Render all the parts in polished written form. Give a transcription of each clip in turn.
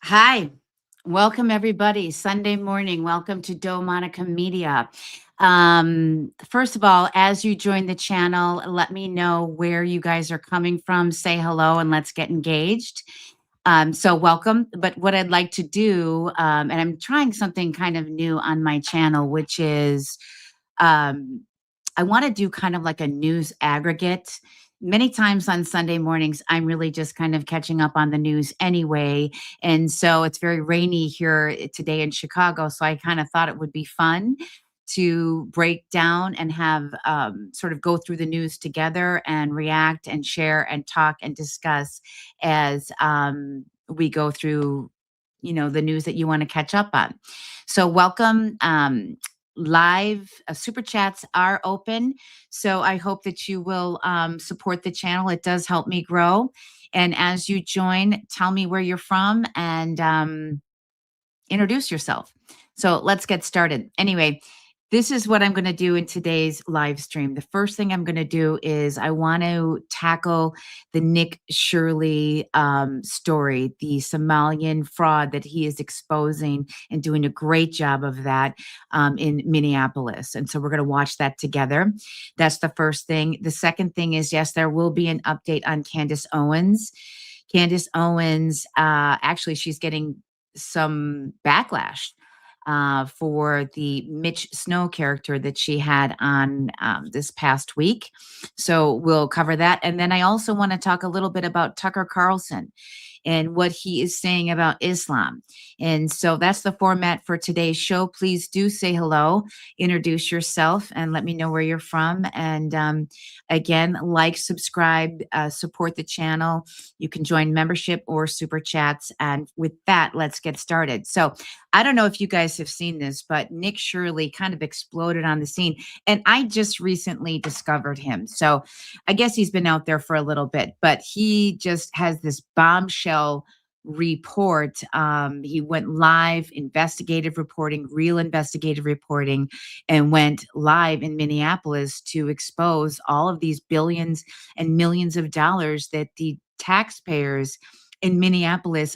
Hi, welcome everybody. Sunday morning. Welcome to Do Monica Media. First of all, as you join the channel, let me know where you guys are coming from. Say hello and let's get engaged. So welcome. But what I'd like to do, and I'm trying something kind of new on my channel, which is um, I want to do kind of like a news aggregate. Many times on Sunday mornings, I'm really just kind of catching up on the news anyway. And so it's very rainy here today in Chicago. So I kind of thought it would be fun to break down and have sort of go through the news together and react and share and talk and discuss as we go through, the news that you want to catch up on. So welcome. Live super chats are open. So I hope that you will support the channel. It does help me grow. And as you join, tell me where you're from and introduce yourself. So let's get started. Anyway, this is what I'm going to do in today's live stream. The first thing I'm going to do is I want to tackle the Nick Shirley story, the Somalian fraud that he is exposing and doing a great job of that in Minneapolis. And so we're going to watch that together. That's the first thing. The second thing is, yes, there will be an update on Candace Owens. Candace Owens, actually, she's getting some backlash for the Mitch Snow character that she had on this past week. So we'll cover that. And then I also want to talk a little bit about Tucker Carlson and what he is saying about Islam. And so that's the format for today's show. Please do say hello, introduce yourself, and let me know where you're from. And again, like, subscribe, support the channel. You can join membership or super chats. And with that, let's get started. So I don't know if you guys have seen this, but Nick Shirley kind of exploded on the scene. And I just recently discovered him. So I guess he's been out there for a little bit, but he just has this bombshell report. He went live, investigative reporting, real investigative reporting, and went live in Minneapolis to expose all of these billions and millions of dollars that the taxpayers in Minneapolis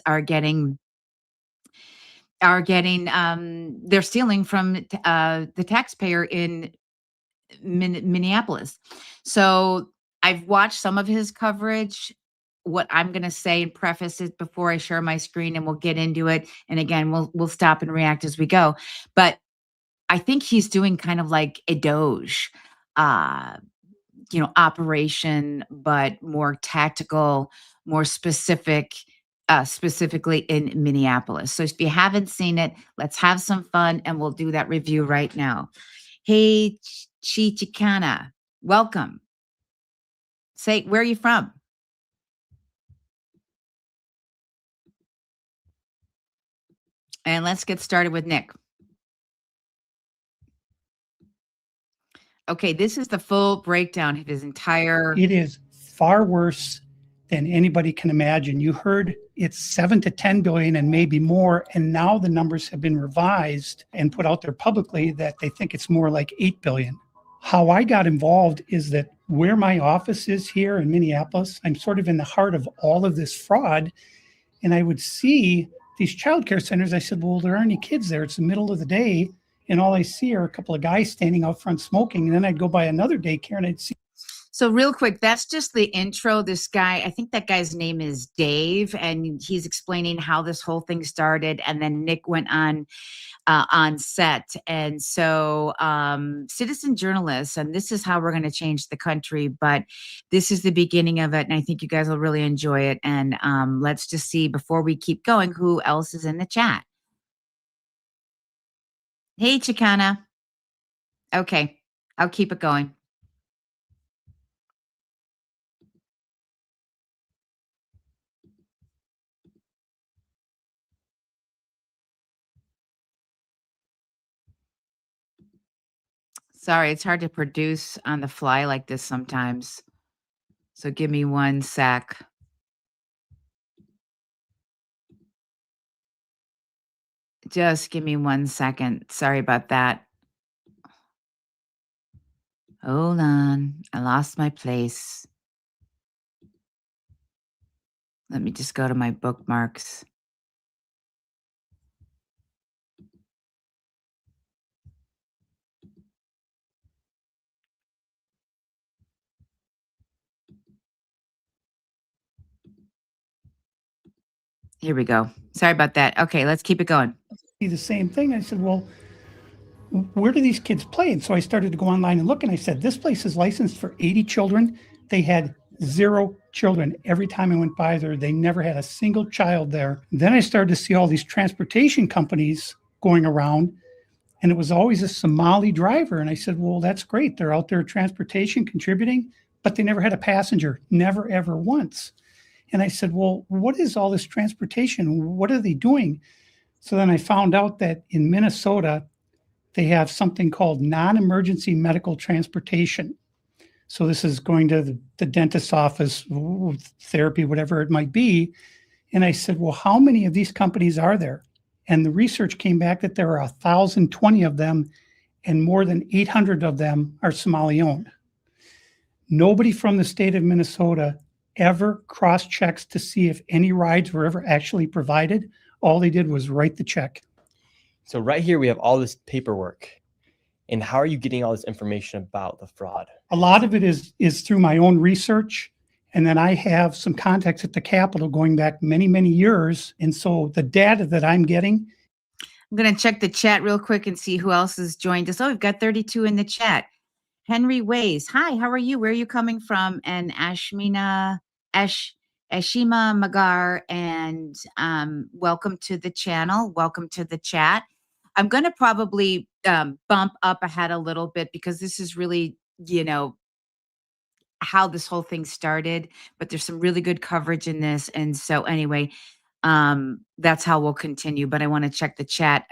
they're stealing from the taxpayer in Minneapolis. So I've watched some of his coverage. What I'm going to say and preface it before I share my screen, and we'll get into it. And again, we'll stop and react as we go. But I think he's doing kind of like a Doge, uh, operation, but more tactical, more specific, specifically in Minneapolis. So if you haven't seen it, let's have some fun, and we'll do that review right now. Hey, Chicana, welcome. Say, where are you from? And let's get started with Nick. Okay, this is the full breakdown of his entire. It is far worse than anybody can imagine. You heard it's 7 to 10 billion and maybe more, and now the numbers have been revised and put out there publicly that they think it's more like 8 billion. How I got involved is that where my office is here in Minneapolis, I'm sort of in the heart of all of this fraud, and I would see these childcare centers. I said, well, there aren't any kids there. It's the middle of the day, and all I see are a couple of guys standing out front smoking. And then I'd go by another daycare and I'd see. So real quick, that's just the intro. This guy, I think that guy's name is Dave, and he's explaining how this whole thing started. And then Nick went on set. And so citizen journalists, and this is how we're going to change the country, but this is the beginning of it. And I think you guys will really enjoy it. And let's just see, before we keep going, who else is in the chat. Hey, Chicana. Okay, I'll keep it going. Sorry, it's hard to produce on the fly like this sometimes. So give me one sec. Just give me 1 second. Sorry about that. Hold on. I lost my place. Let me just go to my bookmarks. Here we go. Sorry about that. Okay, let's keep it going. The same thing. I said, well, where do these kids play? And so I started to go online and look, and I said, this place is licensed for 80 children. They had 0 children. Every time I went by there, they never had a single child there. Then I started to see all these transportation companies going around, and it was always a Somali driver. And I said, well, that's great. They're out there transportation contributing, but they never had a passenger, never, ever once. And I said, well, what is all this transportation? What are they doing? So then I found out that in Minnesota, they have something called non-emergency medical transportation. So this is going to the dentist's office, therapy, whatever it might be. And I said, well, how many of these companies are there? And the research came back that there are 1,020 of them, and more than 800 of them are Somali owned. Nobody from the state of Minnesota ever cross-checks to see if any rides were ever actually provided. All they did was write the check. So right here, we have all this paperwork. And how are you getting all this information about the fraud? A lot of it is through my own research. And then I have some contacts at the Capitol going back many, many years. And so the data that I'm getting. I'm going to check the chat real quick and see who else has joined us. Oh, we've got 32 in the chat. Henry Ways. Hi, how are you? Where are you coming from? And Ashima Magar. And welcome to the channel. Welcome to the chat. I'm going to probably bump up ahead a little bit because this is really, how this whole thing started, but there's some really good coverage in this. And so anyway, that's how we'll continue. But I want to check the chat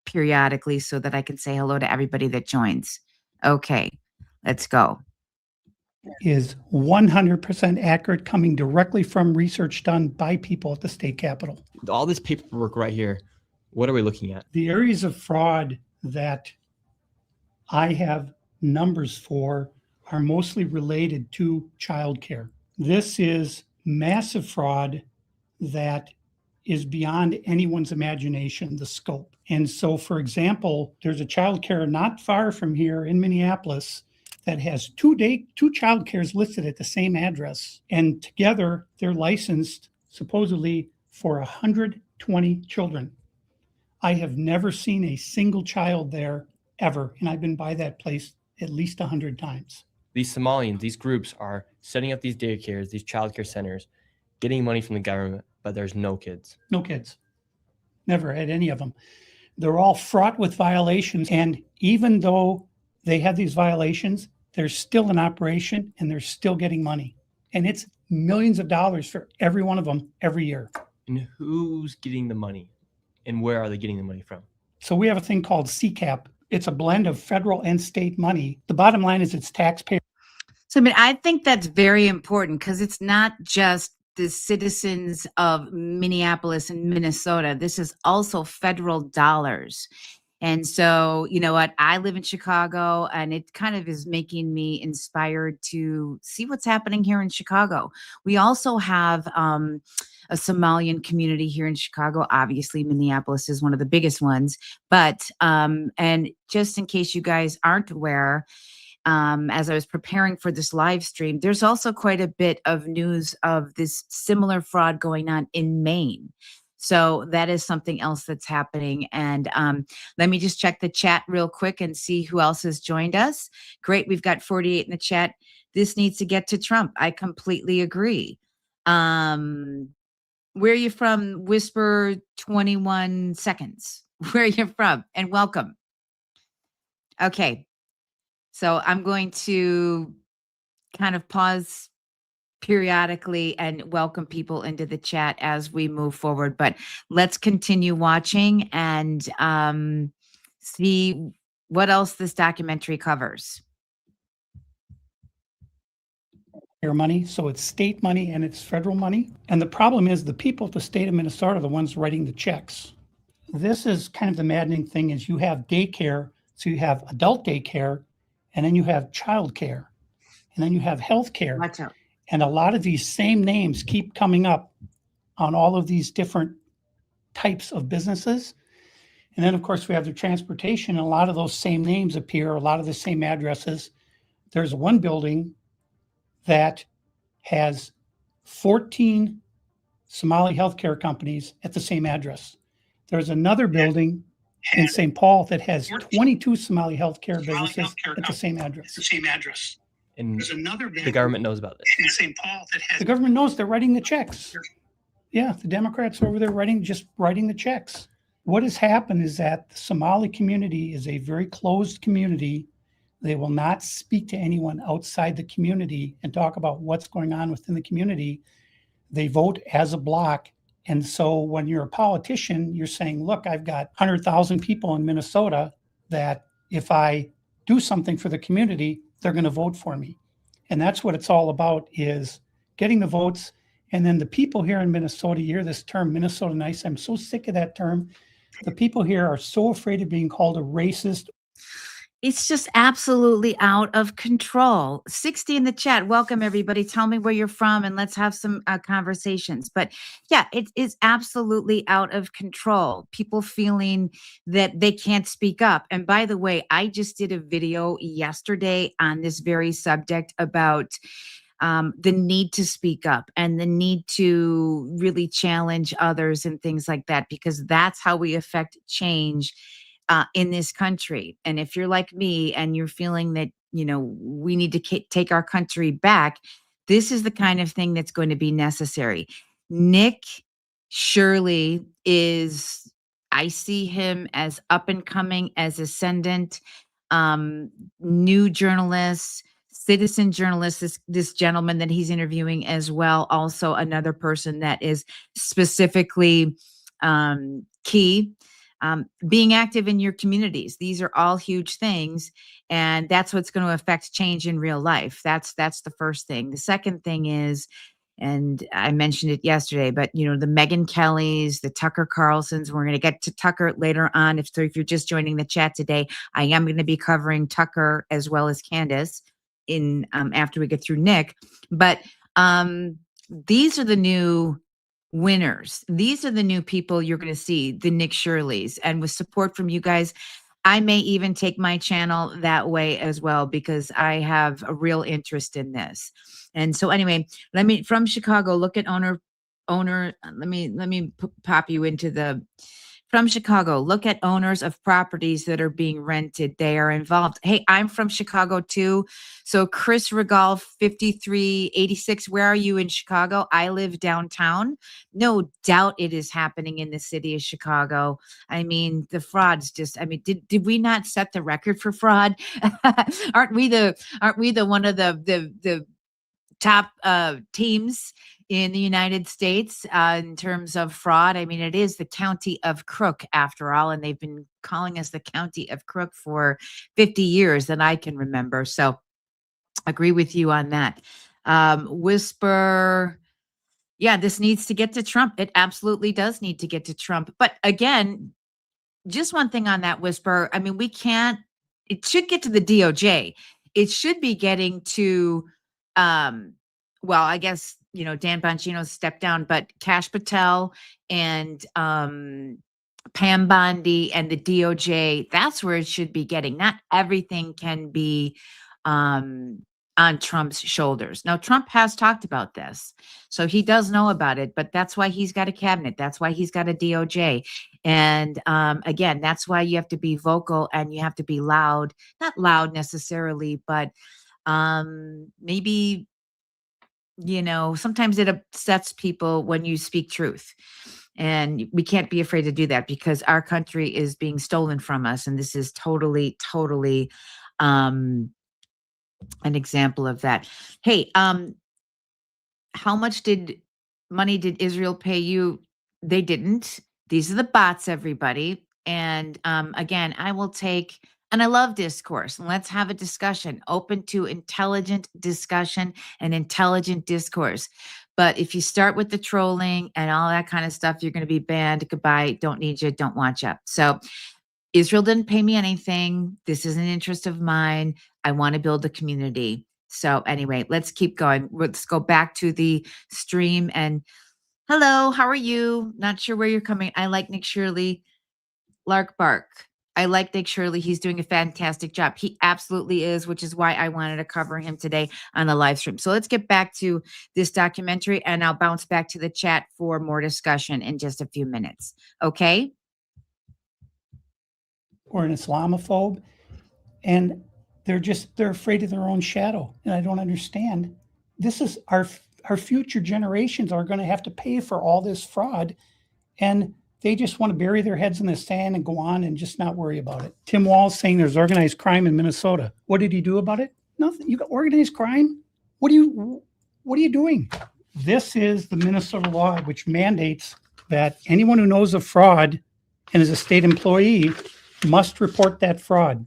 periodically so that I can say hello to everybody that joins. Okay, let's go. Is 100% accurate, coming directly from research done by people at the state capitol. All this paperwork right here, what are we looking at? The areas of fraud that I have numbers for are mostly related to childcare. This is massive fraud that is beyond anyone's imagination, the scope. And so, for example, there's a childcare not far from here in Minneapolis that has two childcares listed at the same address. And together, they're licensed supposedly for 120 children. I have never seen a single child there ever. And I've been by that place at least 100 times. These Somalians, these groups are setting up these daycares, these childcare centers, getting money from the government, but there's no kids. No kids. Never had any of them. They're all fraught with violations. And even though they have these violations, they're still in operation and they're still getting money. And it's millions of dollars for every one of them every year. And who's getting the money? And where are they getting the money from? So we have a thing called CCAP. It's a blend of federal and state money. The bottom line is it's taxpayer. So, I mean, I think that's very important because it's not just the citizens of Minneapolis and Minnesota. This is also federal dollars. And so, you know what? I live in Chicago, and it kind of is making me inspired to see what's happening here in Chicago. We also have a Somalian community here in Chicago. Obviously, Minneapolis is one of the biggest ones. But, and just in case you guys aren't aware, as I was preparing for this live stream, there's also quite a bit of news of this similar fraud going on in Maine. So that is something else that's happening. And let me just check the chat real quick and see who else has joined us. Great. We've got 48 in the chat. This needs to get to Trump. I completely agree. Where are you from? Whisper 21 seconds. Where are you from? And welcome. Okay. So I'm going to kind of pause periodically and welcome people into the chat as we move forward. But let's continue watching and see what else this documentary covers. Your money, so it's state money and it's federal money. And the problem is the people of the state of Minnesota are the ones writing the checks. This is kind of the maddening thing is you have daycare, so you have adult daycare, and then you have child care, and then you have health care. Watch out. And a lot of these same names keep coming up on all of these different types of businesses. And then, of course, we have the transportation, and a lot of those same names appear, a lot of the same addresses. There's one building that has 14 Somali healthcare companies at the same address. There's another building in St. Paul that has 22 Somali healthcare businesses at the same address. And There's another the government knows about this. in St. Paul that has. The government knows, they're writing the checks. Yeah, the Democrats are over there just writing the checks. What has happened is that the Somali community is a very closed community. They will not speak to anyone outside the community and talk about what's going on within the community. They vote as a block. And so when you're a politician, you're saying, look, I've got 100,000 people in Minnesota that if I do something for the community, they're going to vote for me. And that's what it's all about, is getting the votes. And then the people here in Minnesota, you hear this term, Minnesota nice. I'm so sick of that term. The people here are so afraid of being called a racist. It's just absolutely out of control. 60 in the chat. Welcome, everybody. Tell me where you're from and let's have some conversations. But yeah, it is absolutely out of control. People feeling that they can't speak up. And by the way, I just did a video yesterday on this very subject about the need to speak up and the need to really challenge others and things like that, because that's how we affect change in this country. And if you're like me and you're feeling that, we need to take our country back, this is the kind of thing that's going to be necessary. Nick Shirley I see him as up and coming, as ascendant, new journalist, citizen journalist, this gentleman that he's interviewing as well. Also another person that is specifically key. Being active in your communities. These are all huge things. And that's what's going to affect change in real life. That's the first thing. The second thing is, and I mentioned it yesterday, but the Megyn Kellys, the Tucker Carlsons, we're going to get to Tucker later on. If you're just joining the chat today, I am going to be covering Tucker as well as Candace in after we get through Nick. But these are the new winners. These are the new people you're going to see, the Nick Shirleys. And with support from you guys, I may even take my channel that way as well, because I have a real interest in this. And so anyway, from Chicago, look at owner, let me pop you into from Chicago, look at owners of properties that are being rented. They are involved. Hey, I'm from Chicago too. So Chris Regal, 5386, where are you in Chicago? I live downtown. No doubt it is happening in the city of Chicago. I mean, the fraud's just, did we not set the record for fraud? Aren't we the one of the top teams in the United States in terms of fraud? I mean, it is the county of crook after all, and they've been calling us the county of crook for 50 years that I can remember. So agree with you on that. Whisper, yeah, this needs to get to Trump. It absolutely does need to get to Trump. But again, just one thing on that, Whisper. I mean, it should get to the DOJ. It should be getting to, well, I guess, Dan Bongino stepped down, but Kash Patel and Pam Bondi and the DOJ, that's where it should be getting. Not everything can be on Trump's shoulders. Now, Trump has talked about this, so he does know about it, but that's why he's got a cabinet. That's why he's got a DOJ. And again, that's why you have to be vocal and you have to be loud, not loud necessarily, but maybe, sometimes it upsets people when you speak truth. And we can't be afraid to do that, because our country is being stolen from us. And this is totally an example of that. Hey, how much money did Israel pay you? They didn't. These are the bots, everybody. And again, I will take, and I love discourse. And let's have a discussion, open to intelligent discussion and intelligent discourse. But if you start with the trolling and all that kind of stuff, you're going to be banned. Goodbye. Don't need you. Don't want you. So Israel didn't pay me anything. This is an interest of mine. I want to build a community. So anyway, let's keep going. Let's go back to the stream. And hello, how are you? Not sure where you're coming. I like Nick Shirley. Lark Bark. I like Nick Shirley. He's doing a fantastic job. He absolutely is, which is why I wanted to cover him today on the live stream. So let's get back to this documentary, and I'll bounce back to the chat for more discussion in just a few minutes. Okay? Or an Islamophobe, and they're afraid of their own shadow. And I don't understand. This is our future generations are going to have to pay for all this fraud, and they just want to bury their heads in the sand and go on and just not worry about it. Tim Wall's saying there's organized crime in Minnesota. What did he do about it? Nothing. You got organized crime? What are you doing? This is the Minnesota law, which mandates that anyone who knows of fraud and is a state employee must report that fraud.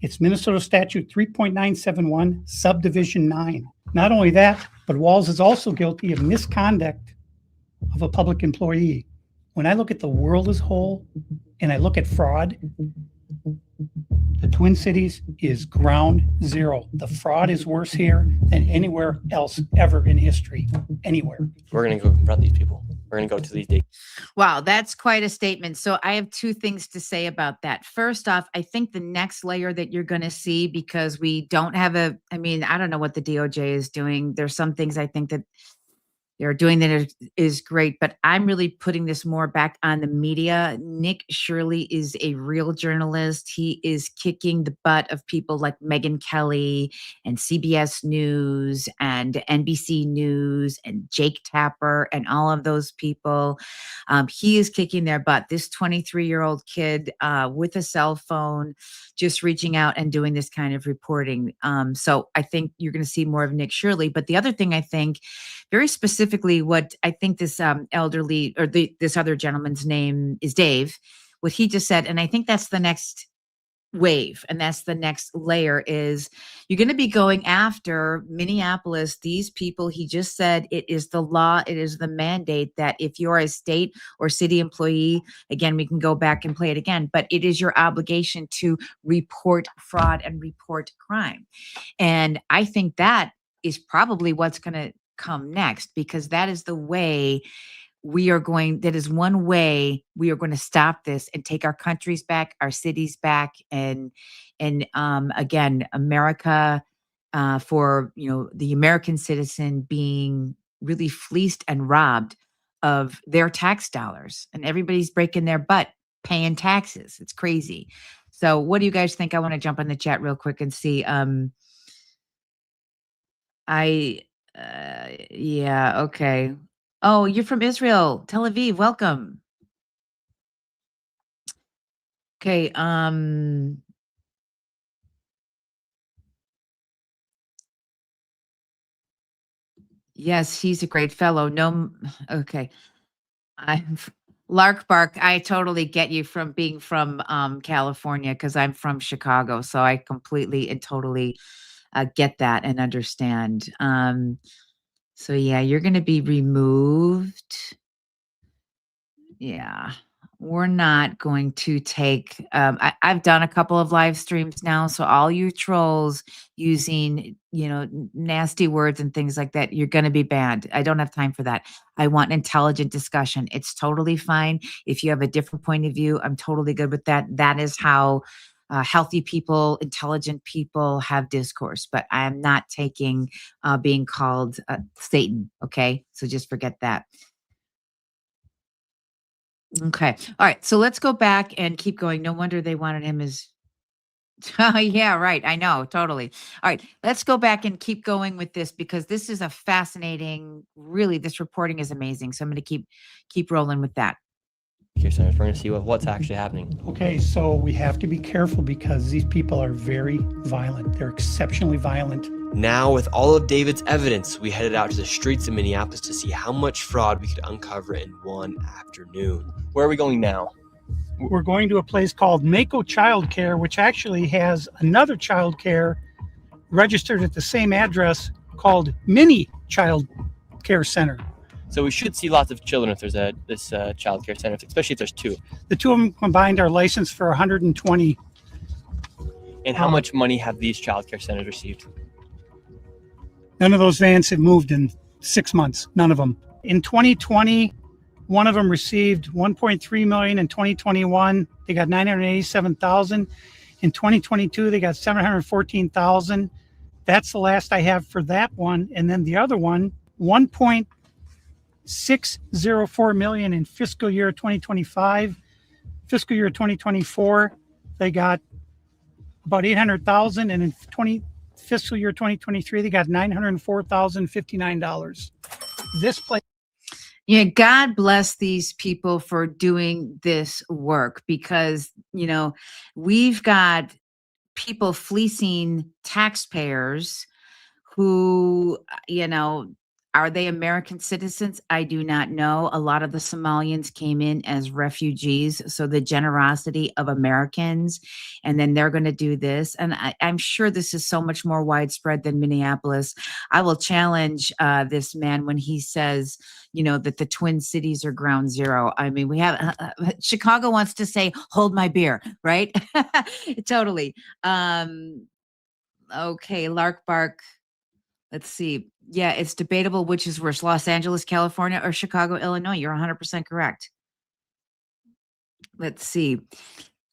It's Minnesota Statute 3.971, Subdivision 9. Not only that, but Walls is also guilty of misconduct of a public employee. When I look at the world as a whole and I look at fraud, the Twin Cities is ground zero. The fraud is worse here than anywhere else ever in history, anywhere. We're going to go confront these people. We're going to go to these days. Wow, that's quite a statement. So I have two things to say about that. First off, I think the next layer that you're going to see, because we don't have I don't know what the DOJ is doing. There's some things I think that they're doing that is great, but I'm really putting this more back on the media. Nick Shirley is a real journalist. He is kicking the butt of people like Megyn Kelly and CBS News and NBC News and Jake Tapper and all of those people. He is kicking their butt. This 23-year-old kid with a cell phone, just reaching out and doing this kind of reporting. So I think you're going to see more of Nick Shirley. But the other thing I think, very specifically, what I think this this other gentleman's name is Dave, what he just said, and I think that's the next wave, and that's the next layer, is you're going to be going after Minneapolis. These people, he just said, it is the law, it is the mandate that if you're a state or city employee, again, we can go back and play it again, but it is your obligation to report fraud and report crime. And I think that is probably what's going to come next, because that is the way that is one way we are going to stop this and take our countries back, our cities back, and again, America, for the American citizen being really fleeced and robbed of their tax dollars, and everybody's breaking their butt paying taxes. It's crazy. So what do you guys think? I want to jump on the chat real quick and see. Yeah, okay. Oh, you're from Israel, Tel Aviv. Welcome. Okay. Yes, he's a great fellow. No, okay. Lark Bark, I totally get you from being from California, because I'm from Chicago. So I completely and totally get that and understand. So yeah, you're going to be removed. Yeah, we're not going to take, I've done a couple of live streams now. So all you trolls using, nasty words and things like that, you're going to be banned. I don't have time for that. I want intelligent discussion. It's totally fine. If you have a different point of view, I'm totally good with that. That is how healthy people, intelligent people have discourse, but I am not taking being called Satan. Okay. So just forget that. Okay. All right. So let's go back and keep going. No wonder they wanted him as. Oh, yeah, right. I know. Totally. All right. Let's go back and keep going with this, because this is a fascinating, really, this reporting is amazing. So I'm going to keep rolling with that. We're going to see what's actually happening. Okay, so we have to be careful because these people are very violent. They're exceptionally violent. Now, with all of David's evidence, we headed out to the streets of Minneapolis to see how much fraud we could uncover in one afternoon. Where are we going now? We're going to a place called Mako Childcare, which actually has another childcare registered at the same address called Mini Child Care Center. So we should see lots of children if there's this child care center, especially if there's two. The two of them combined are licensed for 120. And how much money have these child care centers received? None of those vans have moved in 6 months. None of them. In 2020, One of them received 1.3 million in 2021. They got 987,000. In 2022, they got 714,000. That's the last I have for that one. And then the other one, 1.604 million in fiscal year 2025. Fiscal year 2024, they got about 800,000, and in fiscal year 2023, they got $904,059. This place. Yeah, God bless these people for doing this work, because, we've got people fleecing taxpayers who, are they American citizens? I do not know. A lot of the Somalians came in as refugees. So the generosity of Americans, and then they're going to do this. And I'm sure this is so much more widespread than Minneapolis. I will challenge this man when he says, that the Twin Cities are ground zero. I mean, we have Chicago wants to say, hold my beer, right? Totally. Okay, Lark Bark. Let's see. Yeah, it's debatable which is worse, Los Angeles, California, or Chicago, Illinois. You're 100% correct. Let's see.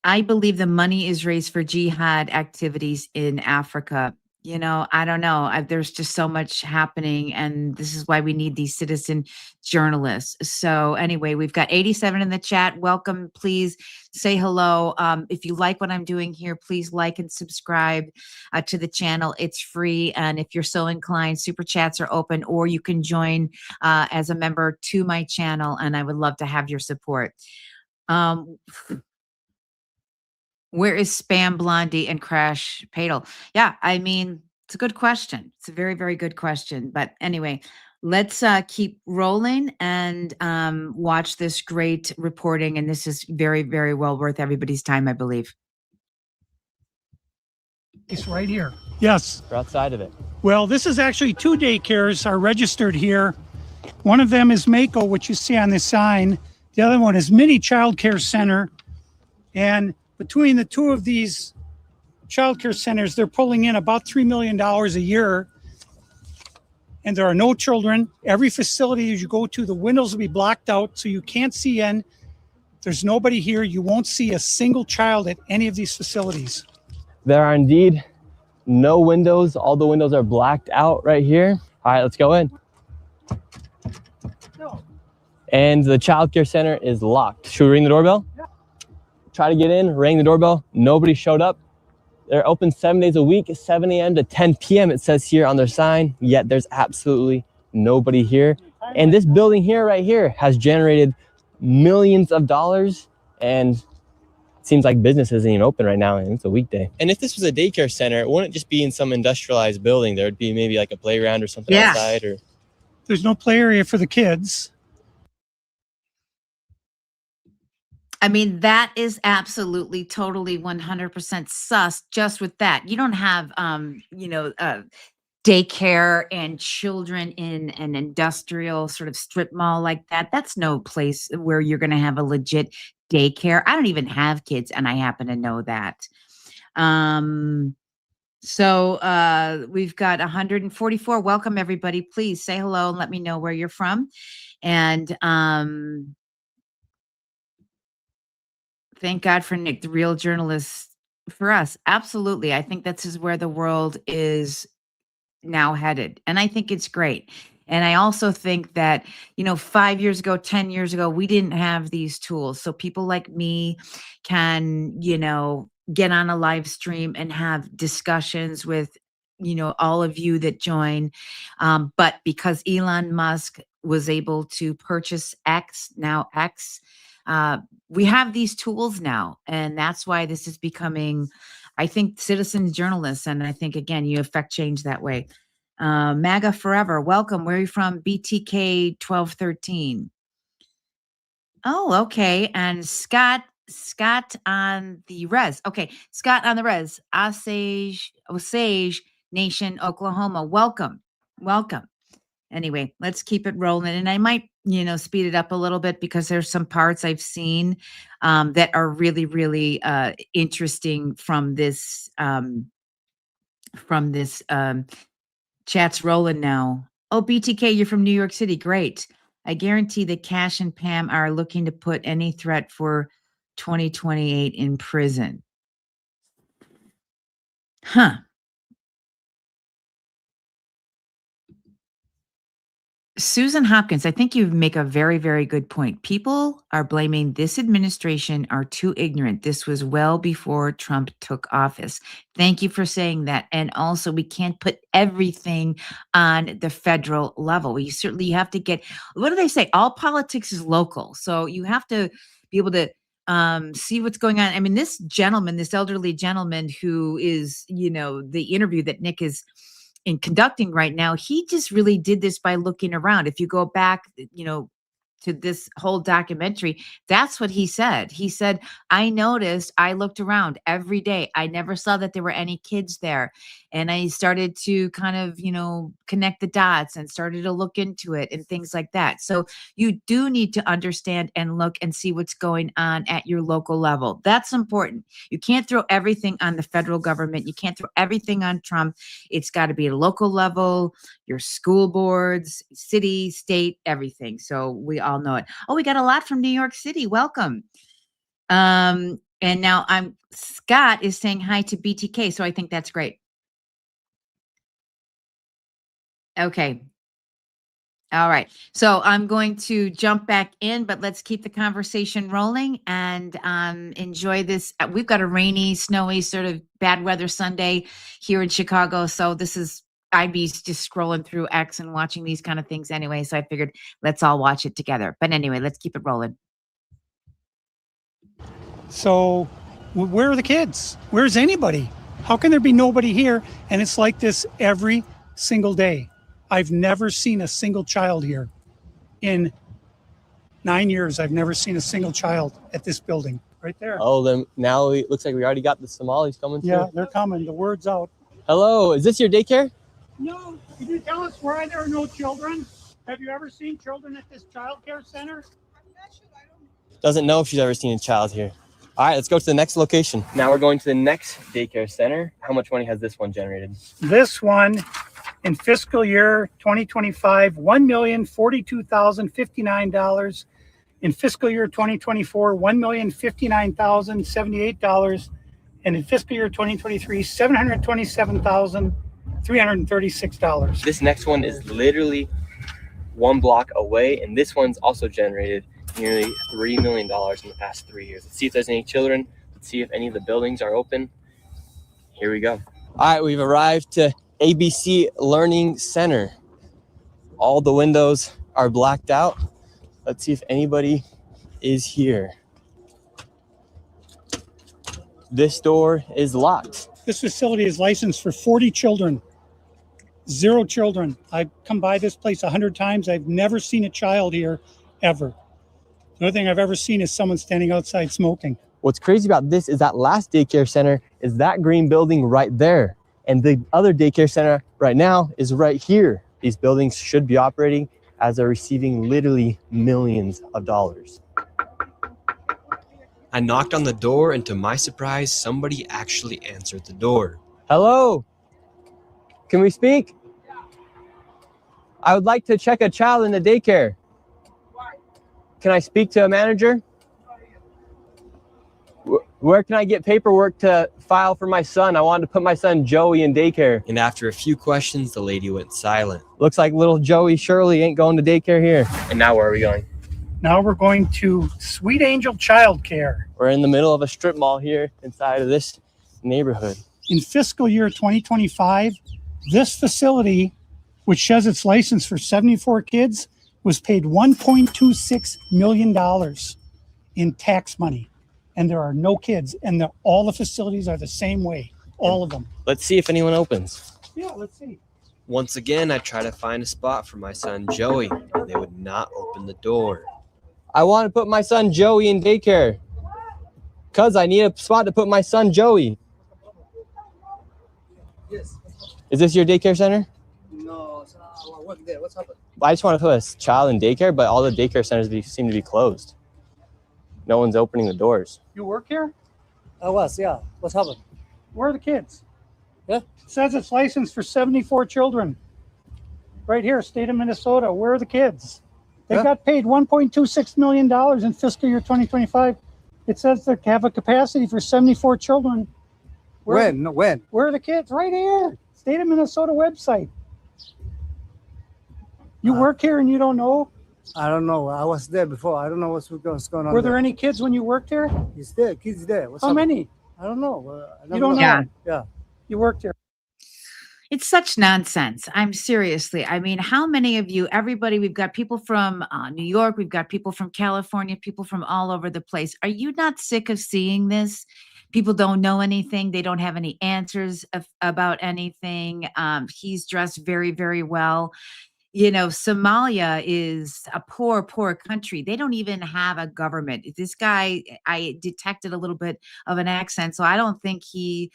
I believe the money is raised for jihad activities in Africa. I don't know. There's just so much happening, and this is why we need these citizen journalists. So anyway, we've got 87 in the chat. Welcome. Please say hello. If you like what I'm doing here, please like and subscribe to the channel. It's free. And if you're so inclined, super chats are open, or you can join as a member to my channel, and I would love to have your support. Where is Spam Blondie and Crash Padel? Yeah, I mean, it's a good question. It's a very, very good question. But anyway, let's keep rolling and watch this great reporting. And this is very, very well worth everybody's time, I believe. It's right here. Yes. We're outside of it. Well, this is actually 2 daycares are registered here. One of them is Mako, which you see on this sign. The other one is Mini Child Care Center. And between the two of these child care centers, they're pulling in about $3 million a year. And there are no children. Every facility as you go to, the windows will be blocked out so you can't see in. There's nobody here. You won't see a single child at any of these facilities. There are indeed no windows. All the windows are blacked out right here. All right, let's go in. No. And the child care center is locked. Should we ring the doorbell? Yeah. Try to get in, rang the doorbell. Nobody showed up. They're open 7 days a week, 7 a.m. to 10 p.m. it says here on their sign, yet there's absolutely nobody here. And this building here, right here, has generated millions of dollars, and it seems like business isn't even open right now, and it's a weekday. And if this was a daycare center, it wouldn't just be in some industrialized building. There would be maybe like a playground or something outside. Or there's no play area for the kids. I mean, that is absolutely, totally 100% sus just with that. You don't have, daycare and children in an industrial sort of strip mall like that. That's no place where you're going to have a legit daycare. I don't even have kids, and I happen to know that. So we've got 144. Welcome, everybody. Please say hello and let me know where you're from. And thank God for Nick, the real journalist for us. Absolutely. I think this is where the world is now headed. And I think it's great. And I also think that, 5 years ago, 10 years ago, we didn't have these tools. So people like me can, get on a live stream and have discussions with, all of you that join. But because Elon Musk was able to purchase now X, we have these tools now, and that's why this is becoming, I think, citizen journalists. And I think, again, you affect change that way. MAGA forever. Welcome. Where are you from? BTK 1213. Oh, okay. And Scott on the res. Okay. Scott on the res. Osage Nation, Oklahoma. Welcome. Anyway, let's keep it rolling. And I might, speed it up a little bit because there's some parts I've seen that are really, really interesting from this chat's rolling now. Oh, BTK, you're from New York City. Great. I guarantee that Cash and Pam are looking to put any threat for 2028 in prison. Huh. Susan Hopkins, I think you make a very, very good point. People are blaming this administration are too ignorant. This was well before Trump took office. Thank you for saying that. And also, we can't put everything on the federal level. We certainly have to get, what do they say? All politics is local. So you have to be able to see what's going on. I mean, this gentleman, this elderly gentleman who is, the interview that Nick is in conducting right now, he just really did this by looking around. If you go back, to this whole documentary, that's what he said. He said, I noticed, I looked around every day. I never saw that there were any kids there. And I started to kind of, connect the dots and started to look into it and things like that. So you do need to understand and look and see what's going on at your local level. That's important. You can't throw everything on the federal government. You can't throw everything on Trump. It's got to be a local level, your school boards, city, state, everything. So we all know it. Oh, we got a lot from New York City. Welcome. And now Scott is saying hi to BTK. So I think that's great. Okay. All right. So I'm going to jump back in, but let's keep the conversation rolling and enjoy this. We've got a rainy, snowy, sort of bad weather Sunday here in Chicago. So I'd be just scrolling through X and watching these kind of things anyway. So I figured let's all watch it together. But anyway, let's keep it rolling. So where are the kids? Where's anybody? How can there be nobody here? And it's like this every single day. I've never seen a single child here. In 9 years, I've never seen a single child at this building. Right there. Oh, then now it looks like we already got the Somalis coming through. Yeah, they're coming. The word's out. Hello, is this your daycare? No, can you tell us why there are no children? Have you ever seen children at this child care center? Doesn't know if she's ever seen a child here. All right, let's go to the next location. Now we're going to the next daycare center. How much money has this one generated? This one, in fiscal year 2025, $1,042,059. In fiscal year 2024, $1,059,078. And in fiscal year 2023, $727,336. This next one is literally 1 block away, and this one's also generated nearly $3 million in the past 3 years. Let's see if there's any children. Let's see if any of the buildings are open. Here we go. All right, we've arrived to ABC Learning Center. All the windows are blacked out. Let's see if anybody is here. This door is locked. This facility is licensed for 40 children. 0 children. I've come by this place 100 times. I've never seen a child here, ever. The only thing I've ever seen is someone standing outside smoking. What's crazy about this is that last daycare center is that green building right there. And the other daycare center right now is right here. These buildings should be operating as they're receiving literally millions of dollars. I knocked on the door, and to my surprise, somebody actually answered the door. Hello? Can we speak? I would like to check a child in the daycare. Can I speak to a manager? Where can I get paperwork to file for my son? I wanted to put my son Joey in daycare. And after a few questions, the lady went silent. Looks like little Joey Shirley ain't going to daycare here. And now where are we going? Now we're going to Sweet Angel Child Care. We're in the middle of a strip mall here inside of this neighborhood. In fiscal year 2025, this facility, which says it's licensed for 74 kids, was paid $1.26 million in tax money. And there are no kids. And all the facilities are the same way. All of them. Let's see if anyone opens. Yeah, let's see. Once again, I tried to find a spot for my son Joey, and they would not open the door. I want to put my son Joey in daycare. Cuz I need a spot to put my son Joey. Yes. Is this your daycare center? No, I work there. What's happened? I just want to put a child in daycare, but all the daycare centers seem to be closed. No one's opening the doors. You work here? I was, yeah. What's happened? Where are the kids? Yeah. It says it's licensed for 74 children. Right here, state of Minnesota. Where are the kids? They Huh? got paid $1.26 million in fiscal year 2025. It says they have a capacity for 74 children. When? No, when? Where are the kids? Right here. State of Minnesota website. You work here and you don't know? I don't know. I was there before. I don't know what's going on. Were there any kids when you worked here? He's there. Kids there. What's How up? many? I don't know. You don't know? Yeah. Yeah. You worked here. It's such nonsense. I'm seriously. I mean, how many of you, everybody, we've got people from New York, we've got people from California, people from all over the place. Are you not sick of seeing this? People don't know anything. They don't have any answers about anything. He's dressed very, very well. You know, Somalia is a poor, poor country. They don't even have a government. This guy, I detected a little bit of an accent, so I don't think he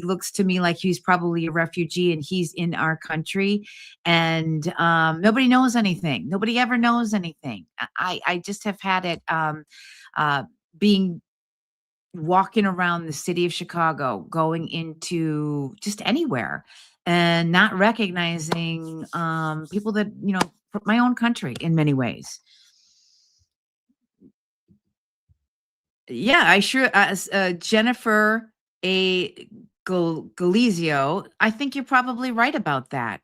looks to me like he's probably a refugee and he's in our country. And nobody knows anything. Nobody ever knows anything. I just have had it being walking around the city of Chicago, going into just anywhere and not recognizing people that, you know, from my own country in many ways. Yeah, I sure, Jennifer Galizio, I think you're probably right about that.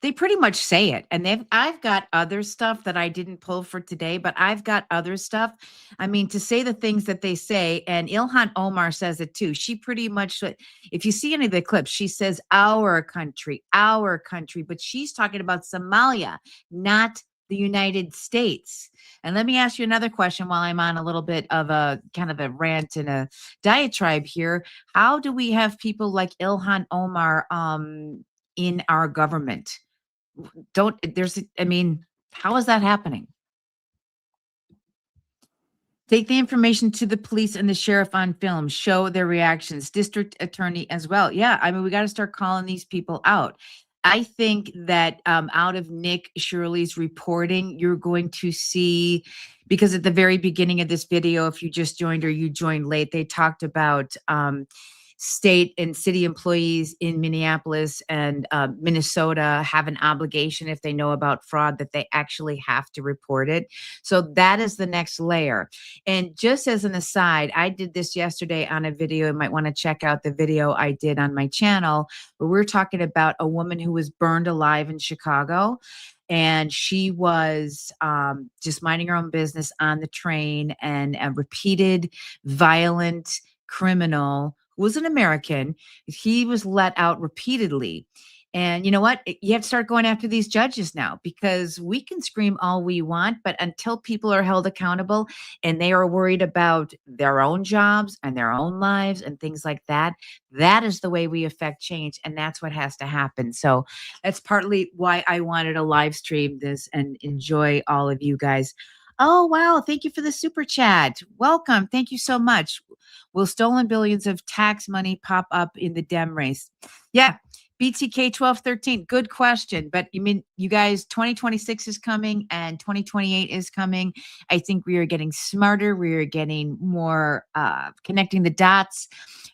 They pretty much say it. And I've got other stuff that I didn't pull for today, but I've got other stuff. I mean, to say the things that they say, and Ilhan Omar says it too. She pretty much, if you see any of the clips, she says our country, but she's talking about Somalia, not the United States. And let me ask you another question while I'm on a little bit of a kind of a rant and a diatribe here. How do we have people like Ilhan Omar in our government? How is that happening? Take the information to the police and the sheriff on film, show their reactions, district attorney as well. Yeah, I mean, we got to start calling these people out. I think that out of Nick Shirley's reporting, you're going to see, because at the very beginning of this video, if you just joined or you joined late, they talked about state and city employees in Minneapolis and Minnesota have an obligation, if they know about fraud, that they actually have to report it. So that is the next layer. And just as an aside, I did this yesterday on a video. You might want to check out the video I did on my channel, where we're talking about a woman who was burned alive in Chicago. And she was just minding her own business on the train, and a repeated violent criminal who was an American, he was let out repeatedly. And you know what? You have to start going after these judges now, because we can scream all we want, but until people are held accountable and they are worried about their own jobs and their own lives and things like that, that is the way we affect change. And that's what has to happen. So that's partly why I wanted to live stream this and enjoy all of you guys. Oh, wow. Thank you for the super chat. Welcome. Thank you so much. Will stolen billions of tax money pop up in the Dem race? Yeah. BTK 1213. Good question. But you mean, you guys, 2026 is coming and 2028 is coming. I think we are getting smarter. We are getting more connecting the dots.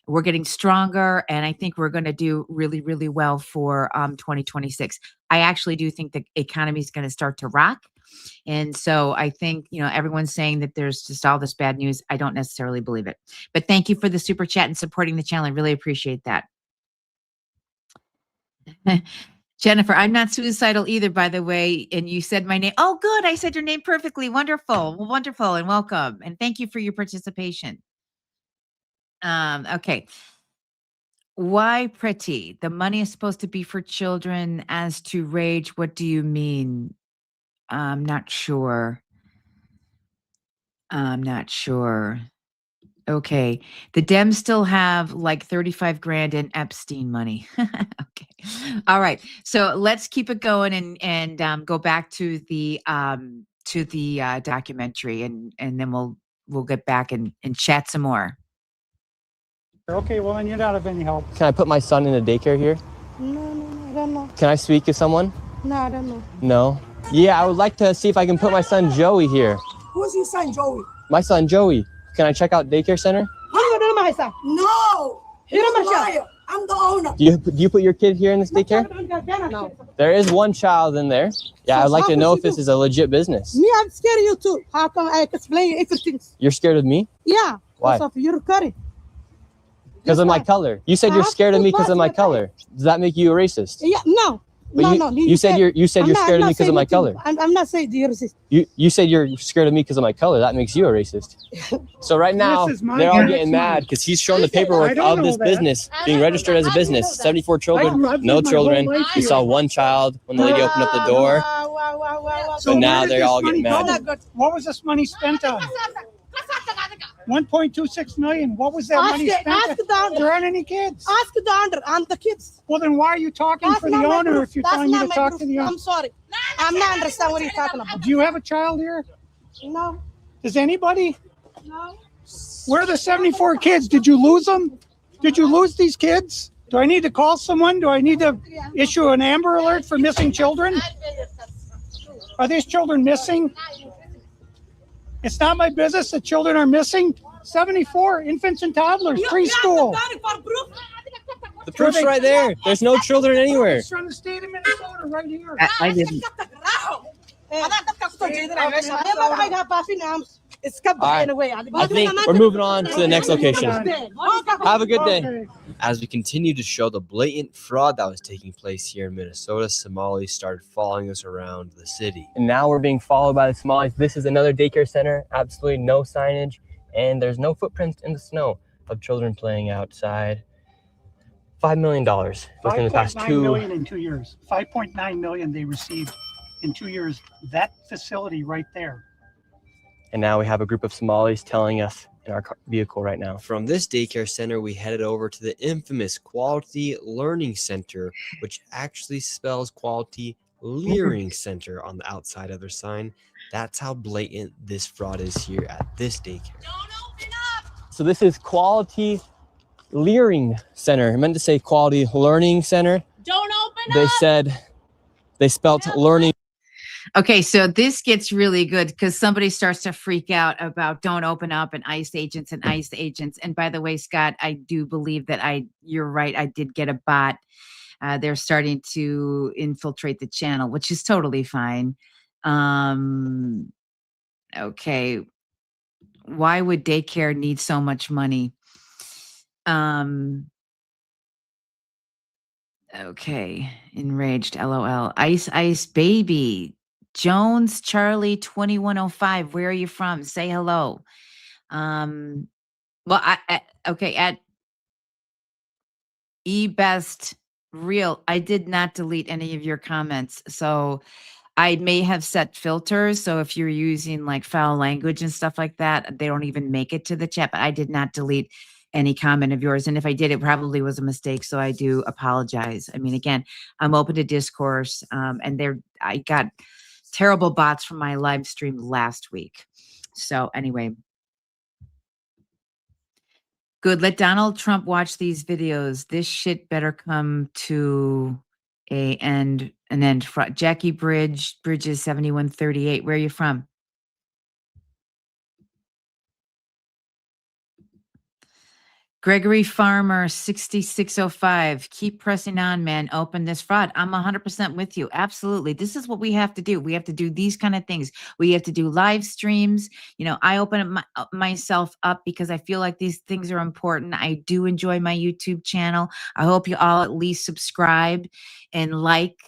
We're getting stronger. And I think we're going to do really, really well for 2026. I actually do think the economy is going to start to rock. And so I think, you know, everyone's saying that there's just all this bad news. I don't necessarily believe it. But thank you for the super chat and supporting the channel. I really appreciate that. Jennifer, I'm not suicidal either, by the way. And you said my name. Oh, good. I said your name perfectly. Wonderful. Well, wonderful. And welcome. And thank you for your participation. Okay. Why pretty? The money is supposed to be for children. As to rage, what do you mean? I'm not sure. Okay. The Dems still have like 35 grand in Epstein money. Okay. All right. So let's keep it going and go back to the documentary, and then we'll get back and chat some more. Okay, well, then you're not of any help. Can I put my son in a daycare here? No, I don't know. Can I speak to someone? No, I don't know. No? Yeah, I would like to see if I can put my son Joey here. Who's your son, Joey? My son Joey. Can I check out daycare center? You don't know my son. No, You don't he's a know my liar. I'm the owner. Do you put your kid here in this daycare? No. There is one child in there. Yeah, So I'd like how to could know you if this do? is a legit business. Me, I'm scared of you too. How come I explain everything? You're scared of me? Yeah. Why? Because of your curry. Because of my color. You said you're scared of me because of my color. Does that make you a racist? Yeah, no. But No. you said you're scared of me because of my color. I'm not saying you're racist. You said you're scared of me because of my color. That makes you a racist. So right now This is my they're all tax getting mad money. because he's showing the I paperwork don't of know this that. business being registered as a business. 74 children, I've no lived my children. whole life We here. saw one child when the lady opened up the door. So But now where did they're this all money getting mad. go? What was this money spent on? 1.26 million. What was that money spent on? Ask the owner. There aren't any kids. Ask the owner and the kids. Well, then why are you talking That's for the not my owner proof. if you're That's telling me not to my talk proof. to the owner? I'm sorry. I'm not understand what you're talking about. Do you have a child here? No. Does anybody? No. Where are the 74 kids? Did you lose them? Did you lose these kids? Do I need to call someone? Do I need to issue an Amber Alert for missing children? Are these children missing? It's not my business that children are missing. 74 infants and toddlers, preschool. The proof's right there. There's no children anywhere. It's from the state of Minnesota right here. I didn't. I think we're moving on to the next location. Have a good day. Okay. As we continue to show the blatant fraud that was taking place here in Minnesota, Somalis started following us around the city. And now we're being followed by the Somalis. This is another daycare center. Absolutely no signage. And there's no footprints in the snow of children playing outside. $5 million within the past 5.9 two. million in 2 years. 5.9 million they received in 2 years. That facility right there. And now we have a group of Somalis telling us in our vehicle right now. From this daycare center, we headed over to the infamous Quality Learning Center, which actually spells Quality Leering Center on the outside of their sign. That's how blatant this fraud is here at this daycare. So this is Quality Leering Center. I meant to say Quality Learning Center. Don't open They up. said they spelt learning. Okay, so this gets really good because somebody starts to freak out about don't open up and ICE agents and ICE agents. And by the way, Scott, I do believe that you're right. I did get a bot. They're starting to infiltrate the channel, which is totally fine. Okay. Why would daycare need so much money? Okay. Enraged. LOL. Ice baby. Jones Charlie 2105. Where are you from? Say hello. Well, okay, at eBest Real, I did not delete any of your comments. So I may have set filters. So if you're using like foul language and stuff like that, they don't even make it to the chat, but I did not delete any comment of yours. And if I did, it probably was a mistake. So I do apologize. I mean, again, I'm open to discourse. And I got terrible bots from my live stream last week. So anyway, good. Let Donald Trump watch these videos. This shit better come to an end. Jackie Bridges 7138. Where are you from? Gregory Farmer 6605. Keep pressing on, man. Open this fraud. I'm 100% with you. Absolutely. This is what we have to do. We have to do these kind of things. We have to do live streams. You know, I open myself up because I feel like these things are important. I do enjoy my YouTube channel. I hope you all at least subscribe and like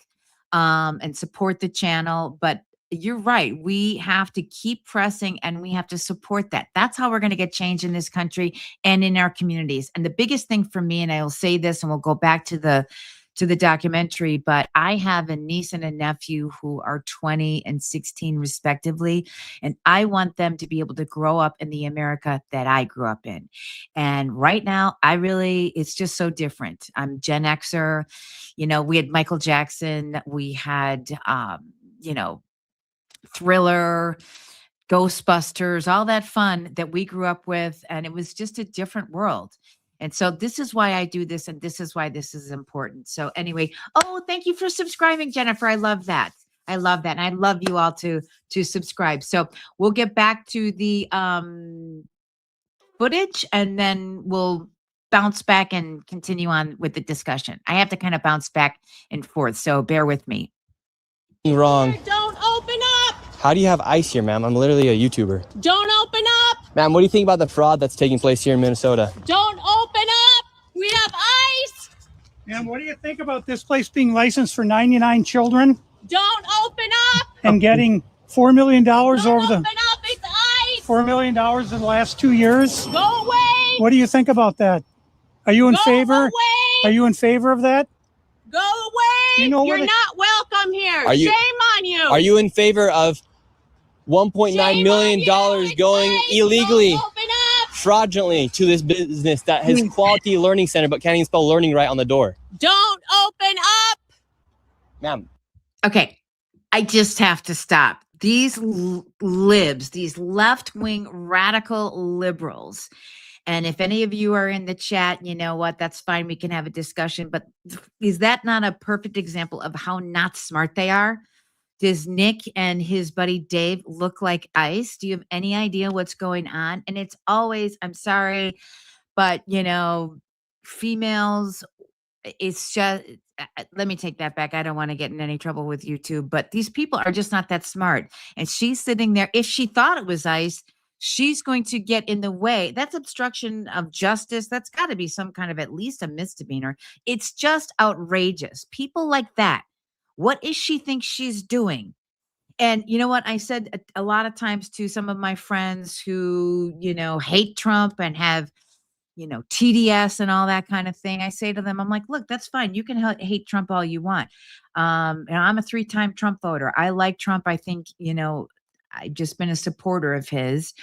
and support the channel. But you're right. We have to keep pressing and we have to support that. That's how we're going to get change in this country and in our communities. And the biggest thing for me, and I will say this and we'll go back to the documentary, but I have a niece and a nephew who are 20 and 16 respectively. And I want them to be able to grow up in the America that I grew up in. And right now, it's just so different. I'm Gen Xer. You know, we had Michael Jackson. We had, Thriller, Ghostbusters, all that fun that we grew up with. And it was just a different world. And so this is why I do this. And this is why this is important. So anyway, thank you for subscribing, Jennifer. I love that. I love that. And I love you all to subscribe. So we'll get back to the footage and then we'll bounce back and continue on with the discussion. I have to kind of bounce back and forth, so bear with me. Wrong. Don't open up. How do you have ice here, ma'am? I'm literally a YouTuber. Don't open up. Ma'am, what do you think about the fraud that's taking place here in Minnesota? Don't open up. We have ice. And what do you think about this place being licensed for 99 children Don't open up. and getting $4 million Don't over open the up. It's ice. $4 million in the last 2 years? Go away. What do you think about that? Are you in Go favor? away. Are you in favor of that? Go away. You know You're what not welcome here. Are you- Shame on you. Are you in favor of $1.9 Shame million on you. It's going ice. illegally, Don't open up. fraudulently to this business that has quality learning center but can't even spell learning right on the door? Don't open up. Ma'am, Okay, I just have to stop. These libs, these left-wing radical liberals, and if any of you are in the chat, you know what, that's fine. We can have a discussion. But is that not a perfect example of how not smart they are? Does Nick and his buddy Dave look like ice? Do you have any idea what's going on? And it's always, I'm sorry, but females, it's just, let me take that back. I don't want to get in any trouble with YouTube, but these people are just not that smart. And she's sitting there. If she thought it was ice, she's going to get in the way. That's obstruction of justice. That's got to be some kind of at least a misdemeanor. It's just outrageous. People like that. What is she think she's doing? And you know what? I said a lot of times to some of my friends who, hate Trump and have, TDS and all that kind of thing. I say to them, I'm like, look, that's fine. You can hate Trump all you want. And I'm a 3-time Trump voter. I like Trump. I think, I've just been a supporter of his.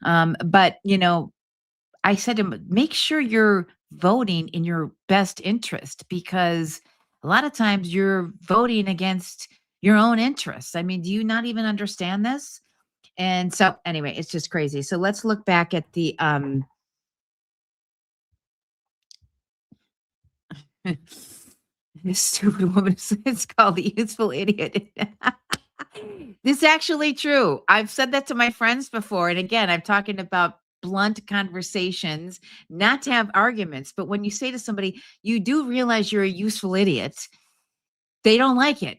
But, I said to him, make sure you're voting in your best interest, because a lot of times you're voting against your own interests. I mean, do you not even understand this? And so anyway, it's just crazy. So let's look back at the, this stupid woman, it's called the useful idiot. This is actually true. I've said that to my friends before. And again, I'm talking about blunt conversations, not to have arguments. But when you say to somebody, you do realize you're a useful idiot, they don't like it.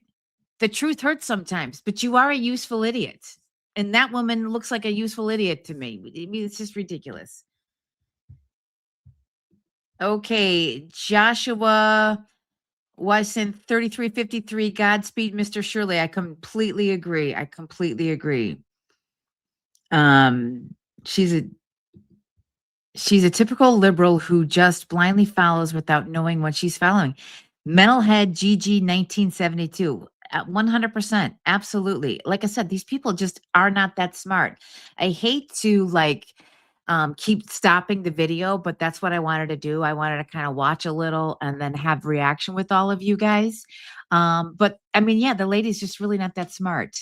The truth hurts sometimes, but you are a useful idiot. And that woman looks like a useful idiot to me. I mean, it's just ridiculous. Okay, Joshua was in 3353. Godspeed, Mr. Shirley. I completely agree. She's a typical liberal who just blindly follows without knowing what she's following. Metalhead GG 1972. 100%. Absolutely. Like I said, these people just are not that smart. I hate to keep stopping the video, but that's what I wanted to do. I wanted to kind of watch a little and then have reaction with all of you guys. But I mean, yeah, the lady's just really not that smart.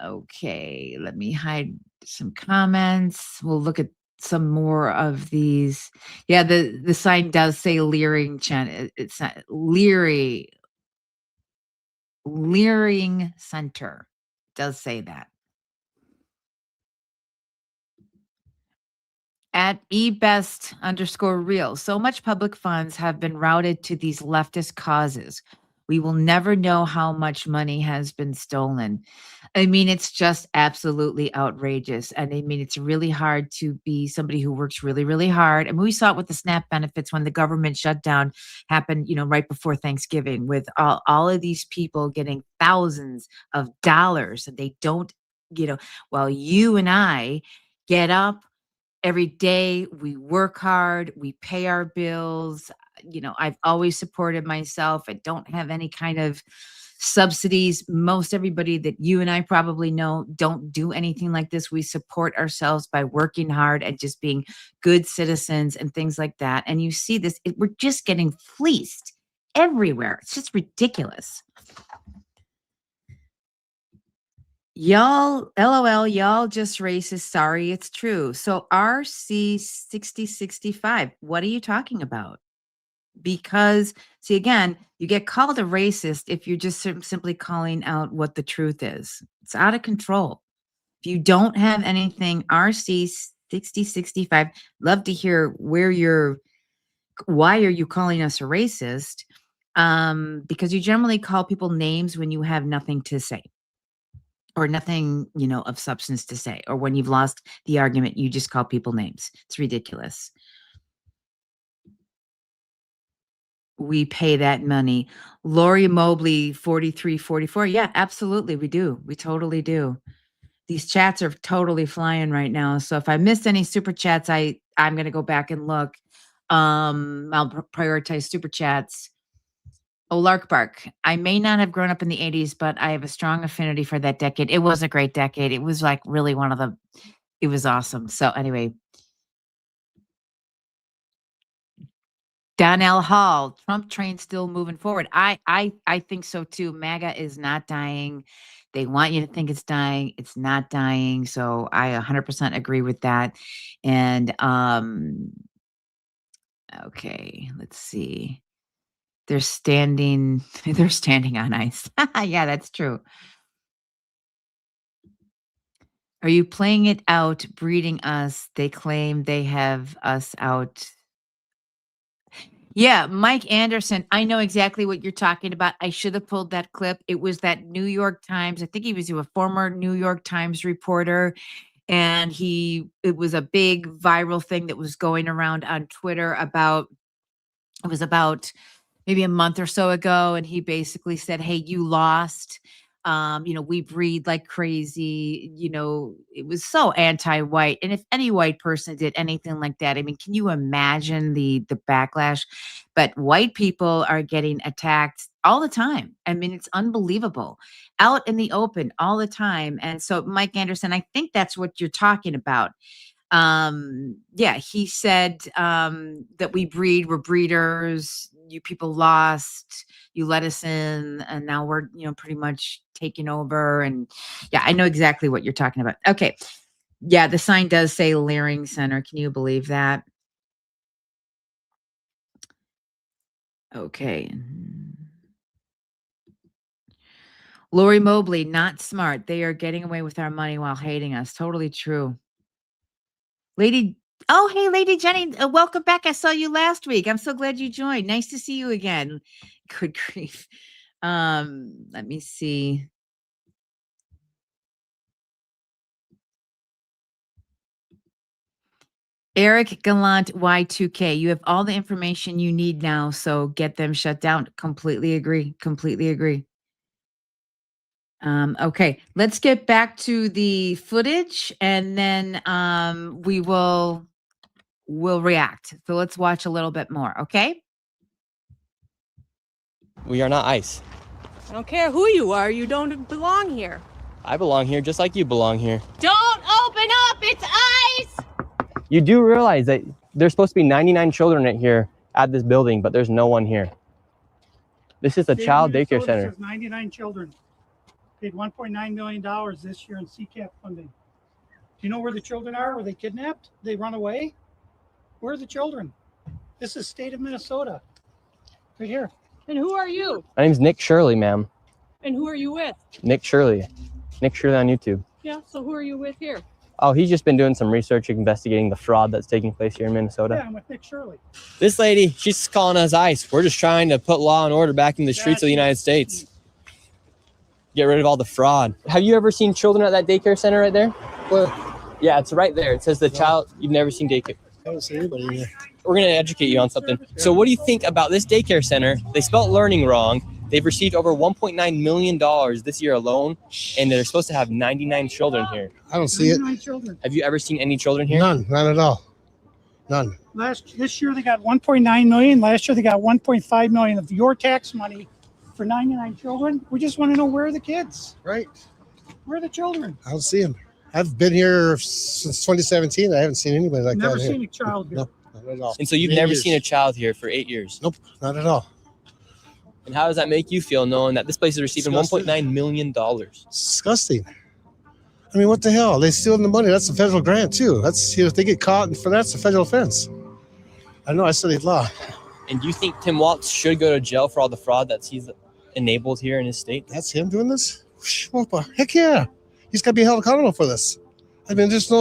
Okay, let me hide some comments. We'll look at some more of these. Yeah, the sign does say leering it's not leering center. It does say that. At ebest_real, so much public funds have been routed to these leftist causes. We will never know how much money has been stolen. I mean, it's just absolutely outrageous. And I mean, it's really hard to be somebody who works really, really hard. I mean, we saw it with the SNAP benefits when the government shutdown happened, right before Thanksgiving, with all of these people getting thousands of dollars. And they don't, while you and I get up every day, we work hard, we pay our bills. I've always supported myself. I don't have any kind of subsidies. Most everybody that you and I probably know don't do anything like this. We support ourselves by working hard and just being good citizens and things like that. And you see this, we're just getting fleeced everywhere. It's just ridiculous. Y'all, LOL, y'all just racist. Sorry, it's true. So RC 6065, what are you talking about? Because, see, again, you get called a racist if you're just simply calling out what the truth is. It's out of control. If you don't have anything, RC 6065. Love to hear why are you calling us a racist? Because you generally call people names when you have nothing to say or nothing, of substance to say, or when you've lost the argument, you just call people names. It's ridiculous. We pay that money. Lori Mobley, 4344. Yeah, absolutely. We do. We totally do. These chats are totally flying right now. So if I missed any super chats, I'm going to go back and look. I'll prioritize super chats. Oh, Lark Bark. I may not have grown up in the 80s, but I have a strong affinity for that decade. It was a great decade. It was like really it was awesome. So anyway, Donnell Hall, Trump train still moving forward. I think so too. MAGA is not dying. They want you to think it's dying. It's not dying. So I 100% agree with that. And okay, let's see. They're standing on ice. Yeah, that's true. Are you playing it out, breeding us? They claim they have us out. Yeah, Mike Anderson. I know exactly what you're talking about. I should have pulled that clip. It was that New York Times. I think he was a former New York Times reporter. And it was a big viral thing that was going around on Twitter it was about maybe a month or so ago. And he basically said, hey, you lost. We breed like crazy. It was so anti-white. And if any white person did anything like that, I mean, can you imagine the backlash? But white people are getting attacked all the time. I mean, it's unbelievable, out in the open all the time. And so, Mike Anderson, I think that's what you're talking about. Yeah, he said that we're breeders. You people lost, you let us in, and now we're, pretty much taking over. And yeah, I know exactly what you're talking about. Okay. Yeah, the sign does say Leering Center. Can you believe that? Okay. Lori Mobley, not smart. They are getting away with our money while hating us. Totally true. Hey, Lady Jenny, welcome back. I saw you last week. I'm so glad you joined. Nice to see you again. Good grief. Let me see. Eric Gallant, Y2K. You have all the information you need now, so get them shut down. Completely agree. Okay, let's get back to the footage, and then we'll react. So let's watch a little bit more, okay? We are not ICE. I don't care who you are. You don't belong here. I belong here just like you belong here. Don't open up. It's ICE. You do realize that there's supposed to be 99 children in here at this building, but there's no one here. This is a child daycare center. Says 99 children. Paid $1.9 million this year in CCAP funding. Do you know where the children are? Were they kidnapped? They run away? Where are the children? This is state of Minnesota. Right here. And who are you? My name's Nick Shirley, ma'am. And who are you with? Nick Shirley. Nick Shirley on YouTube. Yeah, so who are you with here? Oh, he's just been doing some research investigating the fraud that's taking place here in Minnesota. Yeah, I'm with Nick Shirley. This lady, she's calling us ICE. We're just trying to put law and order back in the streets of the United States. Get rid of all the fraud. Have you ever seen children at that daycare center right there? Where? Yeah, it's right there. It says the child. You've never seen daycare. I don't see anybody here. We're going to educate you on something. So what do you think about this daycare center? They spelled learning wrong. They've received over $1.9 million this year alone, and they're supposed to have 99 children here. I don't see it. 99 children. Have you ever seen any children here? None, not at all. None. This year they got 1.9 million. Last year they got 1.5 million of your tax money for 99 children. We just want to know, where are the kids? Right. Where are the children? I don't see them. I've been here since 2017. I haven't seen anybody like Never that seen here. a child here. No, not at all. And so you've 8 never years. seen a child here for 8 years? Nope, not at all. And how does that make you feel, knowing that this place is receiving $1.9 million? It's disgusting. I mean, what the hell? They stealing the money. That's a federal grant too. That's, if they get caught for that's a federal offense. I know I studied law. And do you think Tim Walz should go to jail for all the fraud that he's enabled here in his state? That's him doing this? Heck yeah. He's got to be held accountable for this. I mean, there's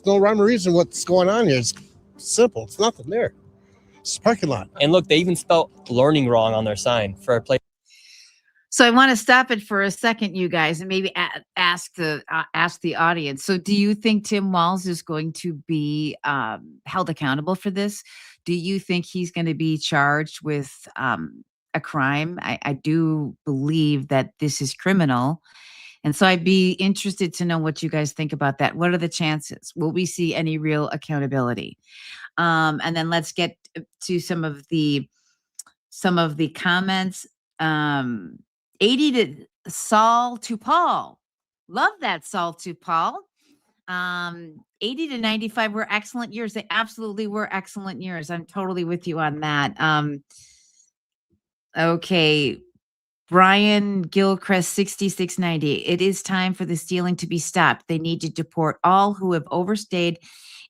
no rhyme or reason what's going on here. It's simple. It's nothing there. It's a parking lot. And look, they even spelled learning wrong on their sign for a place. So I want to stop it for a second, you guys, and maybe ask the audience. So, do you think Tim Walz is going to be held accountable for this? Do you think he's going to be charged with a crime? I do believe that this is criminal, and so I'd be interested to know what you guys think about that. What are the chances? Will we see any real accountability? And then let's get to some of the comments. 80 to Saul to Paul. Love that, Saul to Paul. 80 to 95 were excellent years. They absolutely were excellent years. I'm totally with you on that. Okay. Brian Gilchrist, 6690. It is time for the stealing to be stopped. They need to deport all who have overstayed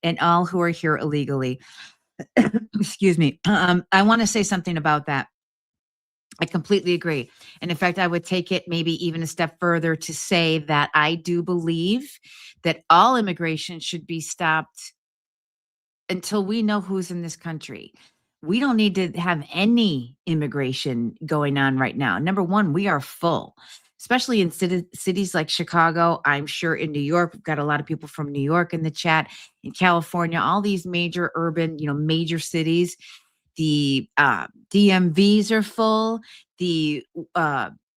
and all who are here illegally. Excuse me. I want to say something about that. I completely agree. And in fact, I would take it maybe even a step further to say that I do believe that all immigration should be stopped until we know who's in this country. We don't need to have any immigration going on right now. Number one, we are full, especially in cities like Chicago. I'm sure in New York, we've got a lot of people from New York in the chat, in California, all these major urban, major cities. The DMVs are full. The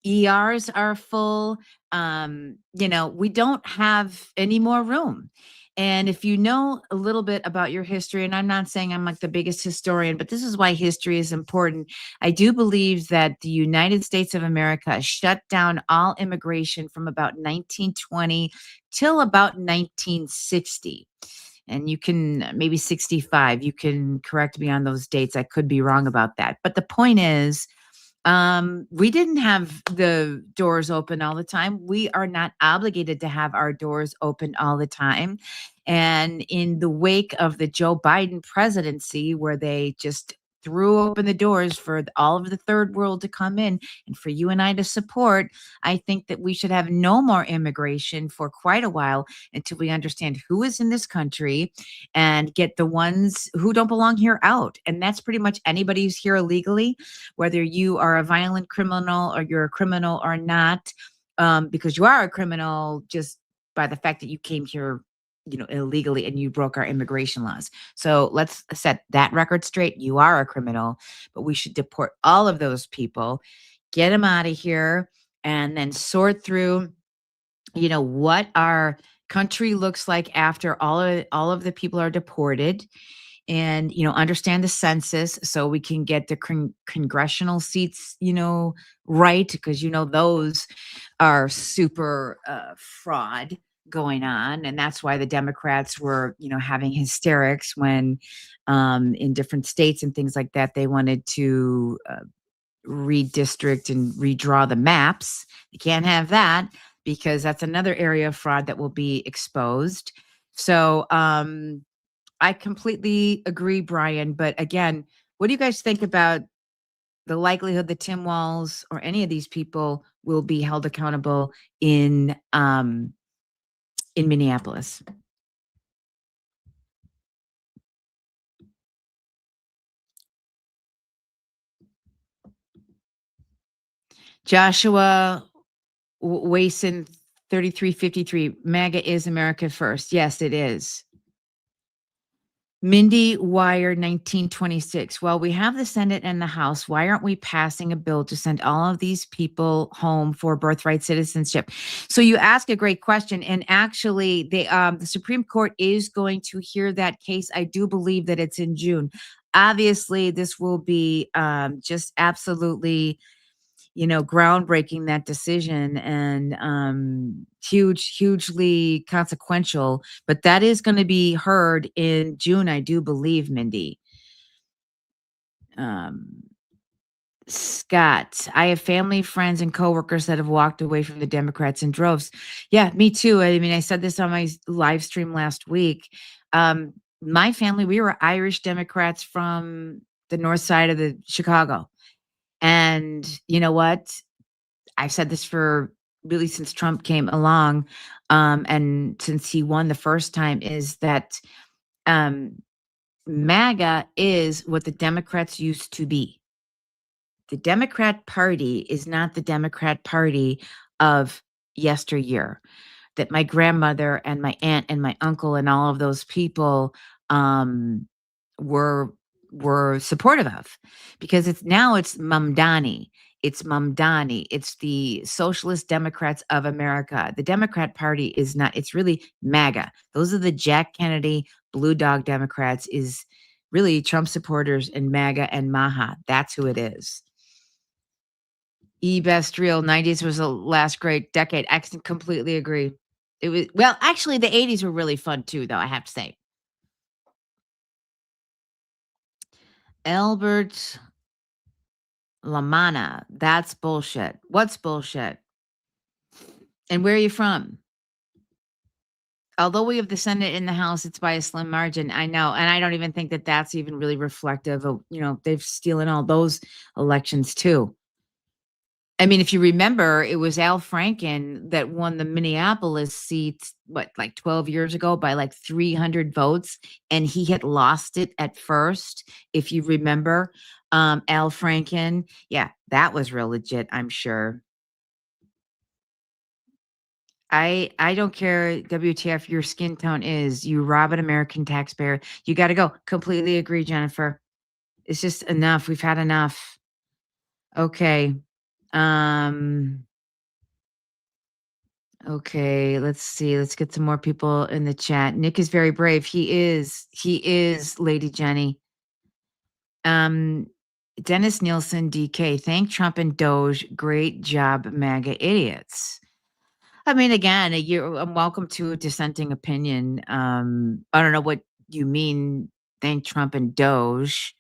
ERs are full. We don't have any more room. And if you know a little bit about your history, and I'm not saying I'm like the biggest historian, but this is why history is important. I do believe that the United States of America shut down all immigration from about 1920 till about 1960. And you can, maybe 65, you can correct me on those dates. I could be wrong about that. But the point is, we didn't have the doors open all the time. We are not obligated to have our doors open all the time. And in the wake of the Joe Biden presidency, where they just threw open the doors for all of the third world to come in and for you and I to support, I think that we should have no more immigration for quite a while until we understand who is in this country and get the ones who don't belong here out. And that's pretty much anybody who's here illegally, whether you are a violent criminal or you're a criminal or not, because you are a criminal just by the fact that you came here illegally and you broke our immigration laws. So let's set that record straight. You are a criminal, but we should deport all of those people, get them out of here, and then sort through, what our country looks like after all of the people are deported, and, understand the census so we can get the congressional seats, right. Because, those are super fraud going on. And that's why the Democrats were, having hysterics when in different states and things like that, they wanted to redistrict and redraw the maps. You can't have that because that's another area of fraud that will be exposed. So I completely agree, Brian. But again, what do you guys think about the likelihood that Tim Walz or any of these people will be held accountable in Minneapolis? Joshua Wason, 3353. MAGA is America first. Yes, it is. Mindy Wire, 1926. Well, we have the Senate and the House. Why aren't we passing a bill to send all of these people home for birthright citizenship? So you ask a great question. And actually, the Supreme Court is going to hear that case. I do believe that it's in June. Obviously, this will be just absolutely, groundbreaking, that decision, and hugely consequential. But that is going to be heard in June, I do believe, Mindy. Scott, I have family, friends, and coworkers that have walked away from the Democrats in droves. Yeah, me too. I mean, I said this on my live stream last week. My family, we were Irish Democrats from the north side of the Chicago. And you know what? I've said this for really since Trump came along. and since he won the first time, is that MAGA is what the Democrats used to be. The Democrat Party is not the Democrat Party of yesteryear, that my grandmother and my aunt and my uncle and all of those people were supportive of, because it's Mamdani. It's Mamdani. It's the Socialist Democrats of America. The Democrat Party is not, it's really MAGA. Those are the Jack Kennedy Blue Dog Democrats, is really Trump supporters and MAGA and Maha. That's who it is. Best real 90s was the last great decade. I can completely agree. It was, well, actually the 80s were really fun too, though, I have to say. Albert Lamana, that's bullshit. What's bullshit? And where are you from? Although we have the Senate in the House, it's by a slim margin. I know. And I don't even think that that's even really reflective of, they've stolen all those elections too. I mean, if you remember, it was Al Franken that won the Minneapolis seat, like 12 years ago by like 300 votes. And he had lost it at first, if you remember. Al Franken. Yeah, that was real legit, I'm sure. I don't care, WTF, your skin tone is. You rob an American taxpayer. You got to go. Completely agree, Jennifer. It's just enough. We've had enough. Okay. Okay, let's see. Let's get some more people in the chat. Nick is very brave. He is, Lady Jenny. Dennis Nielsen, DK, thank Trump and Doge. Great job, MAGA idiots. I mean, again, I'm welcome to a dissenting opinion. I don't know what you mean, thank Trump and Doge.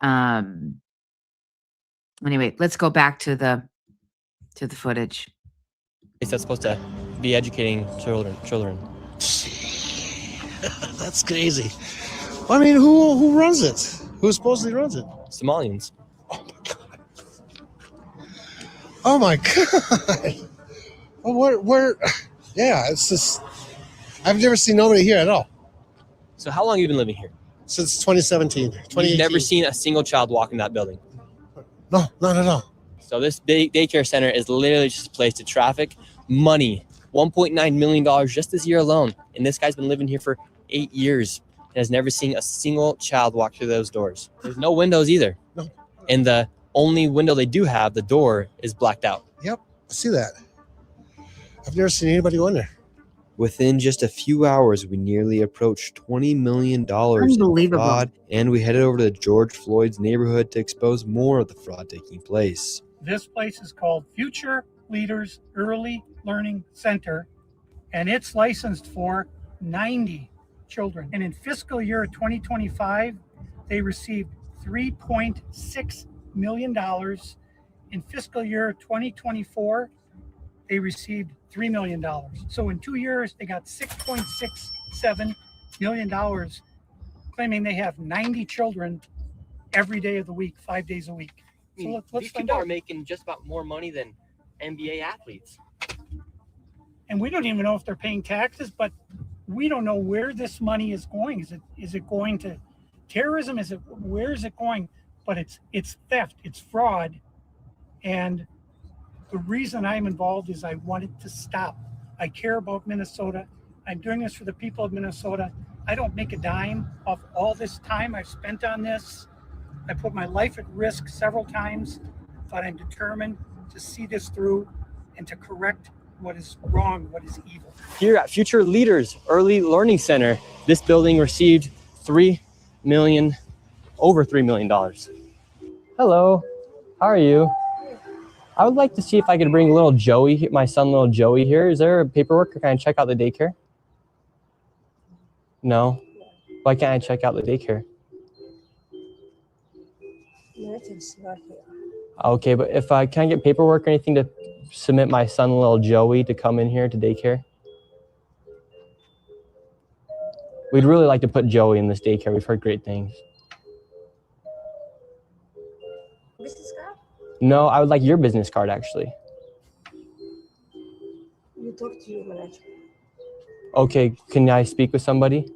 Anyway, let's go back to the footage. That's supposed to be educating children. That's crazy. I mean, who runs it? Who supposedly runs it? Somalians. Oh my god. Where? Yeah, it's just. I've never seen nobody here at all So how long have you been living here? since 2017. You've never seen a single child walk in that building. No, not at all. So this big daycare center is literally just a place to traffic money. $1.9 million just this year alone. And this guy's been living here for 8 years and has never seen a single child walk through those doors. There's no windows either. No. And the only window they do have, the door, is blacked out. Yep, I see that. I've never seen anybody go in there. Within just a few hours, we nearly approached $20 million in Unbelievable. fraud, and we headed over to George Floyd's neighborhood to expose more of the fraud taking place. This place is called Future Leaders Early Learning Center, and it's licensed for 90 children. And in fiscal year 2025, they received $3.6 million. In fiscal year 2024, they received $3 million. So in 2 years, they got $6.67 million, claiming they have 90 children every day of the week, 5 days a week. So let's these find people out. are making just about more money than NBA athletes. And we don't even know if they're paying taxes, but we don't know where this money is going. Is it going to terrorism? Where is it going? But it's theft, it's fraud. And the reason I'm involved is I want it to stop. I care about Minnesota. I'm doing this for the people of Minnesota. I don't make a dime off all this time I've spent on this. I put my life at risk several times, but I'm determined to see this through and to correct what is wrong, what is evil. Here at Future Leaders Early Learning Center, this building received over $3 million. Hello, how are you? I would like to see if I could bring little Joey, my son, little Joey here. Is there paperwork, or can I check out the daycare? No. Why can't I check out the daycare? It's not here. Okay, but if I can't get paperwork or anything to submit my son, little Joey, to come in here to daycare? We'd really like to put Joey in this daycare. We've heard great things. Business card? No, I would like your business card, actually. You talk to your manager. Okay, can I speak with somebody?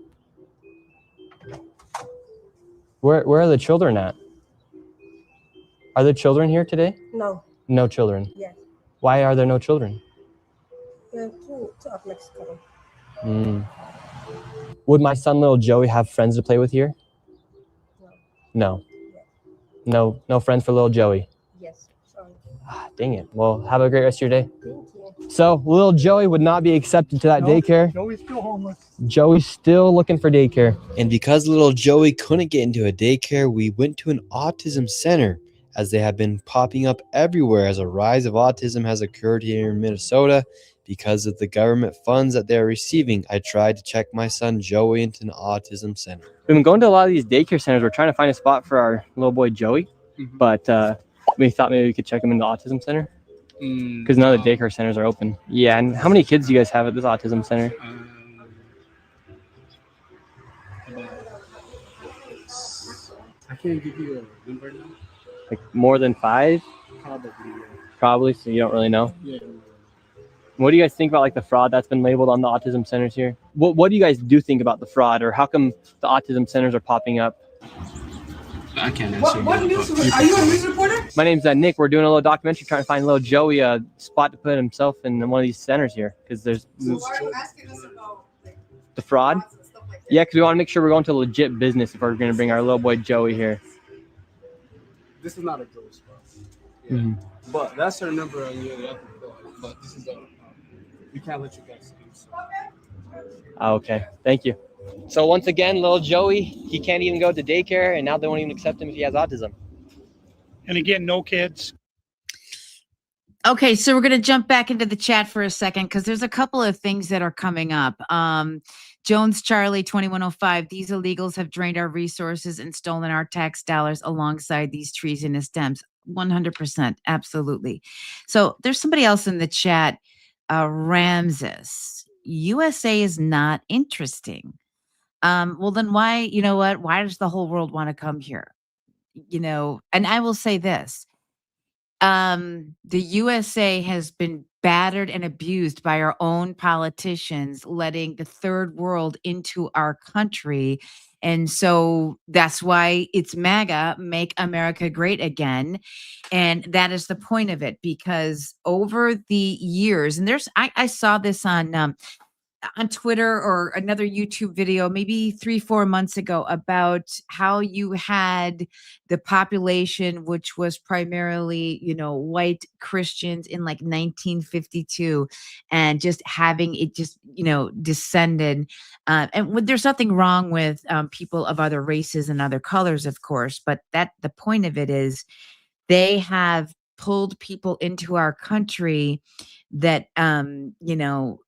Where are the children at? Are there children here today? No. No children. Yes. Why are there no children? We're two of Mexico. Mm. Would my son, little Joey, have friends to play with here? No. No. No friends for little Joey. Yes. Sorry. Ah, dang it. Well, have a great rest of your day. Thank you. So little Joey would not be accepted to that daycare. Joey's still homeless. Joey's still looking for daycare. And because little Joey couldn't get into a daycare, we went to an autism center, as they have been popping up everywhere as a rise of autism has occurred here in Minnesota because of the government funds that they're receiving. I tried to check my son Joey into an autism center. We've been going to a lot of these daycare centers. We're trying to find a spot for our little boy Joey, but we thought maybe we could check him in the autism center because none of the daycare centers are open. Yeah, and how many kids do you guys have at this autism center? I can't give you a number now. Like more than 5? Probably. Yeah. Probably, so you don't really know. Yeah. What do you guys think about like the fraud that's been labeled on the autism centers here? What do you guys do think about the fraud, or how come the autism centers are popping up? I can't answer. What news? Are you a news reporter? My name's Nick. We're doing a little documentary trying to find little Joey a spot to put himself in one of these centers here because there's So why are you asking us about the fraud. frauds and stuff like that? Yeah, because we want to make sure we're going to legit business if we're going to bring our little boy Joey here. This is not a ghost spot. Yeah. But that's her number on the other call. But this is we can't let you guys see. So. Okay, thank you. So once again, little Joey, he can't even go to daycare, and now they won't even accept him if he has autism. And again, no kids. Okay, so we're going to jump back into the chat for a second because there's a couple of things that are coming up. Jones Charlie 2105, these illegals have drained our resources and stolen our tax dollars alongside these treasonous Dems. 100%, absolutely. So there's somebody else in the chat, Ramses. USA is not interesting. Well, then why, you know what? Why does the whole world want to come here? You know, and I will say this. The USA has been battered and abused by our own politicians, letting the third world into our country. And so that's why it's MAGA, Make America Great Again. And that is the point of it, because over the years, and I saw this on Twitter or another YouTube video, maybe 3-4 months ago, about how you had the population, which was primarily, you know, white Christians in like 1952, and just having it just, you know, descended. There's nothing wrong with people of other races and other colors, of course, but that the point of it is they have pulled people into our country that, you know,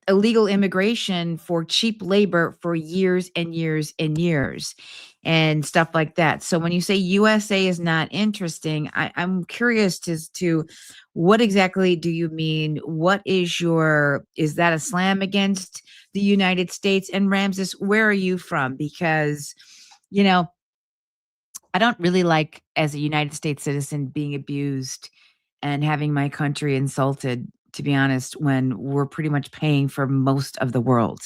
illegal immigration for cheap labor for years and years and years and stuff like that. So when you say USA is not interesting, I'm curious as to what exactly do you mean? What is is that a slam against the United States? And Ramses, where are you from? Because, you know, I don't really like, as a United States citizen, being abused and having my country insulted, to be honest, when we're pretty much paying for most of the world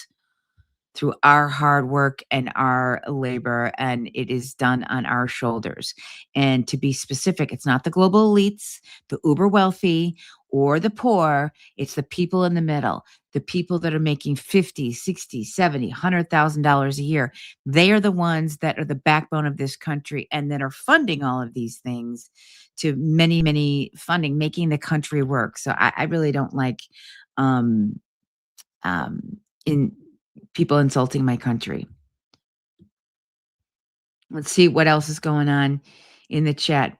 through our hard work and our labor, and it is done on our shoulders. And to be specific, it's not the global elites, the uber wealthy, or the poor. It's the people in the middle, the people that are making $50,000, $60,000, $70,000, $100,000 a year. They are the ones that are the backbone of this country and that are funding all of these things to many, many funding, making the country work. So I really don't like in people insulting my country. Let's see what else is going on in the chat.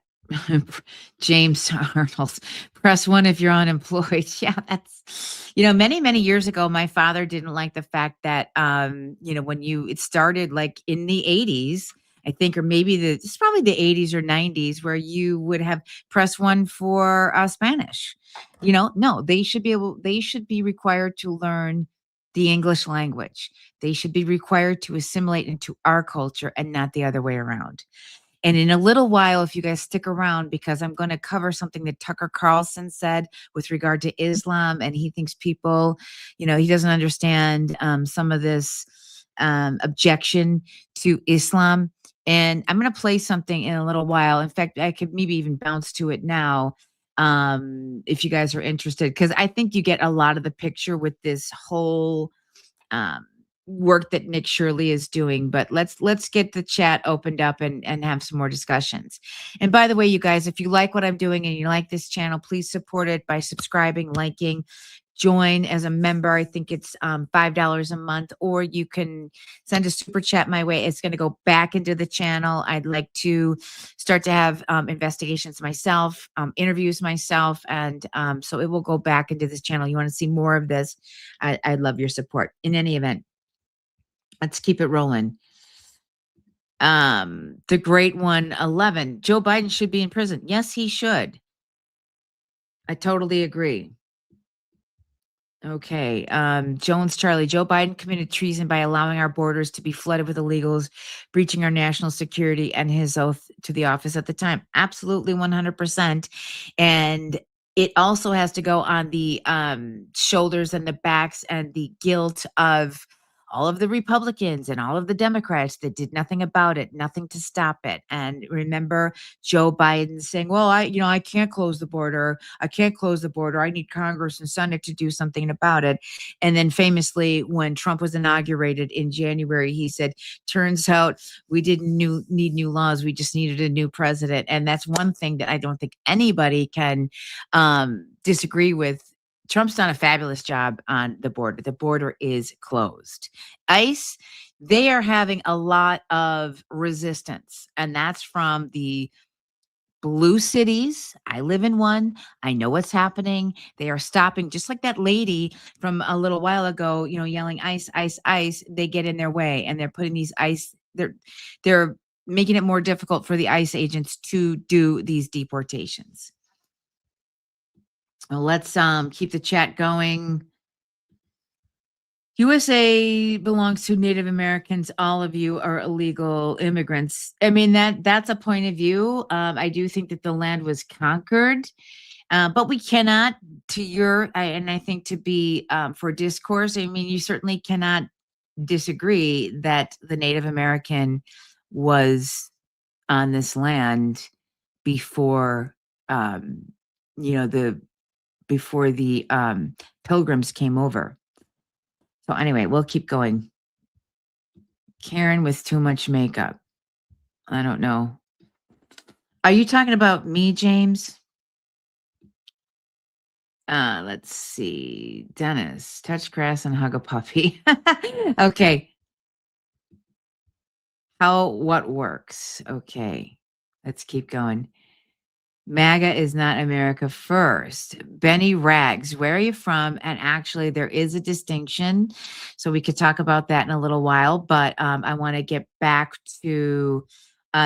James Arnold, press 1 if you're unemployed. Yeah, that's, you know, many, many years ago, my father didn't like the fact that, you know, when it started like in the 80s, I think, or maybe it's probably the 80s or 90s, where you would have press 1 for Spanish. You know, no, they should be required to learn the English language. They should be required to assimilate into our culture and not the other way around. And in a little while, if you guys stick around, because I'm going to cover something that Tucker Carlson said with regard to Islam, and he thinks people, he doesn't understand some of this objection to Islam. And I'm going to play something in a little while. In fact, I could maybe even bounce to it now if you guys are interested, because I think you get a lot of the picture with this whole work that Nick Shirley is doing. But let's get the chat opened up and have some more discussions. And by the way, you guys, if you like what I'm doing and you like this channel, please support it by subscribing, liking, join as a member. I think it's $5 a month, or you can send a super chat my way. It's going to go back into the channel. I'd like to start to have investigations myself, interviews myself, and so it will go back into this channel. You want to see more of this? I'd love your support. In any event, let's keep it rolling. The great 111, Joe Biden should be in prison. Yes, he should. I totally agree. Okay. Jones Charlie, Joe Biden committed treason by allowing our borders to be flooded with illegals, breaching our national security and his oath to the office at the time. Absolutely 100%. And it also has to go on the shoulders and the backs and the guilt of all of the Republicans and all of the Democrats that did nothing about it, nothing to stop it. And remember Joe Biden saying, well, I can't close the border. I can't close the border. I need Congress and Senate to do something about it. And then famously, when Trump was inaugurated in January, he said, turns out we didn't need new laws. We just needed a new president. And that's one thing that I don't think anybody can disagree with. Trump's done a fabulous job on the border. The border is closed. ICE, they are having a lot of resistance, and that's from the blue cities. I live in one. I know what's happening. They are stopping, just like that lady from a little while ago, yelling ICE, ICE, ICE. They get in their way, and they're putting these ICE, they're making it more difficult for the ICE agents to do these deportations. Well, let's keep the chat going. USA belongs to Native Americans. All of you are illegal immigrants. I mean, that's a point of view. I do think that the land was conquered, but we cannot, and I think to be for discourse, I mean, you certainly cannot disagree that the Native American was on this land before, before the pilgrims came over. So anyway, we'll keep going. Karen with too much makeup. I don't know. Are you talking about me, James? Let's see. Dennis, touch grass and hug a puppy. Okay. What works? Okay. Let's keep going. MAGA is not America first. Benny Rags, where are you from? And actually, there is a distinction. So we could talk about that in a little while. But I want to get back to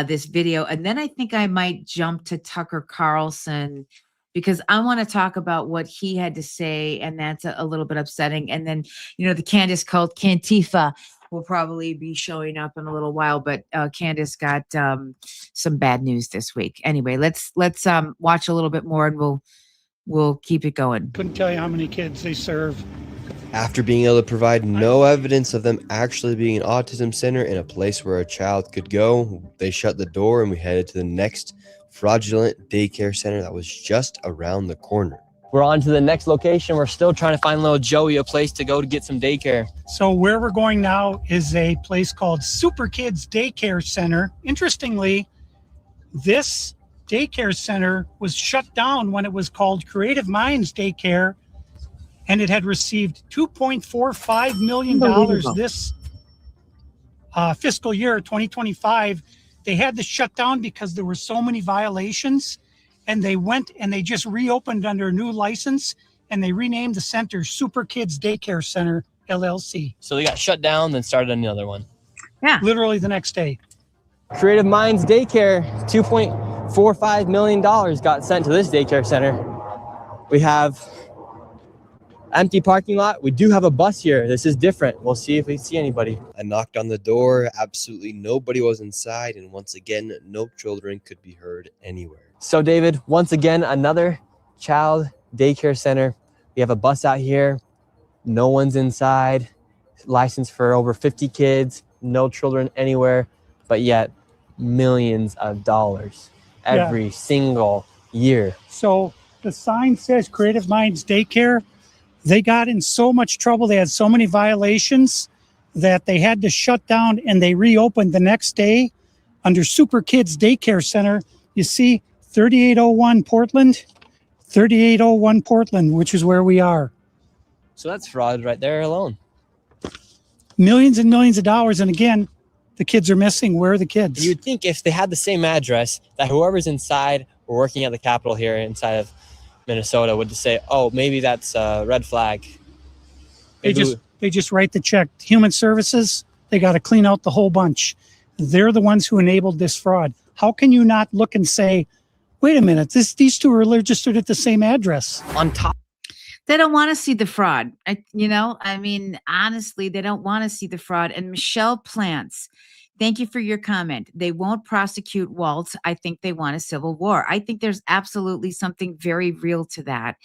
this video. And then I think I might jump to Tucker Carlson, because I want to talk about what he had to say. And that's a little bit upsetting. And then, the Candace cult, Cantifa, will probably be showing up in a little while, but Candace got some bad news this week. Anyway, let's watch a little bit more, and we'll keep it going. Couldn't tell you how many kids they serve. After being able to provide no evidence of them actually being an autism center and a place where a child could go, they shut the door and we headed to the next fraudulent daycare center that was just around the corner. We're on to the next location. We're still trying to find little Joey a place to go to get some daycare. So where we're going now is a place called Super Kids Daycare Center. Interestingly, this daycare center was shut down when it was called Creative Minds Daycare, and it had received $2.45 million this fiscal year, 2025. They had to shut down because there were so many violations. And they went and they just reopened under a new license, and they renamed the center Super Kids Daycare Center, LLC. So they got shut down, then started another one. Yeah. Literally the next day. Creative Minds Daycare, $2.45 million got sent to this daycare center. We have empty parking lot. We do have a bus here. This is different. We'll see if we see anybody. I knocked on the door. Absolutely nobody was inside. And once again, no children could be heard anywhere. So David, once again, another child daycare center. We have a bus out here. No one's inside. Licensed for over 50 kids. No children anywhere. But yet millions of dollars every single year. So the sign says Creative Minds Daycare. They got in so much trouble. They had so many violations that they had to shut down, and they reopened the next day under Super Kids Daycare Center. You see 3801 Portland, 3801 Portland, which is where we are. So that's fraud right there alone. Millions and millions of dollars. And again, the kids are missing. Where are the kids? You'd think if they had the same address, that whoever's inside or working at the Capitol here inside of Minnesota would just say, oh, maybe that's a red flag. They just write the check. Human Services, they got to clean out the whole bunch. They're the ones who enabled this fraud. How can you not look and say, wait a minute, these two are registered at the same address? On top. They don't want to see the fraud. Honestly, they don't want to see the fraud. And Michelle Plants, thank you for your comment. They won't prosecute Waltz. I think they want a civil war. I think there's absolutely something very real to that.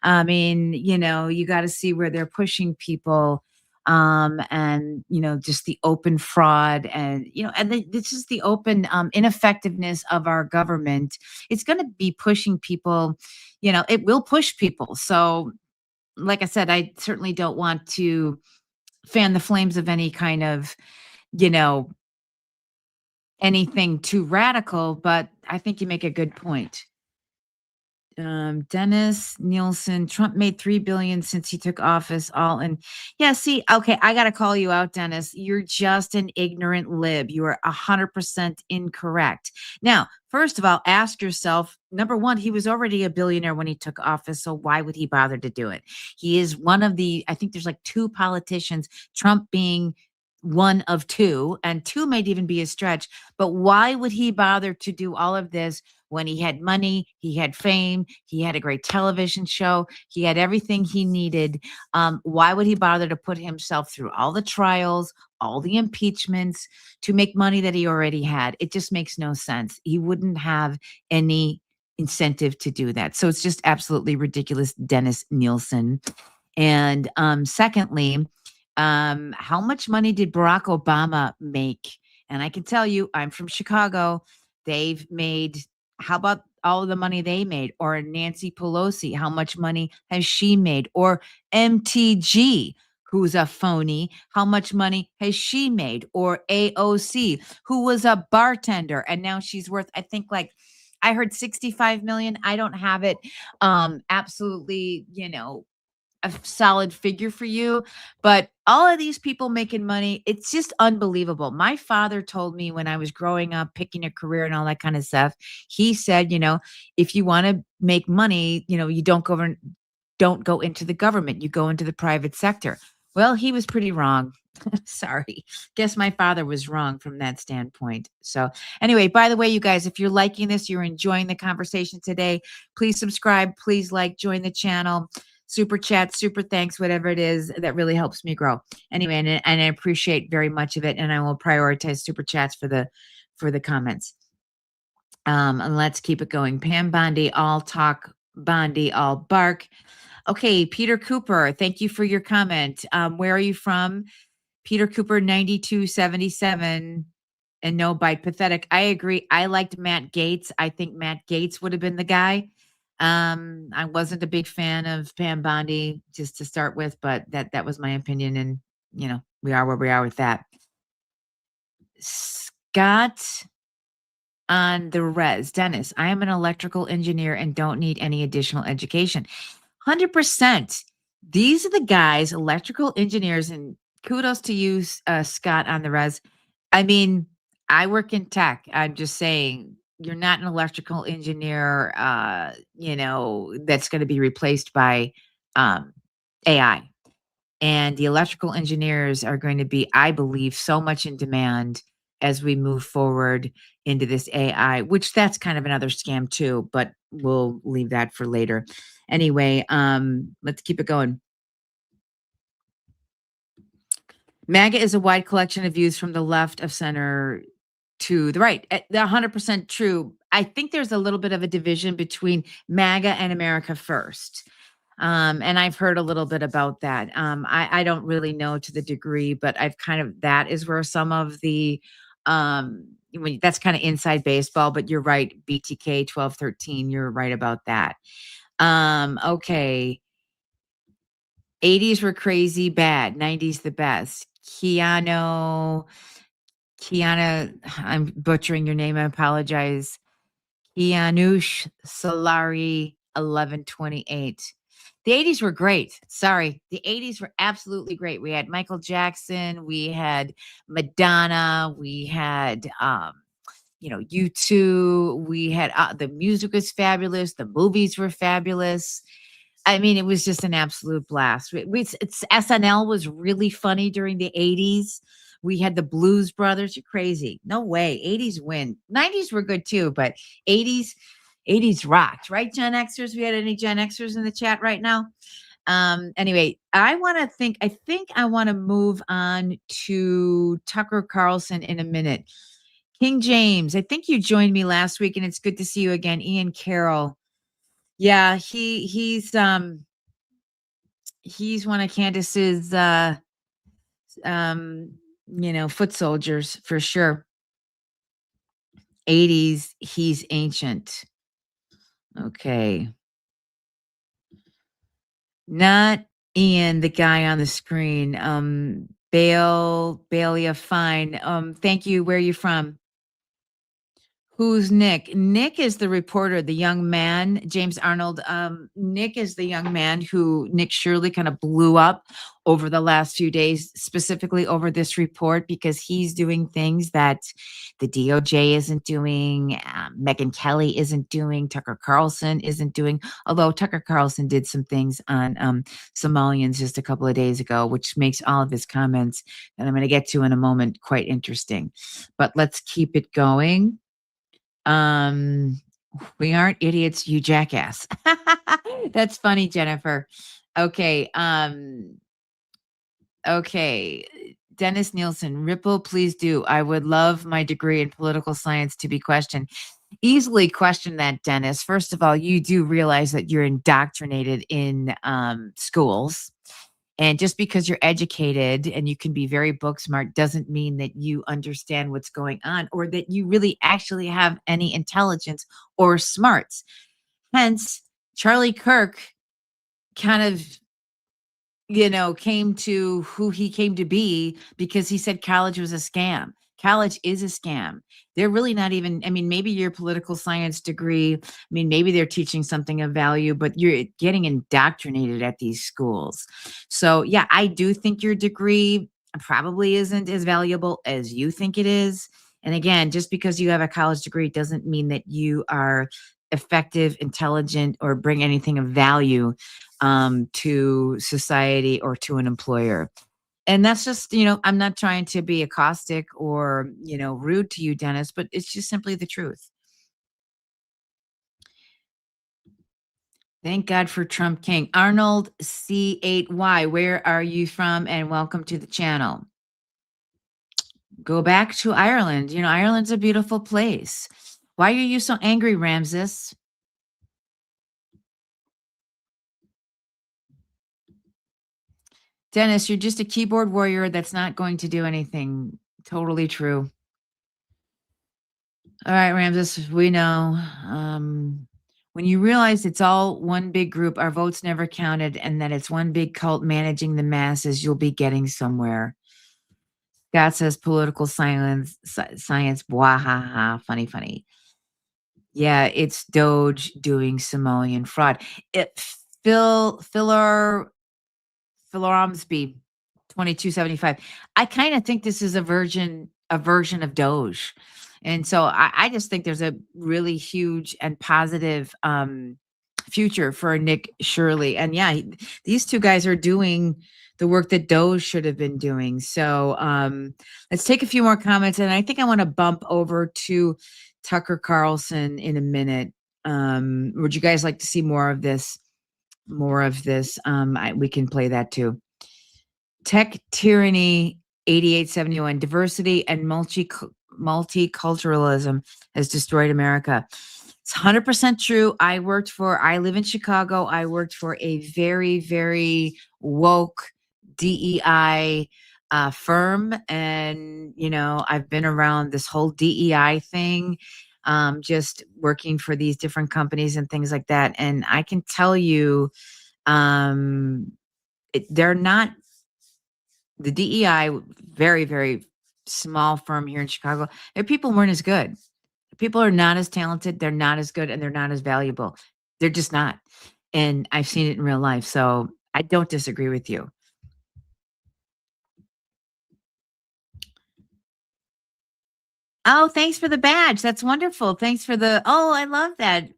You got to see where they're pushing people. Just the open fraud and this is the open ineffectiveness of our government. It's going to be pushing people, it will push people. So like I said, I certainly don't want to fan the flames of any kind of, anything too radical, but I think you make a good point. Dennis Nielsen, Trump made $3 billion since he took office. Okay, I got to call you out, Dennis. You're just an ignorant lib. You are 100% incorrect. Now, first of all, ask yourself, number one, he was already a billionaire when he took office, so why would he bother to do it? He is one of I think there's like two politicians, Trump being one of two, and two might even be a stretch, but why would he bother to do all of this when he had money, he had fame, he had a great television show, he had everything he needed? Why would he bother to put himself through all the trials, all the impeachments to make money that he already had? It just makes no sense. He wouldn't have any incentive to do that. So it's just absolutely ridiculous, Dennis Nielsen. And secondly, how much money did Barack Obama make? And I can tell you, I'm from Chicago. They've made, how about all of the money they made? Or Nancy Pelosi, how much money has she made? Or MTG, who's a phony, how much money has she made? Or AOC, who was a bartender, and now she's worth, I think, like, I heard 65 million. I don't have it. Absolutely, a solid figure for you, but all of these people making money, it's just unbelievable. My father told me when I was growing up, picking a career and all that kind of stuff, he said, if you want to make money, you don't go into the government, you go into the private sector. Well, he was pretty wrong. Sorry. Guess my father was wrong from that standpoint. So anyway, by the way, you guys, if you're liking this, you're enjoying the conversation today, please subscribe, please join the channel. Super chat, super thanks, whatever it is, that really helps me grow. Anyway, and I appreciate very much of it, and I will prioritize super chats for the comments. And let's keep it going. Pam Bondi, all talk, Bondi, all bark. Okay, Peter Cooper, thank you for your comment. Where are you from? Peter Cooper, 9277. And no bite, pathetic. I agree. I liked Matt Gaetz. I think Matt Gaetz would have been the guy. I wasn't a big fan of Pam Bondi, just to start with, but that was my opinion, and we are where we are with that. Scott on the res. Dennis, I am an electrical engineer and don't need any additional education. 100%. These are the guys, electrical engineers, and kudos to you, Scott on the res. I work in tech. I'm just saying, you're not an electrical engineer, that's going to be replaced by AI. And the electrical engineers are going to be, I believe, so much in demand as we move forward into this AI, which that's kind of another scam too, but we'll leave that for later. Anyway, let's keep it going. MAGA is a wide collection of views from the left of center to the right. 100% true. I think there's a little bit of a division between MAGA and America First. And I've heard a little bit about that. I don't really know to the degree, but I've kind of, that is where some of the, that's kind of inside baseball, but you're right. BTK 1213, you're right about that. Okay. 80s were crazy bad. 90s the best. Kiana, I'm butchering your name. I apologize. Kianush Solari 1128. The 80s were great. Sorry. The 80s were absolutely great. We had Michael Jackson, we had Madonna, we had U2, we had the music was fabulous, the movies were fabulous. I mean, it was just an absolute blast. SNL was really funny during the 80s. We had the Blues Brothers. You're crazy. No way. 80s win. 90s were good too, but 80s rocked, right? Gen Xers. We had any Gen Xers in the chat right now? Anyway, I think I want to move on to Tucker Carlson in a minute. King James, I think you joined me last week, and it's good to see you again. Ian Carroll. Yeah, he's one of Candace's foot soldiers for sure. 80s, he's ancient. Okay. Not Ian, the guy on the screen. Balia, fine. Thank you. Where are you from? Who's Nick? Nick is the reporter, the young man, James Arnold. Nick is the young man who Nick Shirley kind of blew up over the last few days, specifically over this report, because he's doing things that the DOJ isn't doing, Megyn Kelly isn't doing, Tucker Carlson isn't doing, although Tucker Carlson did some things on Somalians just a couple of days ago, which makes all of his comments that I'm going to get to in a moment quite interesting. But let's keep it going. We aren't idiots, you jackass. That's funny, Jennifer. Okay. Okay. Dennis Nielsen, Ripple, please do. I would love my degree in political science to be questioned. Easily question that, Dennis. First of all, you do realize that you're indoctrinated in schools. And just because you're educated and you can be very book smart doesn't mean that you understand what's going on or that you really actually have any intelligence or smarts. Hence, Charlie Kirk kind of, came to who he came to be because he said college was a scam. College is a scam. They're really not even, maybe your political science degree, maybe they're teaching something of value, but you're getting indoctrinated at these schools. So yeah, I do think your degree probably isn't as valuable as you think it is. And again, just because you have a college degree doesn't mean that you are effective, intelligent, or bring anything of value to society or to an employer. And that's just, I'm not trying to be caustic or, rude to you, Dennis, but it's just simply the truth. Thank God for Trump King. Arnold C8Y, where are you from? And welcome to the channel. Go back to Ireland. Ireland's a beautiful place. Why are you so angry, Ramses? Dennis, you're just a keyboard warrior that's not going to do anything. Totally true. All right, Ramses, we know. When you realize it's all one big group, our votes never counted, and that it's one big cult managing the masses, you'll be getting somewhere. Scott says political science, bwahaha, funny. Yeah, it's Doge doing Somalian fraud. Phil Ormsby, 2275. I kind of think this is a version of Doge. And so I just think there's a really huge and positive future for Nick Shirley. And yeah, these two guys are doing the work that Doge should have been doing. So let's take a few more comments. And I think I want to bump over to Tucker Carlson in a minute. Would you guys like to see more of this? We can play that too. Tech Tyranny 8871. Diversity and multiculturalism has destroyed America. It's 100% true. I live in Chicago. I worked for a very, very woke DEI firm. And, I've been around this whole DEI thing, just working for these different companies and things like that. And I can tell you, they're not, the DEI, very, very small firm here in Chicago, their people weren't as good. People are not as talented, they're not as good, and they're not as valuable. They're just not. And I've seen it in real life. So I don't disagree with you. Oh, thanks for the badge. That's wonderful. Thanks for I love that.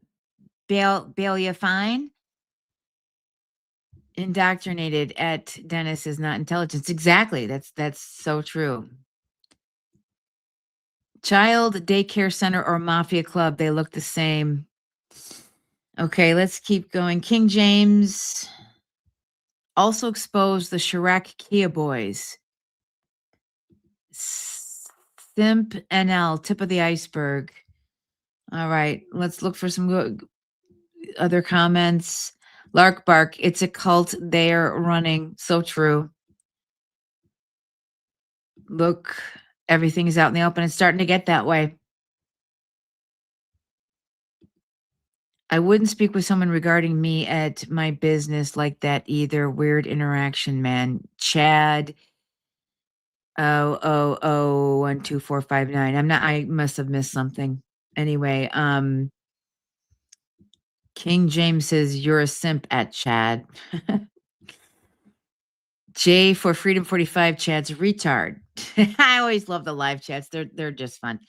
Bail you fine. Indoctrinated at Dennis is not intelligence. Exactly. That's so true. Child daycare center or mafia club, they look the same. Okay, let's keep going. King James also exposed the Chirac Kia boys. Simp NL, tip of the iceberg. All right, let's look for some other comments. Lark Bark, it's a cult they're running. So true. Look, everything is out in the open. It's starting to get that way. I wouldn't speak with someone regarding me at my business like that either. Weird interaction, man. Chad. 12459. I must have missed something. Anyway, King James says you're a simp at Chad. J for Freedom 45, Chad's a retard. I always love the live chats. They're just fun.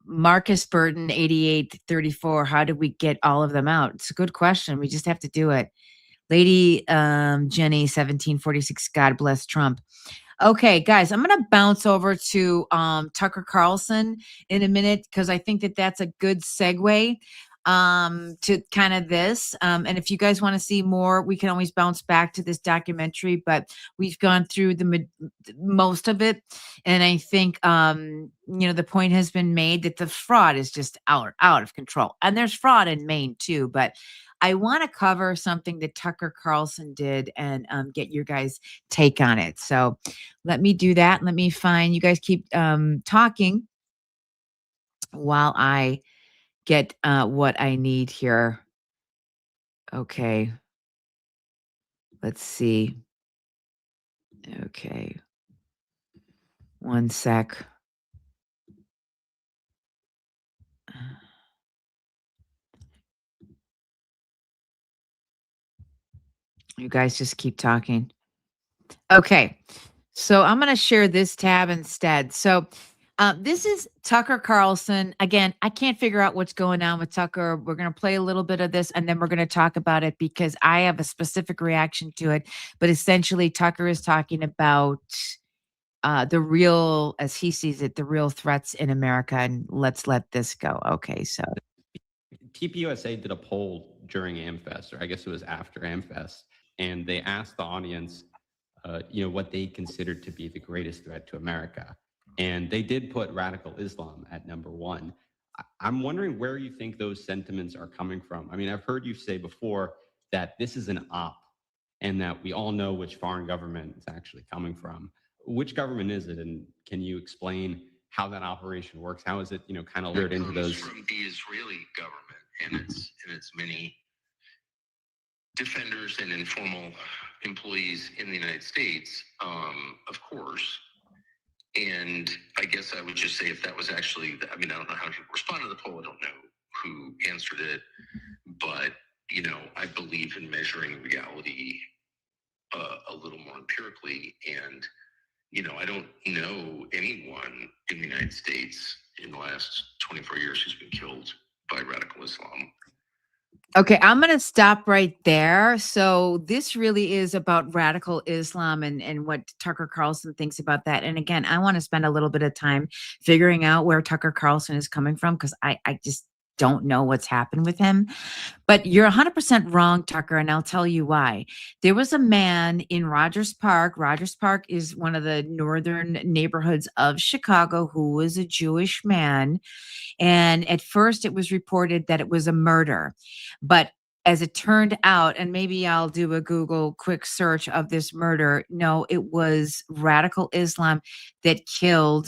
Marcus Burton 8834. How did we get all of them out? It's a good question. We just have to do it. Lady Jenny 1746. God bless Trump. Okay, guys, I'm going to bounce over to Tucker Carlson in a minute because I think that that's a good segue to kind of this. And if you guys want to see more, we can always bounce back to this documentary, but we've gone through most of it. And I think, the point has been made that the fraud is just out of control. And there's fraud in Maine too, but I want to cover something that Tucker Carlson did and get your guys' take on it. So let me do that. Let me find, you guys keep talking while I get what I need here. Okay. Let's see. Okay. One sec. You guys just keep talking. Okay. So I'm going to share this tab instead. So this is Tucker Carlson. Again, I can't figure out what's going on with Tucker. We're going to play a little bit of this and then we're going to talk about it because I have a specific reaction to it. But essentially, Tucker is talking about the real, as he sees it, the real threats in America. And let's let this go. Okay, so TPUSA did a poll during AmFest, or I guess it was after AmFest, and they asked the audience, what they considered to be the greatest threat to America. And they did put radical Islam at number one. I'm wondering where you think those sentiments are coming from. I mean, I've heard you say before that this is an op and that we all know which foreign government it's actually coming from. Which government is it? And can you explain how that operation works? How is it, kind of lured into those? From the Israeli government and its many defenders and informal employees in the United States, of course. And I guess I would just say if that was actually, I don't know how people respond to the poll. I don't know who answered it, but, I believe in measuring reality a little more empirically. And, I don't know anyone in the United States in the last 24 years who's been killed by radical Islam. Okay, I'm going to stop right there. So this really is about radical Islam and what Tucker Carlson thinks about that. And again, I want to spend a little bit of time figuring out where Tucker Carlson is coming from because I just don't know what's happened with him. But you're 100% wrong, Tucker, and I'll tell you why. There was a man in Rogers Park. Rogers Park is one of the northern neighborhoods of Chicago who was a Jewish man. And at first it was reported that it was a murder. But as it turned out, and maybe I'll do a Google quick search of this murder, no, it was radical Islam that killed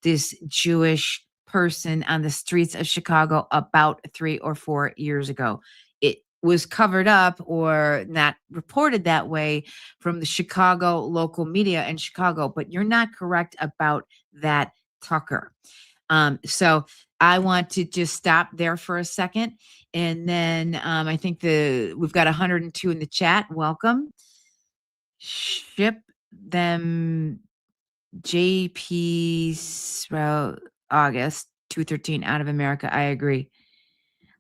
this Jewish person on the streets of Chicago about 3 or 4 years ago. It was covered up or not reported that way from the Chicago local media in Chicago, but you're not correct about that, Tucker. So I want to just stop there for a second. And then I think we've got 102 in the chat. Welcome. Ship them JP August 213 out of America. I agree.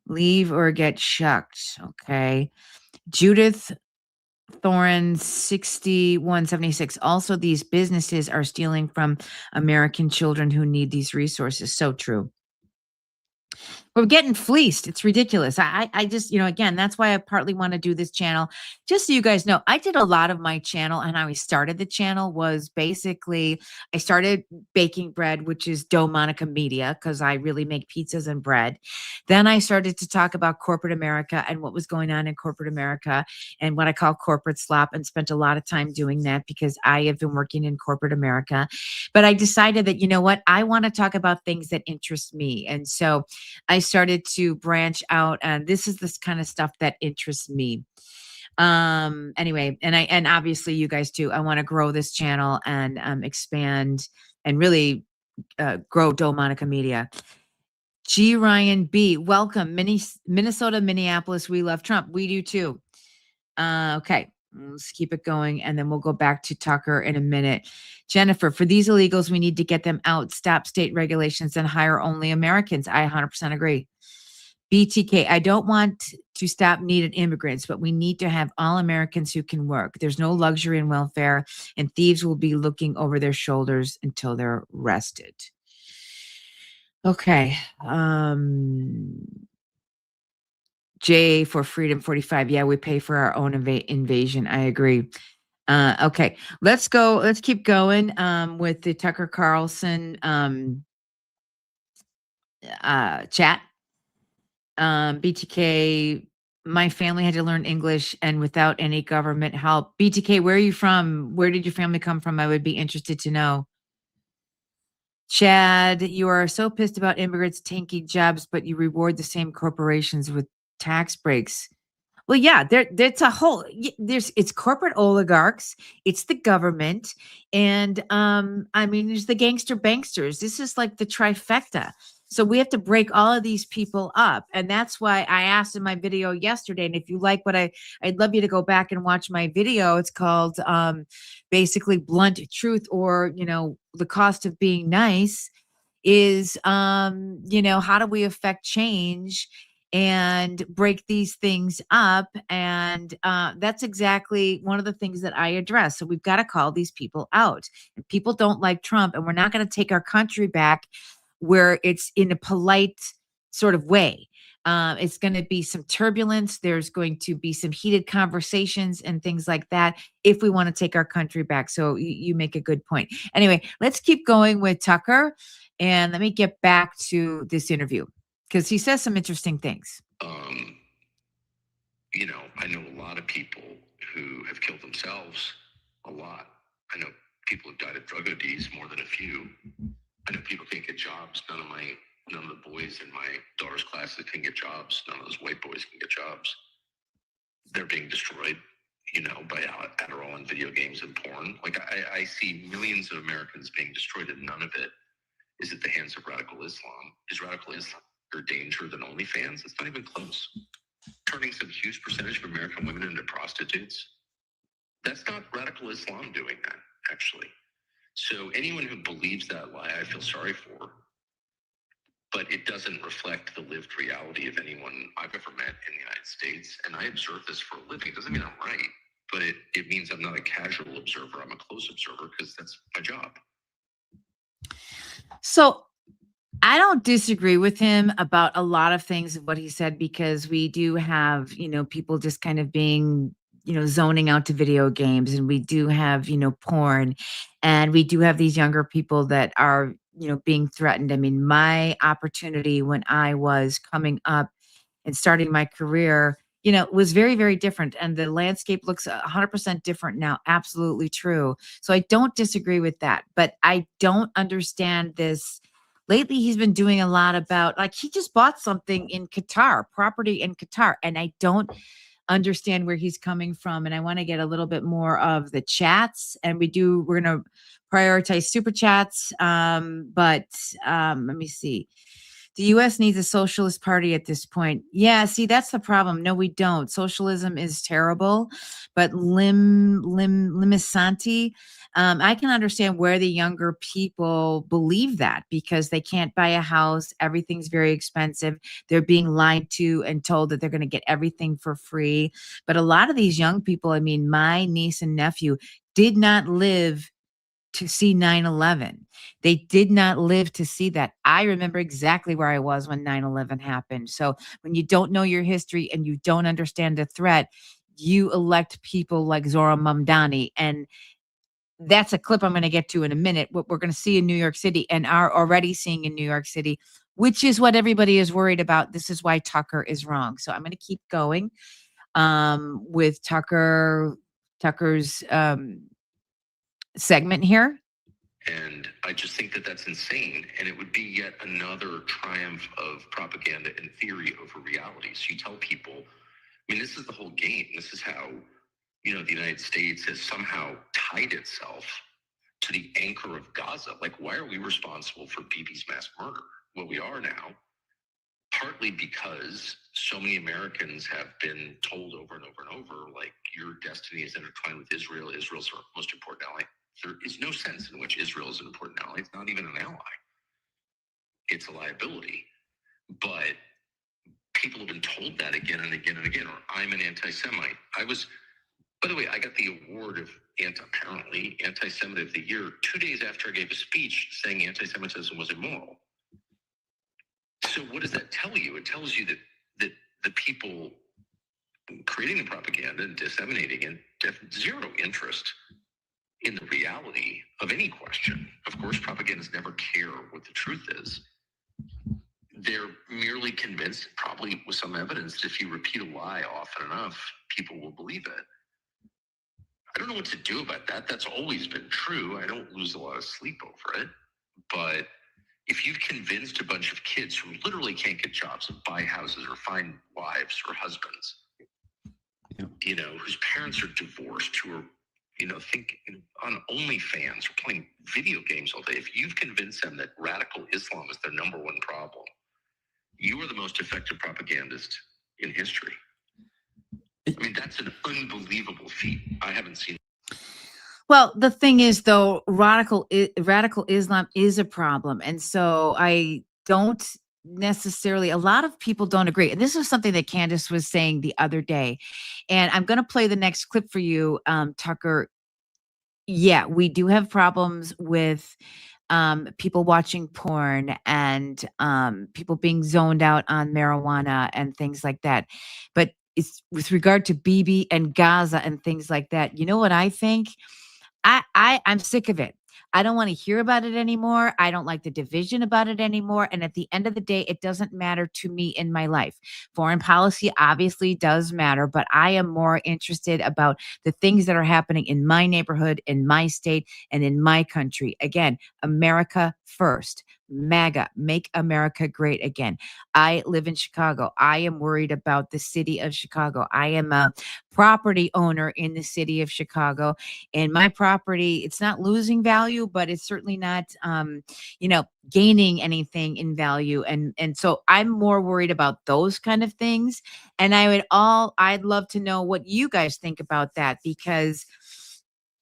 Leave or get shucked. Okay. Judith Thorin 6176. Also, these businesses are stealing from American children who need these resources. So true. We're getting fleeced. It's ridiculous. I just, again, that's why I partly want to do this channel. Just so you guys know, I did a lot of my channel, and how I started the channel was basically, I started baking bread, which is Dough Monica Media, because I really make pizzas and bread. Then I started to talk about corporate America and what was going on in corporate America and what I call corporate slop, and spent a lot of time doing that because I have been working in corporate America. But I decided that, you know what, I want to talk about things that interest me. And so I started to branch out, and this is this kind of stuff that interests me. Anyway, and obviously you guys too. I want to grow this channel and expand and really grow Dough Monica Media. G. Ryan B. Welcome. Minnesota, Minneapolis. We love Trump. We do too. Okay. Let's keep it going, and then we'll go back to Tucker in a minute. Jennifer, for these illegals, we need to get them out, stop state regulations, and hire only Americans. I 100% agree. BTK, I don't want to stop needed immigrants, but we need to have all Americans who can work. There's no luxury in welfare, and thieves will be looking over their shoulders until they're arrested. Okay. J for Freedom 45. Yeah, we pay for our own invasion. I agree. Okay, let's go. Let's keep going with the Tucker Carlson chat. BTK, my family had to learn English and without any government help. BTK, where are you from? Where did your family come from? I would be interested to know. Chad, you are so pissed about immigrants taking jobs, but you reward the same corporations with tax breaks. Well, yeah, it's a whole, it's corporate oligarchs, it's the government, and I mean, there's the gangster banksters. This is like the trifecta. So we have to break all of these people up. And that's why I asked in my video yesterday, and if you like what I'd love you to go back and watch my video. It's called basically Blunt Truth, or, the cost of being nice is, how do we affect change and break these things up? And that's exactly one of the things that I address. So we've got to call these people out. And people don't like Trump, and we're not going to take our country back where it's in a polite sort of way. It's going to be some turbulence. There's going to be some heated conversations and things like that if we want to take our country back. So you make a good point. Anyway, let's keep going with Tucker, and let me get back to this interview because he says some interesting things. I know a lot of people who have killed themselves. A lot. I know people who've died of drug ODs, more than a few. I know people can't get jobs. None of the boys in my daughter's classes can get jobs. None of those white boys can get jobs. They're being destroyed, by Adderall and video games and porn. Like I see millions of Americans being destroyed, and none of it is at the hands of radical Islam. Is radical Islam bigger danger than OnlyFans? It's not even close. Turning some huge percentage of American women into prostitutes. That's not radical Islam doing that, actually. So anyone who believes that lie, I feel sorry for. But it doesn't reflect the lived reality of anyone I've ever met in the United States. And I observe this for a living. It doesn't mean I'm right, but it means I'm not a casual observer. I'm a close observer because that's my job. So I don't disagree with him about a lot of things of what he said, because we do have, people just kind of being, zoning out to video games, and we do have, porn, and we do have these younger people that are, being threatened. I mean, my opportunity when I was coming up and starting my career, was very, very different. And the landscape looks 100% different now. Absolutely true. So I don't disagree with that, but I don't understand this. Lately, he's been doing a lot about, like, he just bought something in Qatar, property in Qatar, and I don't understand where he's coming from. And I want to get a little bit more of the chats, and we're going to prioritize super chats. But let me see. The US needs a socialist party at this point. Yeah, see, that's the problem. No, we don't. Socialism is terrible, but Limisanti, I can understand where the younger people believe that, because they can't buy a house. Everything's very expensive. They're being lied to and told that they're going to get everything for free. But a lot of these young people, I mean, my niece and nephew did not live to see 9/11. They did not live to see that. I remember exactly where I was when 9/11 happened. So when you don't know your history and you don't understand the threat, you elect people like Zora Mamdani. And that's a clip I'm going to get to in a minute. What we're going to see in New York City, and are already seeing in New York City, which is what everybody is worried about. This is why Tucker is wrong. So I'm going to keep going with Tucker's segment here. And I just think that that's insane. And it would be yet another triumph of propaganda and theory over reality. So you tell people, I mean, this is the whole game. This is how, the United States has somehow tied itself to the anchor of Gaza. Like, why are we responsible for Bibi's mass murder? Well, we are now, partly because so many Americans have been told over and over and over, like, your destiny is intertwined with Israel. Israel's our most important ally. There is no sense in which Israel is an important ally. It's not even an ally. It's a liability. But people have been told that again and again and again, or I'm an anti-Semite. By the way, I got the award of apparently anti-Semite of the year 2 days after I gave a speech saying anti-Semitism was immoral. So what does that tell you? It tells you that the people creating the propaganda and disseminating it have zero interest in the reality of any question. Of course, propagandists never care what the truth is. They're merely convinced, probably with some evidence, that if you repeat a lie often enough, people will believe it. I don't know what to do about that. That's always been true. I don't lose a lot of sleep over it. But if you've convinced a bunch of kids who literally can't get jobs and buy houses or find wives or husbands, whose parents are divorced, who are think on OnlyFans or playing video games all day, if you've convinced them that radical Islam is their number one problem, you are the most effective propagandist in history. I mean, that's an unbelievable feat. I haven't seen. Well, the thing is, though, radical Islam is a problem. And so I don't necessarily, a lot of people don't agree. And this is something that Candace was saying the other day. And I'm going to play the next clip for you, Tucker. Yeah, we do have problems with people watching porn and people being zoned out on marijuana and things like that. But it's with regard to Bibi and Gaza and things like that. You know what I think? I'm sick of it. I don't want to hear about it anymore. I don't like the division about it anymore. And at the end of the day, it doesn't matter to me in my life. Foreign policy obviously does matter, but I am more interested about the things that are happening in my neighborhood, in my state, and in my country. Again, America first. MAGA, make America great again. I live in Chicago. I am worried about the city of Chicago. I am a property owner in the city of Chicago, and my property, it's not losing value, but it's certainly not, gaining anything in value. And so I'm more worried about those kind of things. And I'd love to know what you guys think about that, because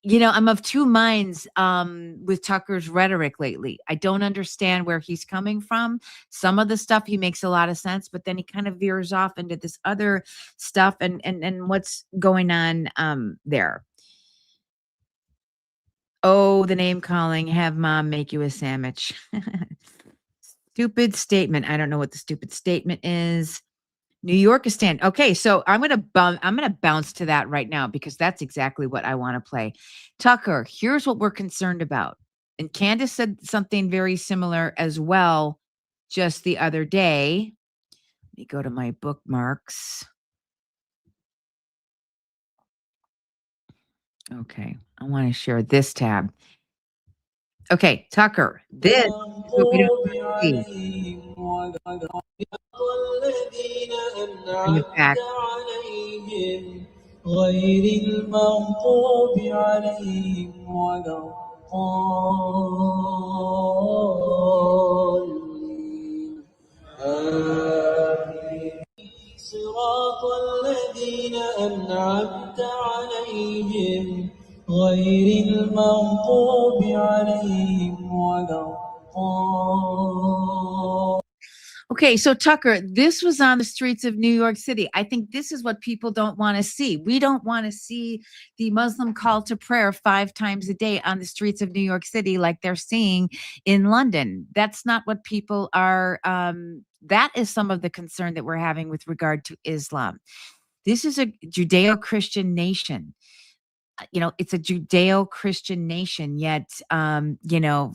I'm of two minds with Tucker's rhetoric lately. I don't understand where he's coming from. Some of the stuff he makes a lot of sense, but then he kind of veers off into this other stuff and what's going on there. Oh, the name calling, have mom make you a sandwich. Stupid statement. I don't know what the stupid statement is. New York is stand. Okay, so I'm gonna bounce to that right now because that's exactly what I want to play. Tucker, here's what we're concerned about. And Candace said something very similar as well just the other day. Let me go to my bookmarks. Okay, I want to share this tab. Okay, Tucker, this is what we don't see. Bring it back. غير المغضوب عليهم ولا الضالين آمين صراط الذين أنعمت عليهم غير المغضوب عليهم ولا الضالين. Okay, so Tucker, this was on the streets of New York City. I think this is what people don't want to see. We don't want to see the Muslim call to prayer 5 times a day on the streets of New York City like they're seeing in London. That's not what people are. That is some of the concern that we're having with regard to Islam. This is a Judeo-Christian nation. It's a Judeo-Christian nation, yet,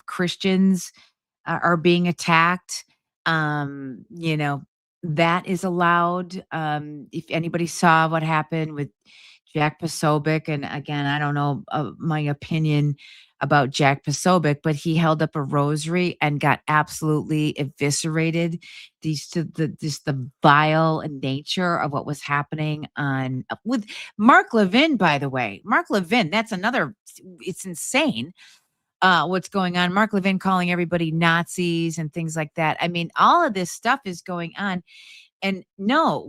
Christians are being attacked. That is allowed. If anybody saw what happened with Jack Posobiec, and again, I don't know my opinion about Jack Posobiec, but he held up a rosary and got absolutely eviscerated. The vile nature of what was happening with Mark Levin, by the way. Mark Levin, that's another, it's insane. What's going on. Mark Levin calling everybody Nazis and things like that. I mean, all of this stuff is going on. And no,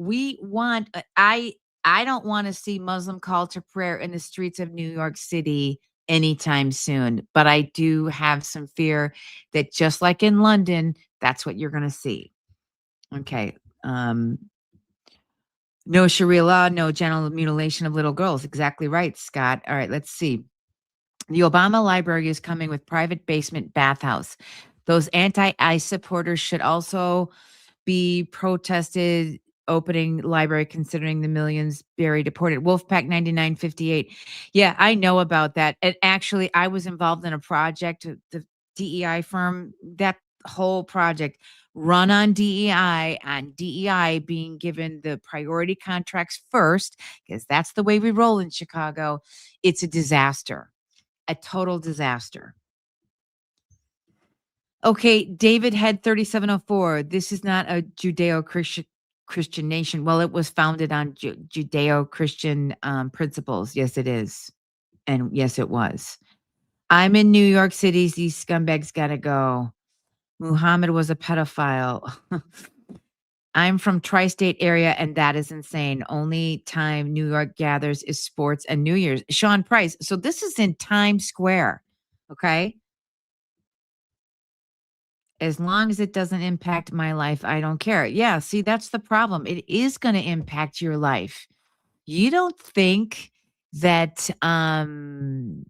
I don't want to see Muslim call to prayer in the streets of New York City anytime soon. But I do have some fear that just like in London, that's what you're going to see. Okay. No Sharia law, no genital mutilation of little girls. Exactly right, Scott. All right, let's see. The Obama Library is coming with private basement bathhouse. Those anti-ICE supporters should also be protested opening library considering the millions buried deported. Wolfpack 9958. Yeah, I know about that. And actually, I was involved in a project, the DEI firm, that whole project run on DEI, and DEI being given the priority contracts first, because that's the way we roll in Chicago. It's a disaster. A total disaster. Okay, David Head 3704. This is not a Judeo-Christian nation. Well, it was founded on Judeo-Christian principles. Yes, it is. And yes, it was. I'm in New York City. These scumbags got to go. Muhammad was a pedophile. I'm from tri-state area, and that is insane. Only time New York gathers is sports and New Year's. Sean Price. So this is in Times Square, okay? As long as it doesn't impact my life, I don't care. Yeah, see, that's the problem. It is going to impact your life. You don't think that, I mean,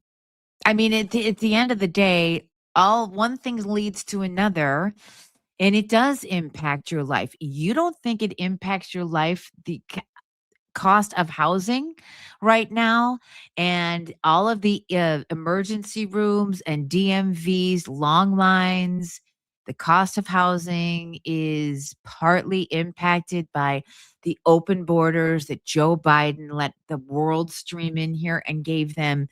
at the end of the day, one thing leads to another. And it does impact your life. You don't think it impacts your life, the cost of housing right now, and all of the emergency rooms and DMVs, long lines. The cost of housing is partly impacted by the open borders that Joe Biden let the world stream in here and gave them,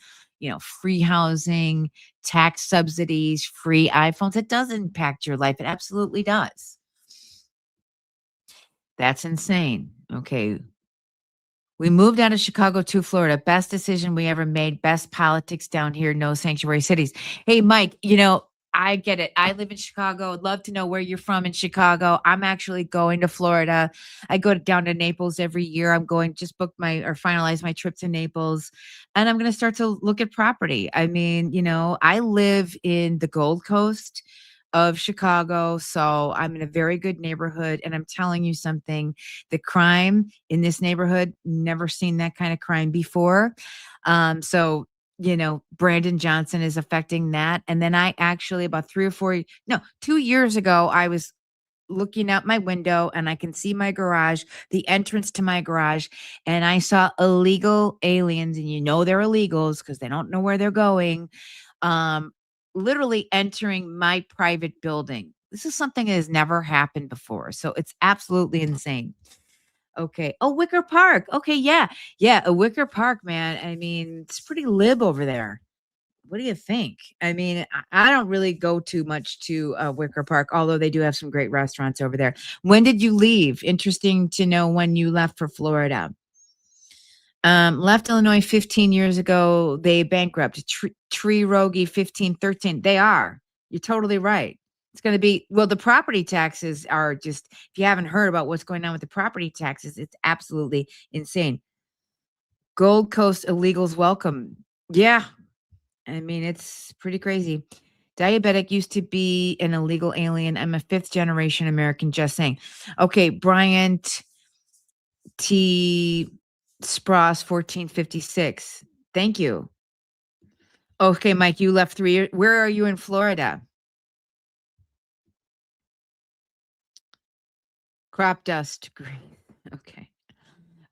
free housing, tax subsidies, free iPhones. It does impact your life. It absolutely does. That's insane. Okay. We moved out of Chicago to Florida. Best decision we ever made. Best politics down here. No sanctuary cities. Hey, Mike, I get it. I live in Chicago. I'd love to know where you're from in Chicago. I'm actually going to Florida. I go down to Naples every year. I'm going, just book finalize my trip to Naples. And I'm going to start to look at property. I mean, I live in the Gold Coast of Chicago. So I'm in a very good neighborhood. And I'm telling you something, the crime in this neighborhood, never seen that kind of crime before. So Brandon Johnson is affecting that. And then I actually about 2 years ago, I was looking out my window and I can see my garage, the entrance to my garage, and I saw illegal aliens, and you know they're illegals because they don't know where they're going, um, literally entering my private building. This is something that has never happened before, so it's absolutely insane. Okay. Oh, Wicker Park. Okay, yeah. Yeah, a Wicker Park, man. I mean, it's pretty lib over there. What do you think? I mean, I don't really go too much to Wicker Park, although they do have some great restaurants over there. When did you leave? Interesting to know when you left for Florida. Left Illinois 15 years ago. They bankrupt. Tree Rogie 1513. They are. You're totally right. It's going to be, well, the property taxes are just, if you haven't heard about what's going on with the property taxes, it's absolutely insane. Gold Coast illegals welcome. Yeah. I mean, it's pretty crazy. Diabetic used to be an illegal alien. I'm a 5th generation American, just saying. Okay, Bryant T. Spross, 1456. Thank you. Okay, Mike, you left 3 years. Where are you in Florida? Crop dust. Green. Okay.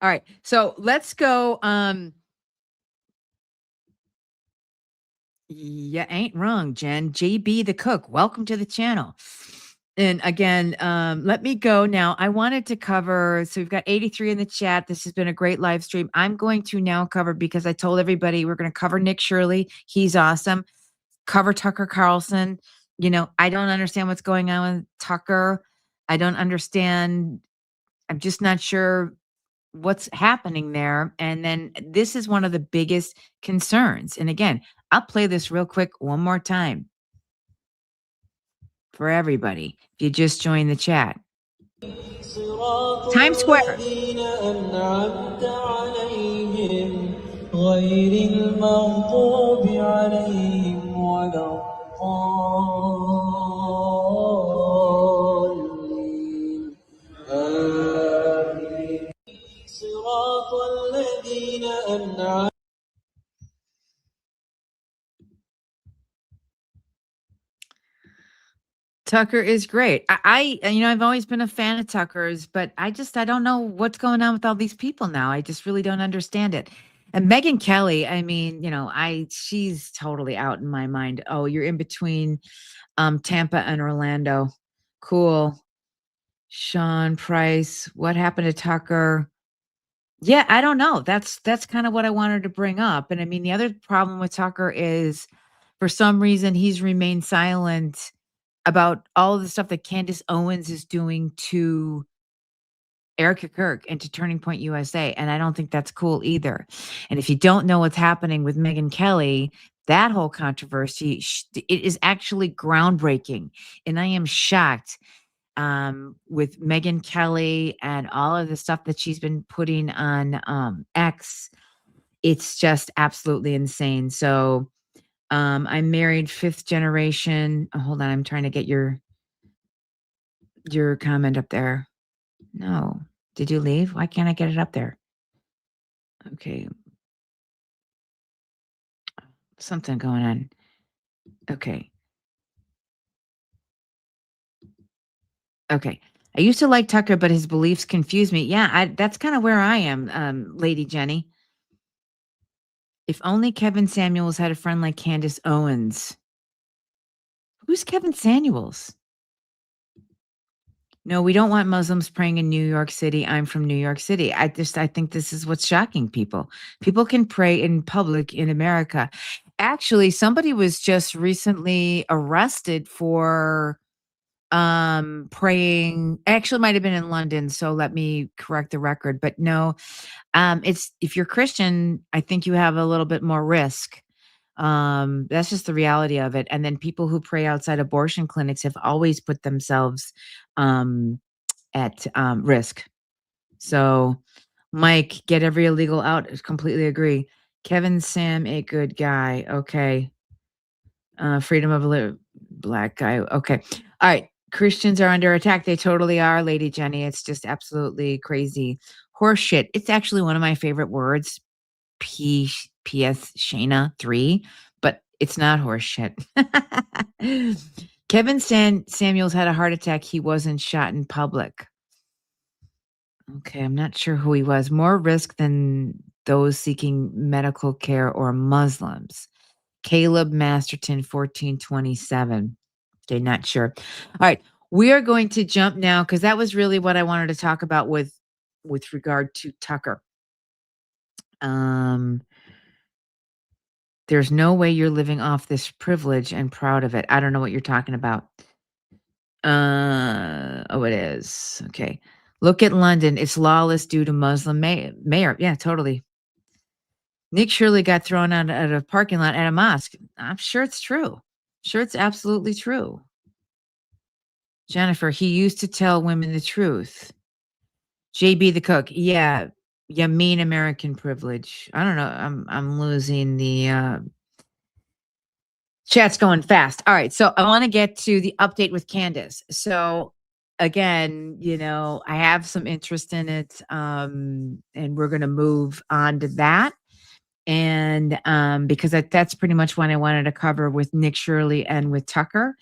All right. So let's go. Yeah, ain't wrong, Jen. JB the cook. Welcome to the channel. And again, let me go now. I wanted to cover, so we've got 83 in the chat. This has been a great live stream. I'm going to now cover, because I told everybody we're going to cover Nick Shirley. He's awesome. Cover Tucker Carlson. You know, I don't understand what's going on with Tucker. I don't understand. I'm just not sure what's happening there. And then this is one of the biggest concerns. And again, I'll play this real quick one more time for everybody. If you just joined the chat. Times Square. Tucker is great. I've always been a fan of Tucker's, but I don't know what's going on with all these people now. I just really don't understand it. And Megyn Kelly, I mean, she's totally out in my mind. Oh, you're in between Tampa and Orlando. Cool. Sean Price, what happened to Tucker? Yeah, I don't know. That's kind of what I wanted to bring up. And I mean, the other problem with Tucker is, for some reason, he's remained silent about all of the stuff that Candace Owens is doing to Erica Kirk and to Turning Point USA. And I don't think that's cool either. And if you don't know what's happening with Megyn Kelly, that whole controversy, it is actually groundbreaking. And I am shocked with Megyn Kelly and all of the stuff that she's been putting on X. It's just absolutely insane. So I'm married 5th generation. Oh, hold on, I'm trying to get your comment up there. No. Did you leave? Why can't I get it up there? Okay. Something going on. Okay. Okay. I used to like Tucker, but his beliefs confuse me. Yeah, that's kind of where I am, Lady Jenny. If only Kevin Samuels had a friend like Candace Owens. Who's Kevin Samuels? No, we don't want Muslims praying in New York City. I'm from New York City. I think this is what's shocking people. People can pray in public in America. Actually, somebody was just recently arrested for praying. Actually, might have been in London, so let me correct the record. But no, it's, if you're Christian, I think you have a little bit more risk. That's just the reality of it. And then people who pray outside abortion clinics have always put themselves at risk. So, Mike, get every illegal out. Completely agree. Kevin Sam, a good guy. Okay. Freedom of black guy. Okay. All right. Christians are under attack. They totally are, Lady Jenny. It's just absolutely crazy. Horseshit. It's actually one of my favorite words. PS Shayna 3, but it's not horseshit. Kevin Samuels had a heart attack. He wasn't shot in public. Okay, I'm not sure who he was. More risk than those seeking medical care or Muslims. Caleb Masterton, 1427. Okay, not sure. All right, we are going to jump now because that was really what I wanted to talk about with regard to Tucker. There's no way you're living off this privilege and proud of it. I don't know what you're talking about. Oh, it is. Okay. Look at London. It's lawless due to Muslim mayor. Yeah, totally. Nick Shirley got thrown out at a parking lot at a mosque. I'm sure it's true. Sure, it's absolutely true. Jennifer, he used to tell women the truth. JB the cook. Yeah. You mean American privilege. I don't know. I'm losing the chat's going fast. All right. So I want to get to the update with Candace. So again, I have some interest in it. And we're going to move on to that. And because that's pretty much what I wanted to cover with Nick Shirley and with Tucker.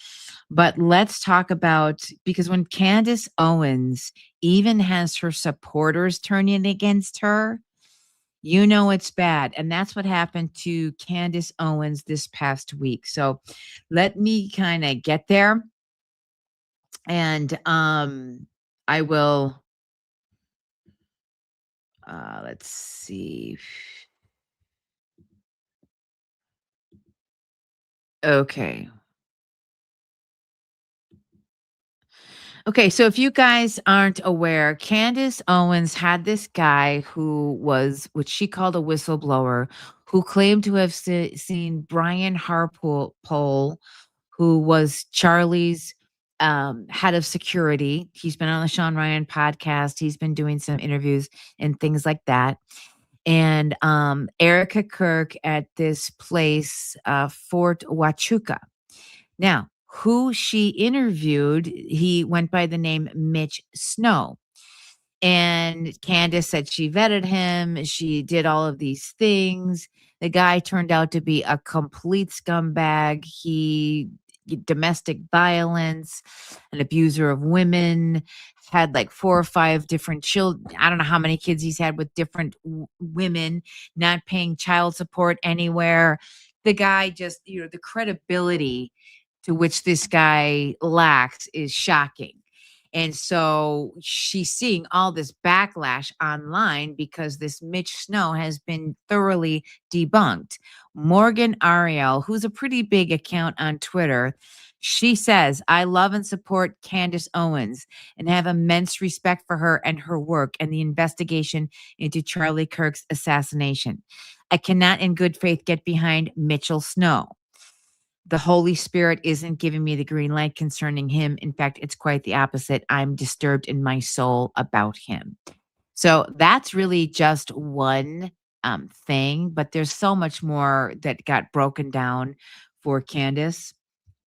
But let's talk about, because when Candace Owens even has her supporters turning against her, it's bad. And that's what happened to Candace Owens this past week. So let me kind of get there. And I will, let's see. Okay. Okay, so if you guys aren't aware, Candace Owens had this guy who was what she called a whistleblower, who claimed to have seen Brian Harpole, who was Charlie's head of security. He's been on the Sean Ryan podcast. He's been doing some interviews and things like that. And Erica Kirk at this place, Fort Huachuca. Now, who she interviewed, he went by the name Mitch Snow. And Candace said she vetted him. She did all of these things. The guy turned out to be a complete scumbag. Domestic violence, an abuser of women, had like 4 or 5 different children. I don't know how many kids he's had with different women, not paying child support anywhere. The guy just, the credibility to which this guy lacks is shocking. And so she's seeing all this backlash online because this Mitch Snow has been thoroughly debunked. Morgan Ariel, who's a pretty big account on Twitter, she says, I love and support Candace Owens and have immense respect for her and her work and the investigation into Charlie Kirk's assassination. I cannot in good faith get behind Mitchell Snow. The Holy Spirit isn't giving me the green light concerning him. In fact, it's quite the opposite. I'm disturbed in my soul about him. So that's really just one thing, but there's so much more that got broken down for Candace.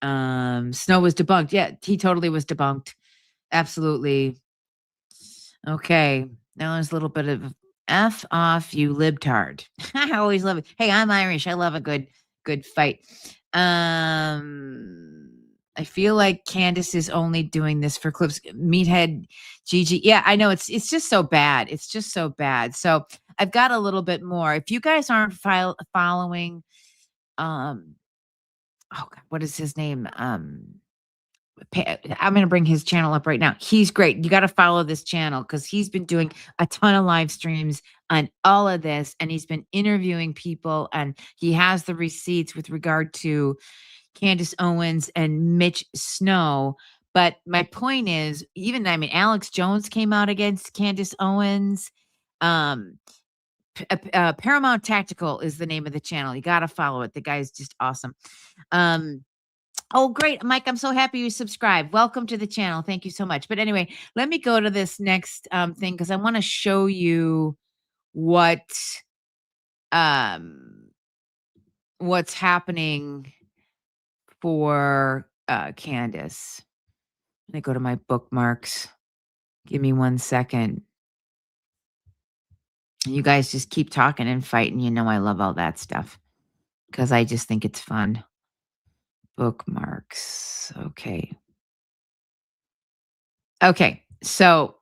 Snow was debunked. Yeah, he totally was debunked. Absolutely. Okay. Now there's a little bit of F off, you libtard. I always love it. Hey, I'm Irish. I love a good fight. I feel like Candace is only doing this for clips. Meathead Gigi. Yeah, I know it's just so bad. It's just so bad. So I've got a little bit more. If you guys aren't following, oh God, what is his name? I'm going to bring his channel up right now. He's great. You got to follow this channel because he's been doing a ton of live streams on all of this, and he's been interviewing people, and he has the receipts with regard to Candace Owens and Mitch Snow. But my point is, Alex Jones came out against Candace Owens. Paramount Tactical is the name of the channel. You got to follow it. The guy's just awesome. Oh, great. Mike, I'm so happy you subscribed. Welcome to the channel. Thank you so much. But anyway, let me go to this next thing because I want to show you what's happening for Candace. Let me go to my bookmarks. Give me 1 second. You guys just keep talking and fighting. I love all that stuff because I just think it's fun. Bookmarks. Okay. Okay. So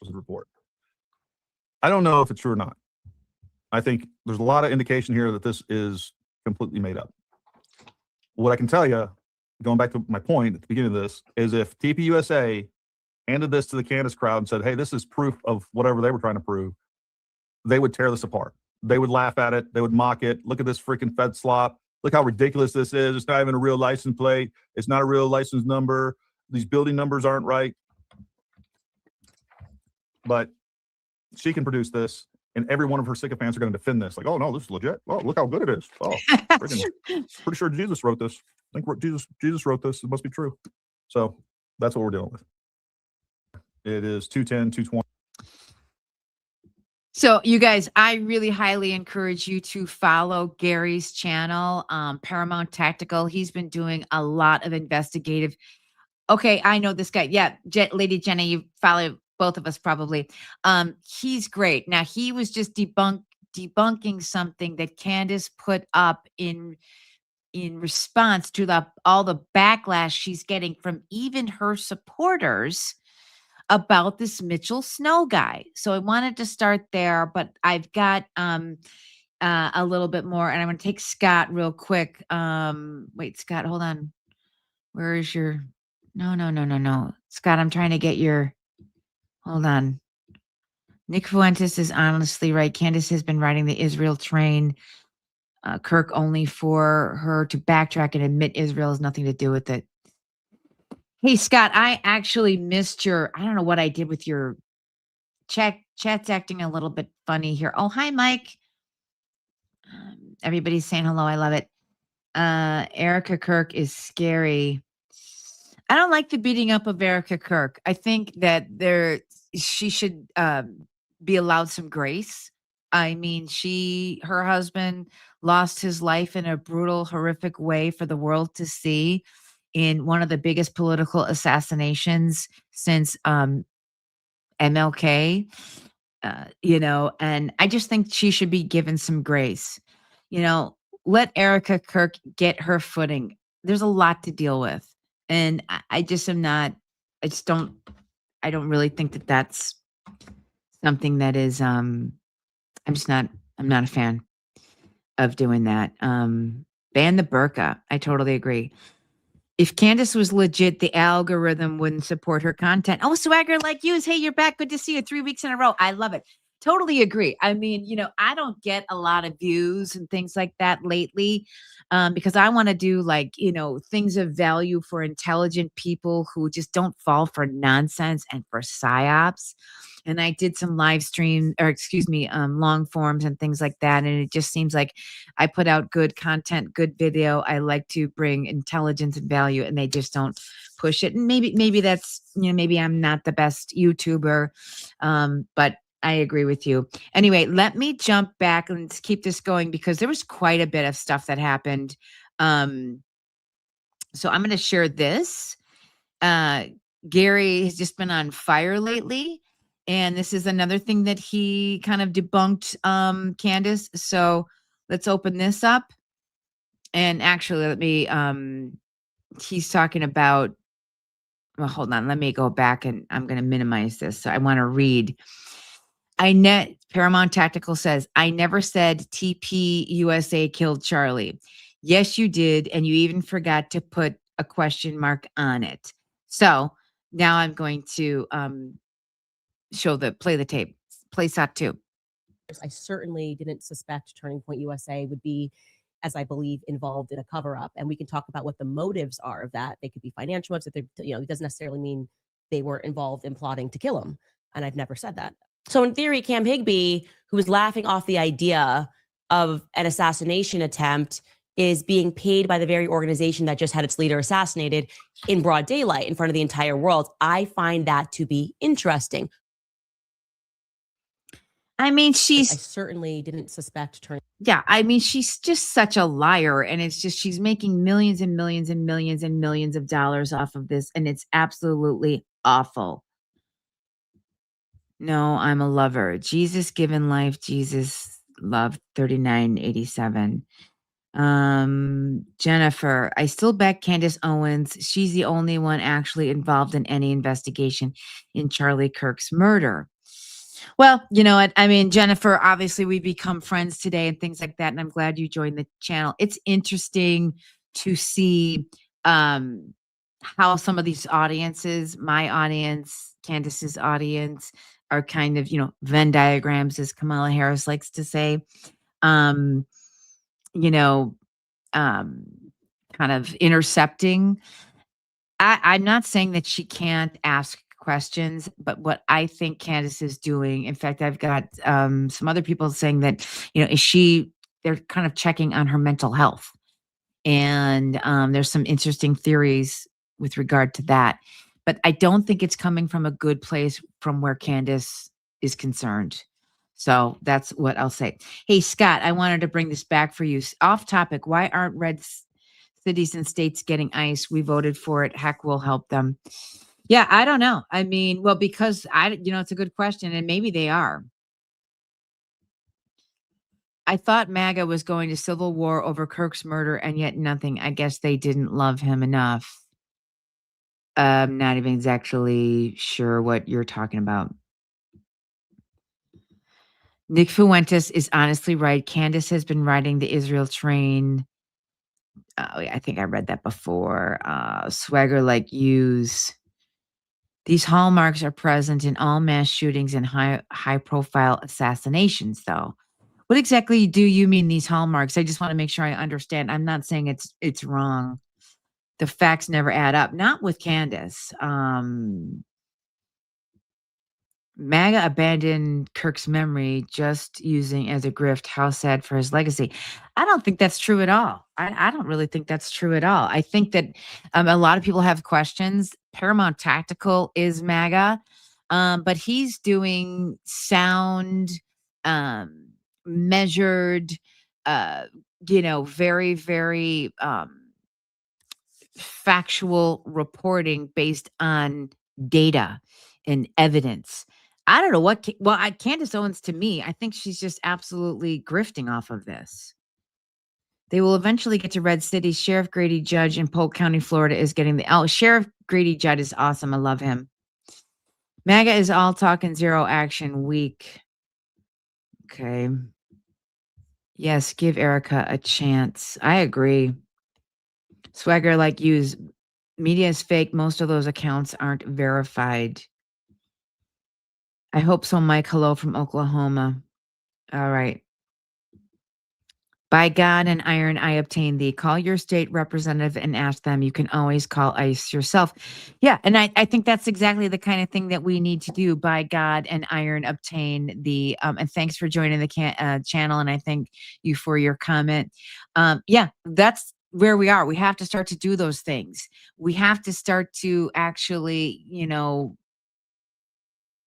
report. I don't know if it's true or not. I think there's a lot of indication here that this is completely made up. What I can tell you, going back to my point at the beginning of this, is if TPUSA handed this to the Candace crowd and said, hey, this is proof of whatever they were trying to prove, they would tear this apart. They would laugh at it. They would mock it. Look at this freaking Fed slop. Look how ridiculous this is. It's not even a real license plate. It's not a real license number. These building numbers aren't right. But she can produce this, and every one of her sycophants are going to defend this. Like, oh, no, this is legit. Oh, look how good it is. Oh, freaking, pretty sure Jesus wrote this. I think Jesus wrote this. It must be true. So that's what we're dealing with. It is 210, 220. So you guys, I really highly encourage you to follow Gary's channel, Paramount Tactical. He's been doing a lot of investigative. Okay, I know this guy. Yeah, Lady Jenna, you follow both of us probably. He's great. Now he was just debunking something that Candace put up in response to all the backlash she's getting from even her supporters about this Mitchell Snow guy. So I wanted to start there, but I've got a little bit more, and I'm going to take Scott real quick. Wait, Scott, hold on. Where is your? No. Scott, I'm trying to get your. Hold on. Nick Fuentes is honestly right. Candace has been riding the Israel train. Kirk only for her to backtrack and admit Israel has nothing to do with it. Hey, Scott, I actually missed your, I don't know what I did with your chat's acting a little bit funny here. Oh, hi, Mike. Everybody's saying hello. I love it. Erica Kirk is scary. I don't like the beating up of Erica Kirk. I think that she should be allowed some grace. I mean, her husband lost his life in a brutal, horrific way for the world to see in one of the biggest political assassinations since MLK, and I just think she should be given some grace. Let Erica Kirk get her footing. There's a lot to deal with. And I don't really think that that's something that is, I'm not a fan of doing that. Ban the burqa. I totally agree. If Candace was legit, the algorithm wouldn't support her content. Oh, swagger like you is, hey, you're back. Good to see you 3 weeks in a row. I love it. Totally agree. I mean, I don't get a lot of views and things like that lately because I want to do things of value for intelligent people who just don't fall for nonsense and for psyops. And I did some live stream long forms and things like that. And it just seems like I put out good content, good video. I like to bring intelligence and value, and they just don't push it. And maybe that's, maybe I'm not the best YouTuber, but I agree with you. Anyway, let me jump back and let's keep this going because there was quite a bit of stuff that happened. So I'm going to share this. Gary has just been on fire lately. And this is another thing that he kind of debunked, Candace. So let's open this up. And actually, he's talking about, well, hold on. Let me go back and I'm going to minimize this. So I want to read. Paramount Tactical says, I never said TPUSA killed Charlie. Yes, you did. And you even forgot to put a question mark on it. So now I'm going to play the tape. Play shot 2. I certainly didn't suspect Turning Point USA would be, as I believe, involved in a cover-up. And we can talk about what the motives are of that. They could be financial motives. It doesn't necessarily mean they were involved in plotting to kill him. And I've never said that. So in theory, Cam Higbee, who was laughing off the idea of an assassination attempt, is being paid by the very organization that just had its leader assassinated in broad daylight in front of the entire world. I find that to be interesting. I mean, I she's certainly didn't suspect turning. yeah, I mean, she's just such a liar. And it's just, she's making millions and millions and millions and millions of dollars off of this. And it's absolutely awful. No, I'm a lover. Jesus given life, Jesus love 3987. Jennifer, I still back Candace Owens. She's the only one actually involved in any investigation in Charlie Kirk's murder. Well, you know what? I mean, Jennifer, obviously we become friends today and things like that. And I'm glad you joined the channel. It's interesting to see how some of these audiences, my audience, Candace's audience, are kind of, Venn diagrams, as Kamala Harris likes to say. You know, kind of intercepting. I'm not saying that she can't ask questions, but what I think Candace is doing, in fact, I've got some other people saying that, they're kind of checking on her mental health. And there's some interesting theories with regard to that. But I don't think it's coming from a good place from where Candace is concerned. So that's what I'll say. Hey, Scott, I wanted to bring this back for you. Off topic, why aren't red cities and states getting ICE? We voted for it. Heck, we'll help them. Yeah, I don't know. I mean, well, because it's a good question, and maybe they are. I thought MAGA was going to civil war over Kirk's murder, and yet nothing. I guess they didn't love him enough. I'm not even exactly sure what you're talking about. Nick Fuentes is honestly right. Candace has been riding the Israel train. I think I read that before. Swagger like use. These hallmarks are present in all mass shootings and high profile assassinations, though. What exactly do you mean, these hallmarks? I just want to make sure I understand. I'm not saying it's wrong. The facts never add up. Not with Candace. MAGA abandoned Kirk's memory just using as a grift. How sad for his legacy. I don't think that's true at all. I don't really think that's true at all. I think that a lot of people have questions. Paramount Tactical is MAGA, but he's doing sound, measured, very, very factual reporting based on data and evidence. I don't know what. Candace Owens, to me, I think she's just absolutely grifting off of this. They will eventually get to red cities. Sheriff Grady Judge in Polk County, Florida, is getting Sheriff Grady Judd is awesome. I love him. MAGA is all talk and zero action. Weak. Okay. Yes, give Erica a chance. I agree. Swagger like use. Media is fake. Most of those accounts aren't verified. I hope so, Mike. Hello from Oklahoma. All right. By God and iron, I obtain thee. Call your state representative and ask them. You can always call ICE yourself. Yeah, and I think that's exactly the kind of thing that we need to do. By God and iron, obtain the. And thanks for joining the channel, and I thank you for your comment. Yeah, that's where we are. We have to start to do those things. We have to start to actually,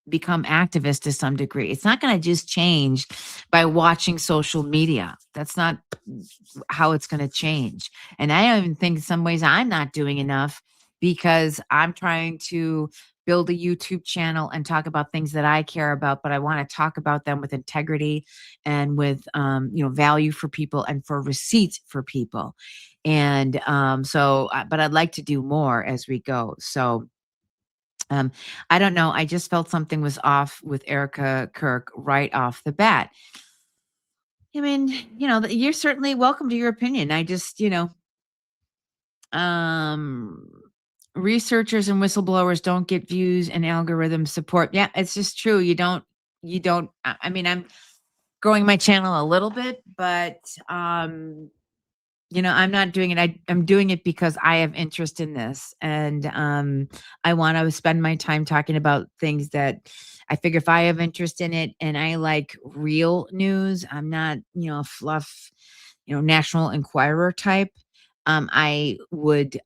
become activists to some degree. It's not going to just change by watching social media. That's not how it's going to change. And I don't even think in some ways I'm not doing enough, because I'm trying to build a YouTube channel and talk about things that I care about, but I want to talk about them with integrity and with, value for people and for receipts for people. And but I'd like to do more as we go. So I don't know. I just felt something was off with Erica Kirk right off the bat. I mean, you're certainly welcome to your opinion. I just, researchers and whistleblowers don't get views and algorithm support. Yeah, it's just true. You don't, I mean, I'm growing my channel a little bit, but, I'm not doing it. I'm doing it because I have interest in this. And I want to spend my time talking about things that I figure if I have interest in it and I like real news, I'm not, fluff, National Enquirer type. I would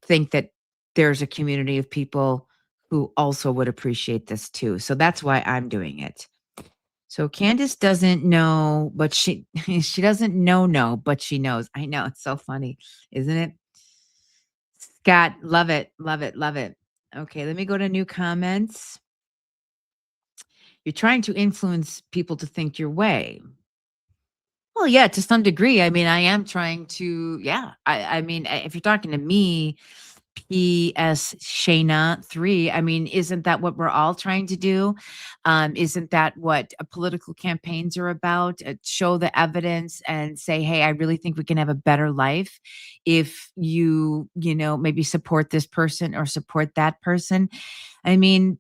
think that there's a community of people who also would appreciate this too. So that's why I'm doing it. So Candace doesn't know, but she doesn't know, but she knows. I know, it's so funny, isn't it? Scott, love it, love it, love it. Okay, let me go to new comments. You're trying to influence people to think your way. Well, yeah, to some degree. I mean, I am trying to, yeah. I mean, if you're talking to me, PS Shayna 3, I mean, isn't that what we're all trying to do? Isn't that what political campaigns are about? Show the evidence and say, hey, I really think we can have a better life if maybe support this person or support that person. I mean,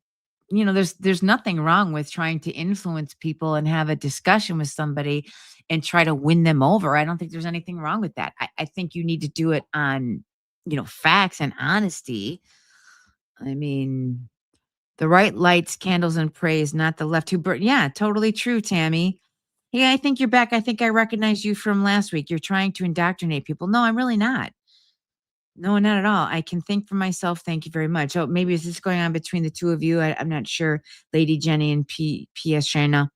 there's nothing wrong with trying to influence people and have a discussion with somebody and try to win them over. I don't think there's anything wrong with that. I think you need to do it on, facts and honesty. I mean, the right lights, candles, and praise, not the left who burn. Yeah, totally true, Tammy. Yeah, I think you're back. I think I recognize you from last week. You're trying to indoctrinate people. No, I'm really not. No, not at all. I can think for myself. Thank you very much. Oh, maybe is this going on between the two of you? I'm not sure. Lady Jenny and PS China.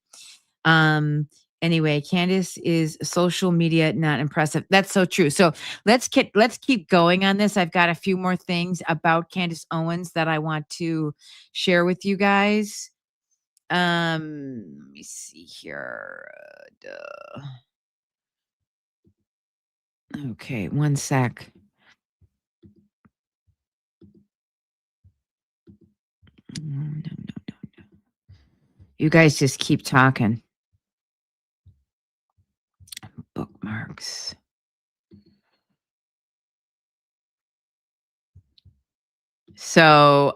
Anyway, Candace is social media not impressive. That's so true. So let's keep going on this. I've got a few more things about Candace Owens that I want to share with you guys. Let me see here. Okay, one sec. No. You guys just keep talking. Bookmarks. So,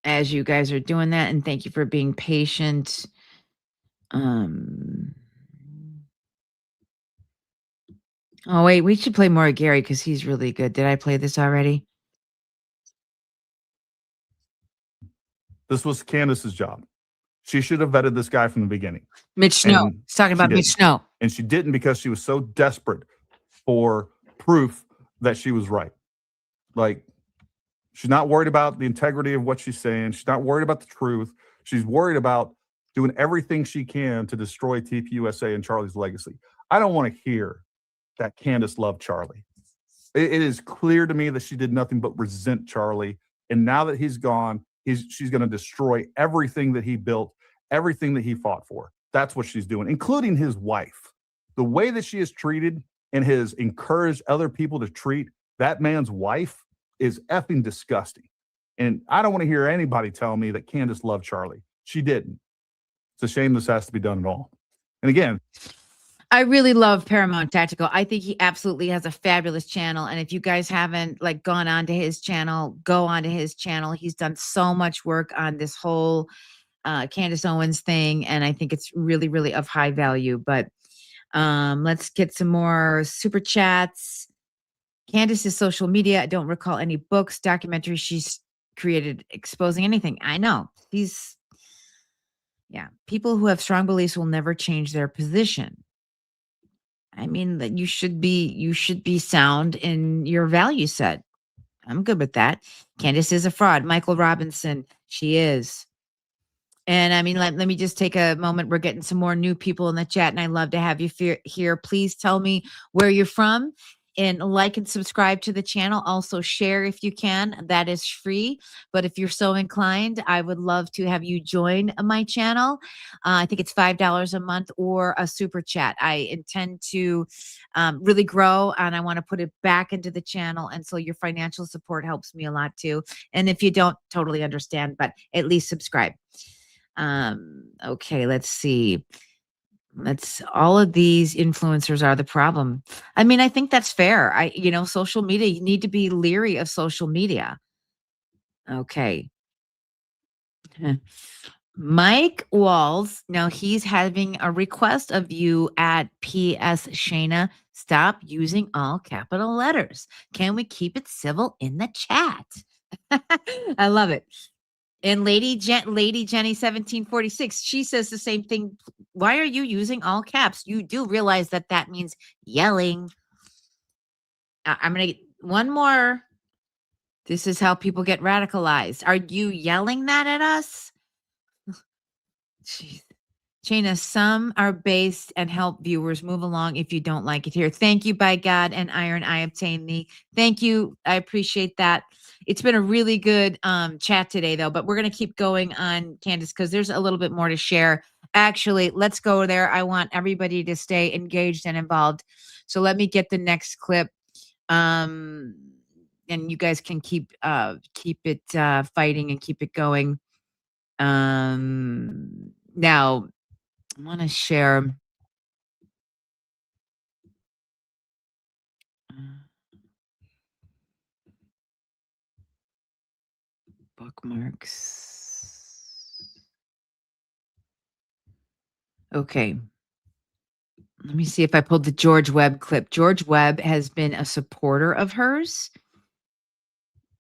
as you guys are doing that, and thank you for being patient. Oh wait, we should play more of Gary because he's really good. Did I play this already? This was Candace's job. She should have vetted this guy from the beginning. Mitch Snow. He's talking about Mitch Snow. And she didn't because she was so desperate for proof that she was right. Like, she's not worried about the integrity of what she's saying. She's not worried about the truth. She's worried about doing everything she can to destroy TPUSA and Charlie's legacy. I don't want to hear that Candace loved Charlie. It is clear to me that she did nothing but resent Charlie. And now that he's gone, she's going to destroy everything that he built, everything that he fought for. That's what she's doing, including his wife. The way that she is treated and has encouraged other people to treat that man's wife is effing disgusting. And I don't want to hear anybody tell me that Candace loved Charlie. She didn't. It's a shame this has to be done at all. And again, I really love Paramount Tactical. I think he absolutely has a fabulous channel. And if you guys haven't gone onto his channel, go onto his channel. He's done so much work on this whole Candace Owens thing. And I think it's really, really of high value. But let's get some more super chats. Candace's social media. I don't recall any books, documentaries she's created exposing anything. I know. People who have strong beliefs will never change their position. I mean, that you should be sound in your value set. I'm good with that. Candace is a fraud. Michael Robinson, she is. And I mean, let me just take a moment. We're getting some more new people in the chat, and I love to have you here. Please tell me where you're from, and like and subscribe to the channel. Also share if you can. That is free. But if you're so inclined, I would love to have you join my channel. I think it's $5 a month or a super chat. I intend to really grow, and I want to put it back into the channel. And so your financial support helps me a lot too. And if you don't, totally understand, but at least subscribe. Okay, let's see. All of these influencers are the problem. I mean, I think that's fair. Social media, you need to be leery of social media. Okay. Mike Walls, now he's having a request of you at PS Shayna. Stop using all capital letters. Can we keep it civil in the chat? I love it. And Lady Jenny 1746, she says the same thing. Why are you using all caps? You do realize that means yelling. I'm going to get one more. This is how people get radicalized. Are you yelling that at us? Jeez. Chena, some are based and help viewers move along if you don't like it here. Thank you, by God and iron, I obtain thee. Thank you. I appreciate that. It's been a really good chat today, though, but we're going to keep going on, Candace, because there's a little bit more to share. Actually, let's go there. I want everybody to stay engaged and involved. So let me get the next clip. And you guys can keep it fighting and keep it going. Now, I want to share bookmarks. Okay. Let me see if I pulled the George Webb clip. George Webb has been a supporter of hers,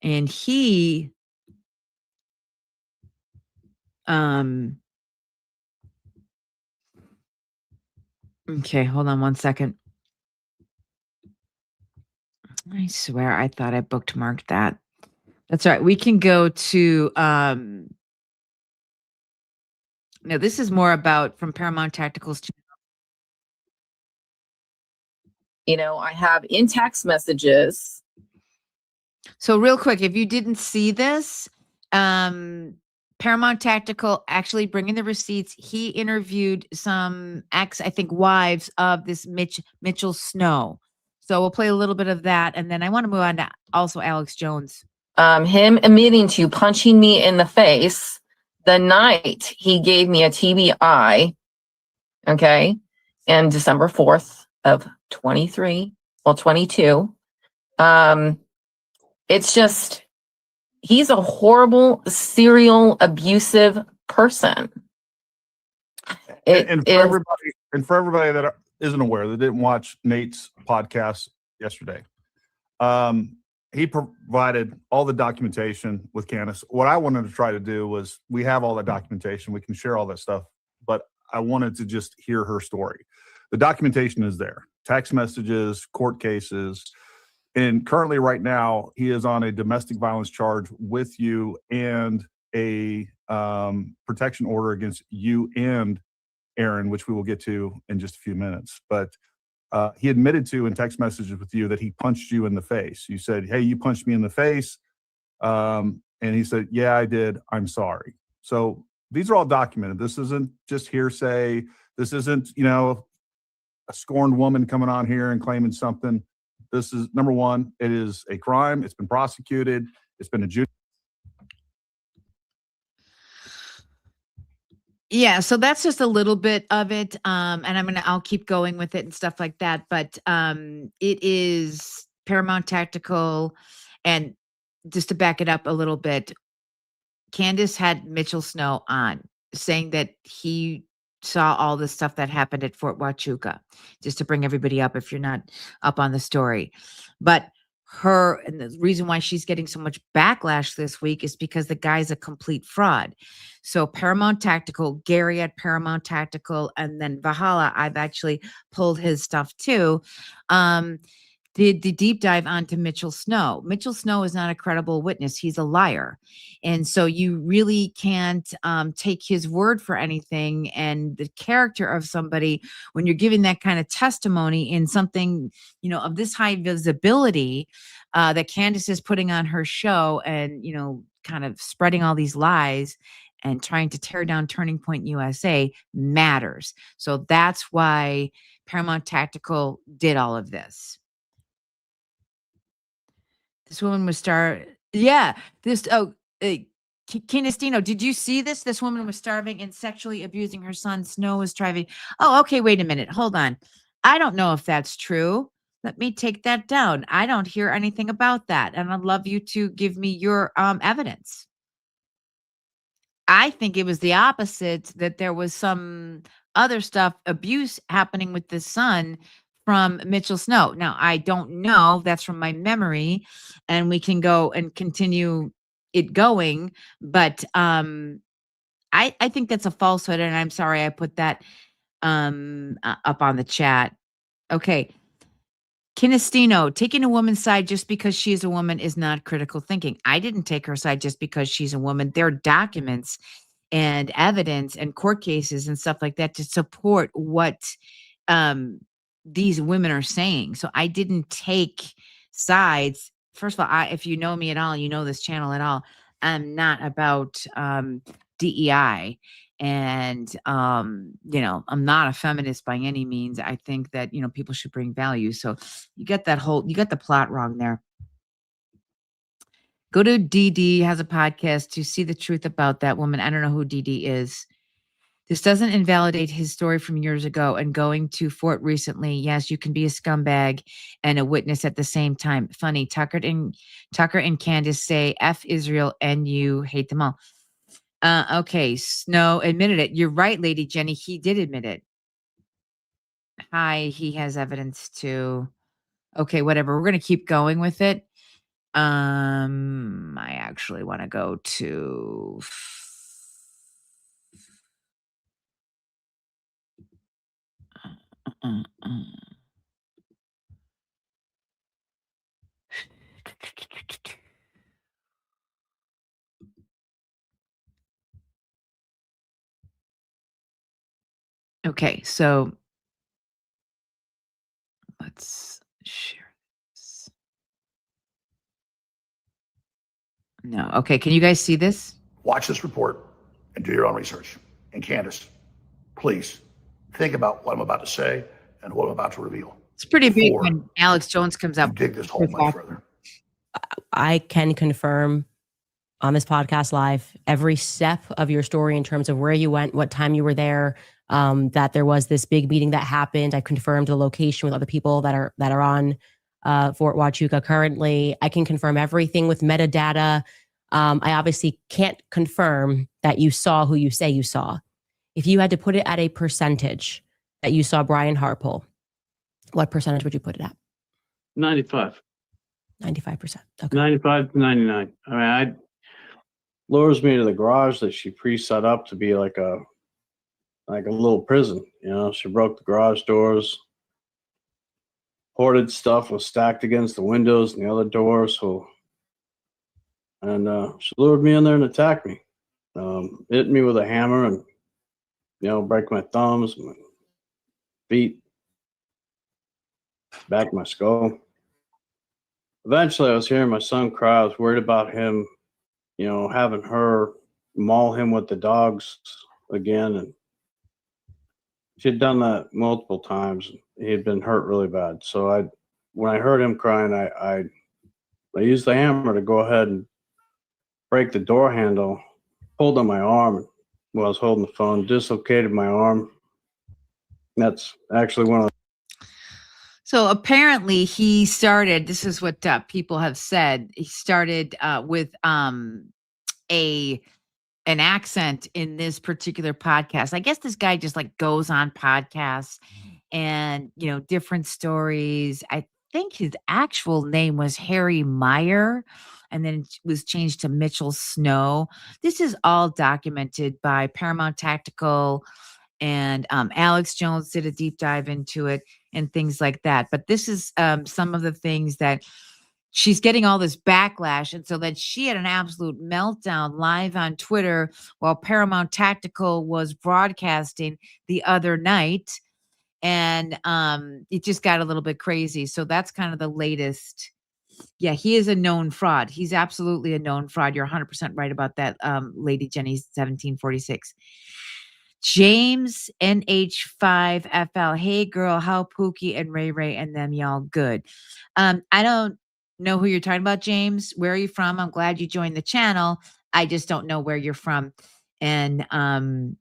and he okay, hold on one second. I swear I thought I bookmarked that. That's all right. We can go to now this is more about from Paramount Tacticals. I have in text messages. So real quick, if you didn't see this, Paramount Tactical actually bringing the receipts. He interviewed some I think, wives of this Mitchell Snow. So we'll play a little bit of that, and then I want to move on to also Alex Jones. Him admitting to punching me in the face the night he gave me a TBI, okay, and December 4th of 22. It's just, he's a horrible, serial abusive person. And for everybody that isn't aware, that didn't watch Nate's podcast yesterday, he provided all the documentation with Candace. What I wanted to try to do was, we have all that documentation, we can share all that stuff, but I wanted to just hear her story. The documentation is there, text messages, court cases, and currently right now he is on a domestic violence charge with you and a protection order against you and Aaron, which we will get to in just a few minutes. But he admitted to in text messages with you that he punched you in the face. You said, "Hey, you punched me in the face." And he said, "Yeah, I did. I'm sorry." So these are all documented. This isn't just hearsay. This isn't, a scorned woman coming on here and claiming something. This is, number one, it is a crime. It's been prosecuted. It's been adjudicated. Yeah, so that's just a little bit of it. And I'll keep going with it and stuff like that. But it is Paramount Tactical. And just to back it up a little bit, Candace had Mitchell Snow on saying that he saw all the stuff that happened at Fort Huachuca, just to bring everybody up if you're not up on the story. But and the reason why she's getting so much backlash this week is because the guy's a complete fraud. So Paramount Tactical, Gary at Paramount Tactical, and then Valhalla, I've actually pulled his stuff too. Did the deep dive onto Mitchell Snow. Mitchell Snow is not a credible witness. He's a liar. And so you really can't take his word for anything. And the character of somebody, when you're giving that kind of testimony in something, of this high visibility that Candace is putting on her show and, kind of spreading all these lies and trying to tear down Turning Point USA matters. So that's why Paramount Tactical did all of this. This woman was Canestino, did you see this? This woman was starving and sexually abusing her son. Snow was driving. Oh, okay, wait a minute. Hold on. I don't know if that's true. Let me take that down. I don't hear anything about that. And I'd love you to give me your evidence. I think it was the opposite, that there was some other stuff, abuse happening with the son from Mitchell Snow. Now, I don't know. That's from my memory, and we can go and continue it going. But I think that's a falsehood, and I'm sorry I put that up on the chat. Okay. Canestino, taking a woman's side just because she is a woman is not critical thinking. I didn't take her side just because she's a woman. There are documents and evidence and court cases and stuff like that to support what these women are saying. So I didn't take sides. First of all, if you know me at all, you know this channel at all, I'm not about DEI. And I'm not a feminist by any means. I think that people should bring value. So you got the plot wrong there. Go to DD has a podcast to see the truth about that woman. I don't know who DD is. This doesn't invalidate his story from years ago and going to Fort recently. Yes, you can be a scumbag and a witness at the same time. Funny, Tucker and Candace say F Israel and you hate them all. Okay, Snow admitted it. You're right, Lady Jenny. He did admit it. Hi, he has evidence too. Okay, whatever. We're going to keep going with it. I actually want to go to okay, so let's share this. No. Okay, can you guys see this? Watch this report and do your own research. And Candace, please think about what I'm about to say and what I'm about to reveal. It's pretty big when Alex Jones comes up. Dig this hole much further. I can confirm on this podcast live every step of your story in terms of where you went, what time you were there, that there was this big meeting that happened. I confirmed the location with other people that are on Fort Huachuca currently. I can confirm everything with metadata. I obviously can't confirm that you saw who you say you saw. If you had to put it at a percentage that you saw Brian Harpole, what percentage would you put it at? 95. 95%. Okay. 95 to 99. I mean, I lures me to the garage that she pre-set up to be like a little prison. She broke the garage doors. Hoarded stuff was stacked against the windows and the other doors. And she lured me in there and attacked me. Hit me with a hammer and, break my thumbs, my feet, back of my skull. Eventually, I was hearing my son cry. I was worried about him, having her maul him with the dogs again. And she had done that multiple times. He had been hurt really bad. So when I heard him crying, I used the hammer to go ahead and break the door handle, pulled on my arm while I was holding the phone, dislocated my arm. That's actually one of the So apparently he started, this is what people have said, he started with an accent in this particular podcast. I guess this guy just like goes on podcasts and, different stories. I think his actual name was Harry Meyer, and then it was changed to Mitchell Snow. This is all documented by Paramount Tactical, and Alex Jones did a deep dive into it and things like that. But this is some of the things that she's getting all this backlash. And so then she had an absolute meltdown live on Twitter while Paramount Tactical was broadcasting the other night. And it just got a little bit crazy. So that's kind of the latest. Yeah, he is a known fraud. He's absolutely a known fraud. You're 100% right about that, Lady Jenny 1746. James NH5FL. Hey girl, how Pookie and Ray Ray and them y'all good. I don't know who you're talking about, James. Where are you from? I'm glad you joined the channel. I just don't know where you're from and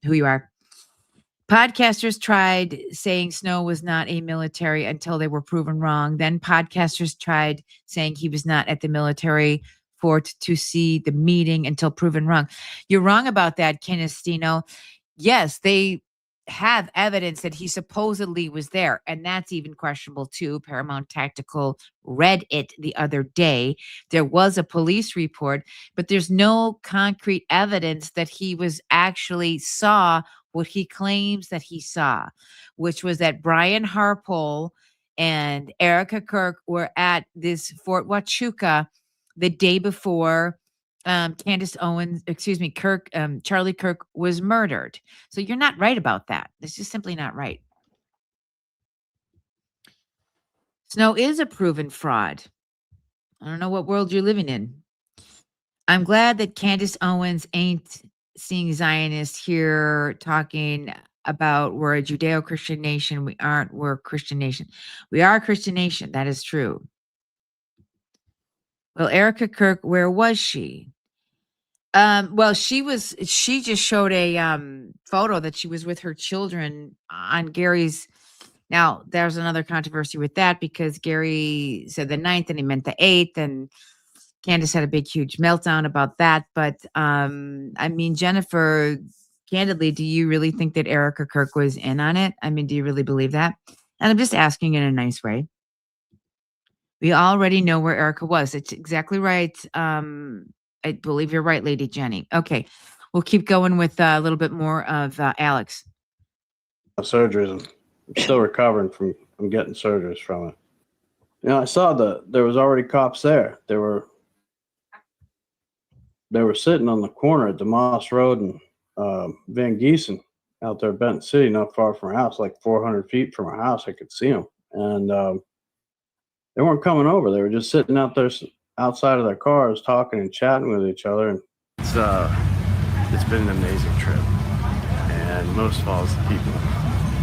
who you are. Podcasters tried saying Snow was not a military until they were proven wrong. Then podcasters tried saying he was not at the military fort to see the meeting until proven wrong. You're wrong about that, Canestino. Yes, they have evidence that he supposedly was there, and that's even questionable too. Paramount Tactical read it the other day. There was a police report, but there's no concrete evidence that he was actually saw what he claims that he saw, which was that Brian Harpole and Erica Kirk were at this Fort Huachuca the day before Candace Owens, excuse me, Charlie Kirk was murdered. So you're not right about that. It's just simply not right. Snow is a proven fraud. I don't know what world you're living in. I'm glad that Candace Owens ain't seeing Zionists here talking about we're a Judeo-Christian nation. We aren't. We're a Christian nation. We are a Christian nation. That is true. Well, Erica Kirk, where was she? Well, she just showed a photo that she was with her children on Gary's. Now, there's another controversy with that because Gary said the 9th and he meant the 8th, and Candace had a big, huge meltdown about that. But I mean, Jennifer, candidly, do you really think that Erica Kirk was in on it? I mean, do you really believe that? And I'm just asking in a nice way. We already know where Erica was. It's exactly right. I believe you're right, Lady Jenny. Okay, we'll keep going with a little bit more of Alex. Surgeries. I'm still recovering from getting surgeries from it. You know, I saw there was already cops there. They were sitting on the corner at DeMoss Road and Van Giesen out there, Benton City, not far from our house, like 400 feet from our house. I could see them, and they weren't coming over. They were just sitting out there outside of their cars talking and chatting with each other. And it's been an amazing trip, and most of all, it's the people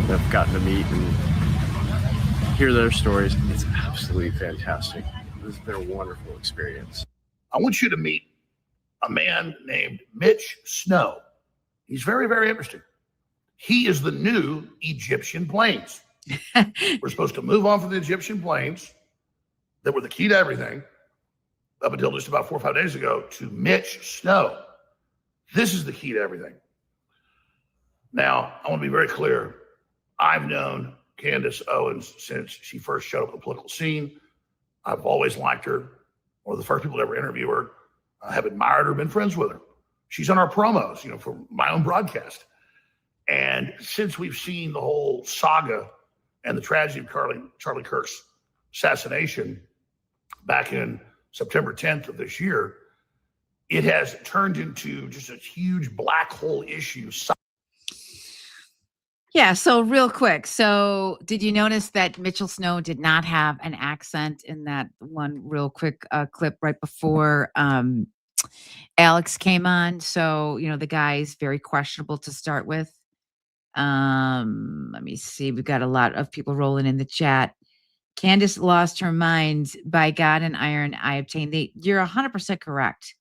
that I've gotten to meet and hear their stories. It's absolutely fantastic. This has been a wonderful experience. I want you to meet a man named Mitch Snow. He's very, very interesting. He is the new Egyptian planes. We're supposed to move on from the Egyptian planes that were the key to everything up until just about 4 or 5 days ago to Mitch Snow. This is the key to everything. Now, I want to be very clear. I've known Candace Owens since she first showed up on the political scene. I've always liked her. One of the first people to ever interview her. I have admired her, been friends with her. She's on our promos, for my own broadcast. And since we've seen the whole saga and the tragedy of Charlie Kirk's assassination back in September 10th of this year, it has turned into just a huge black hole issue. Yeah, so real quick. So did you notice that Mitchell Snow did not have an accent in that one real quick clip right before Alex came on? So, the guy is very questionable to start with. Let me see. We've got a lot of people rolling in the chat. Candace lost her mind. By God and iron, I obtained you're 100% correct.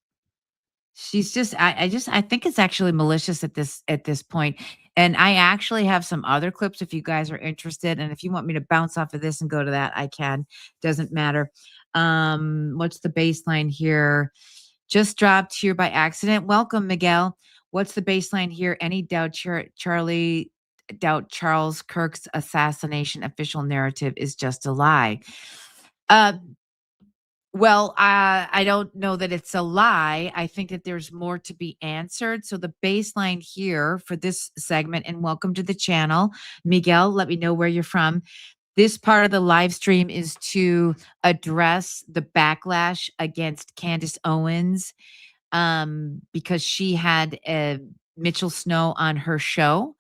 She's just, I think it's actually malicious at this point. And I actually have some other clips if you guys are interested. And if you want me to bounce off of this and go to that, I can. Doesn't matter. What's the baseline here? Just dropped here by accident. Welcome, Miguel. What's the baseline here? Any doubt Charles Kirk's assassination official narrative is just a lie. Well, I don't know that it's a lie. I think that there's more to be answered. So the baseline here for this segment, and welcome to the channel, Miguel, let me know where you're from. This part of the live stream is to address the backlash against Candace Owens because she had Mitchell Snow on her show.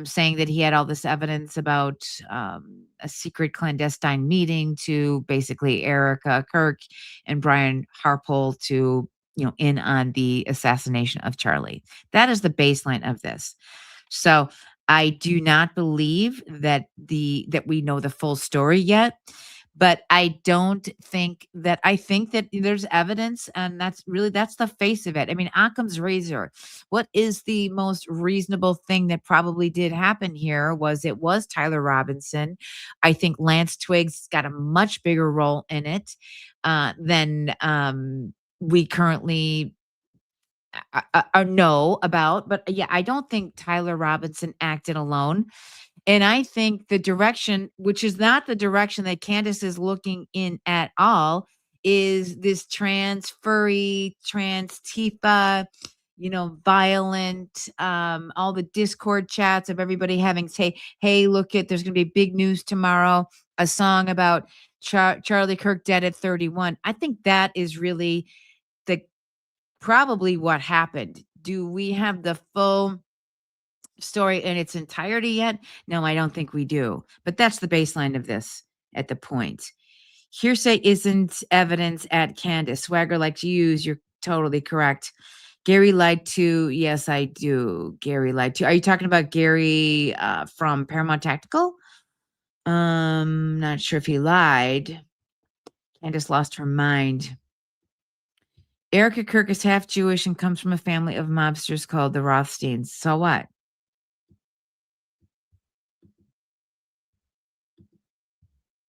Saying that he had all this evidence about a secret clandestine meeting to basically Erica Kirk and Brian Harpole to, in on the assassination of Charlie. That is the baseline of this. So I do not believe that we know the full story yet. But I think that there's evidence, and that's the face of it. I mean, Occam's razor. What is the most reasonable thing that probably did happen here was Tyler Robinson. I think Lance Twiggs got a much bigger role in it than we currently know about. But yeah, I don't think Tyler Robinson acted alone. And I think the direction, which is not the direction that Candace is looking in at all, is this trans furry, trans Tifa, violent, all the Discord chats of everybody having say, hey, look there's going to be big news tomorrow, a song about Charlie Kirk dead at 31. I think that is really probably what happened. Do we have the full story in its entirety yet? No, I don't think we do. But that's the baseline of this at the point. Hearsay isn't evidence at Candace. Swagger like to use. You're totally correct. Gary lied to. Yes, I do. Gary lied to. Are you talking about Gary from Paramount Tactical? Not sure if he lied. Candace lost her mind. Erica Kirk is half Jewish and comes from a family of mobsters called the Rothsteins. So what?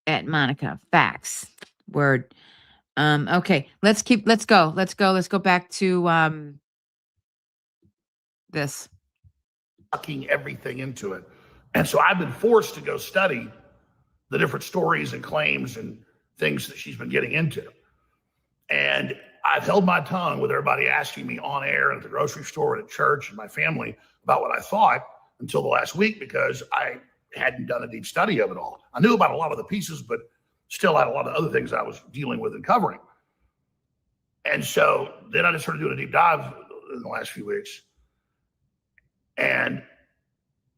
At Monica. Facts. Word. Okay. Let's go back to this. Sucking everything into it. And so I've been forced to go study the different stories and claims and things that she's been getting into. And I've held my tongue with everybody asking me on air and at the grocery store and at church and my family about what I thought until the last week, because I hadn't done a deep study of it all. I knew about a lot of the pieces, but still had a lot of other things I was dealing with and covering. And so then I just started doing a deep dive in the last few weeks. And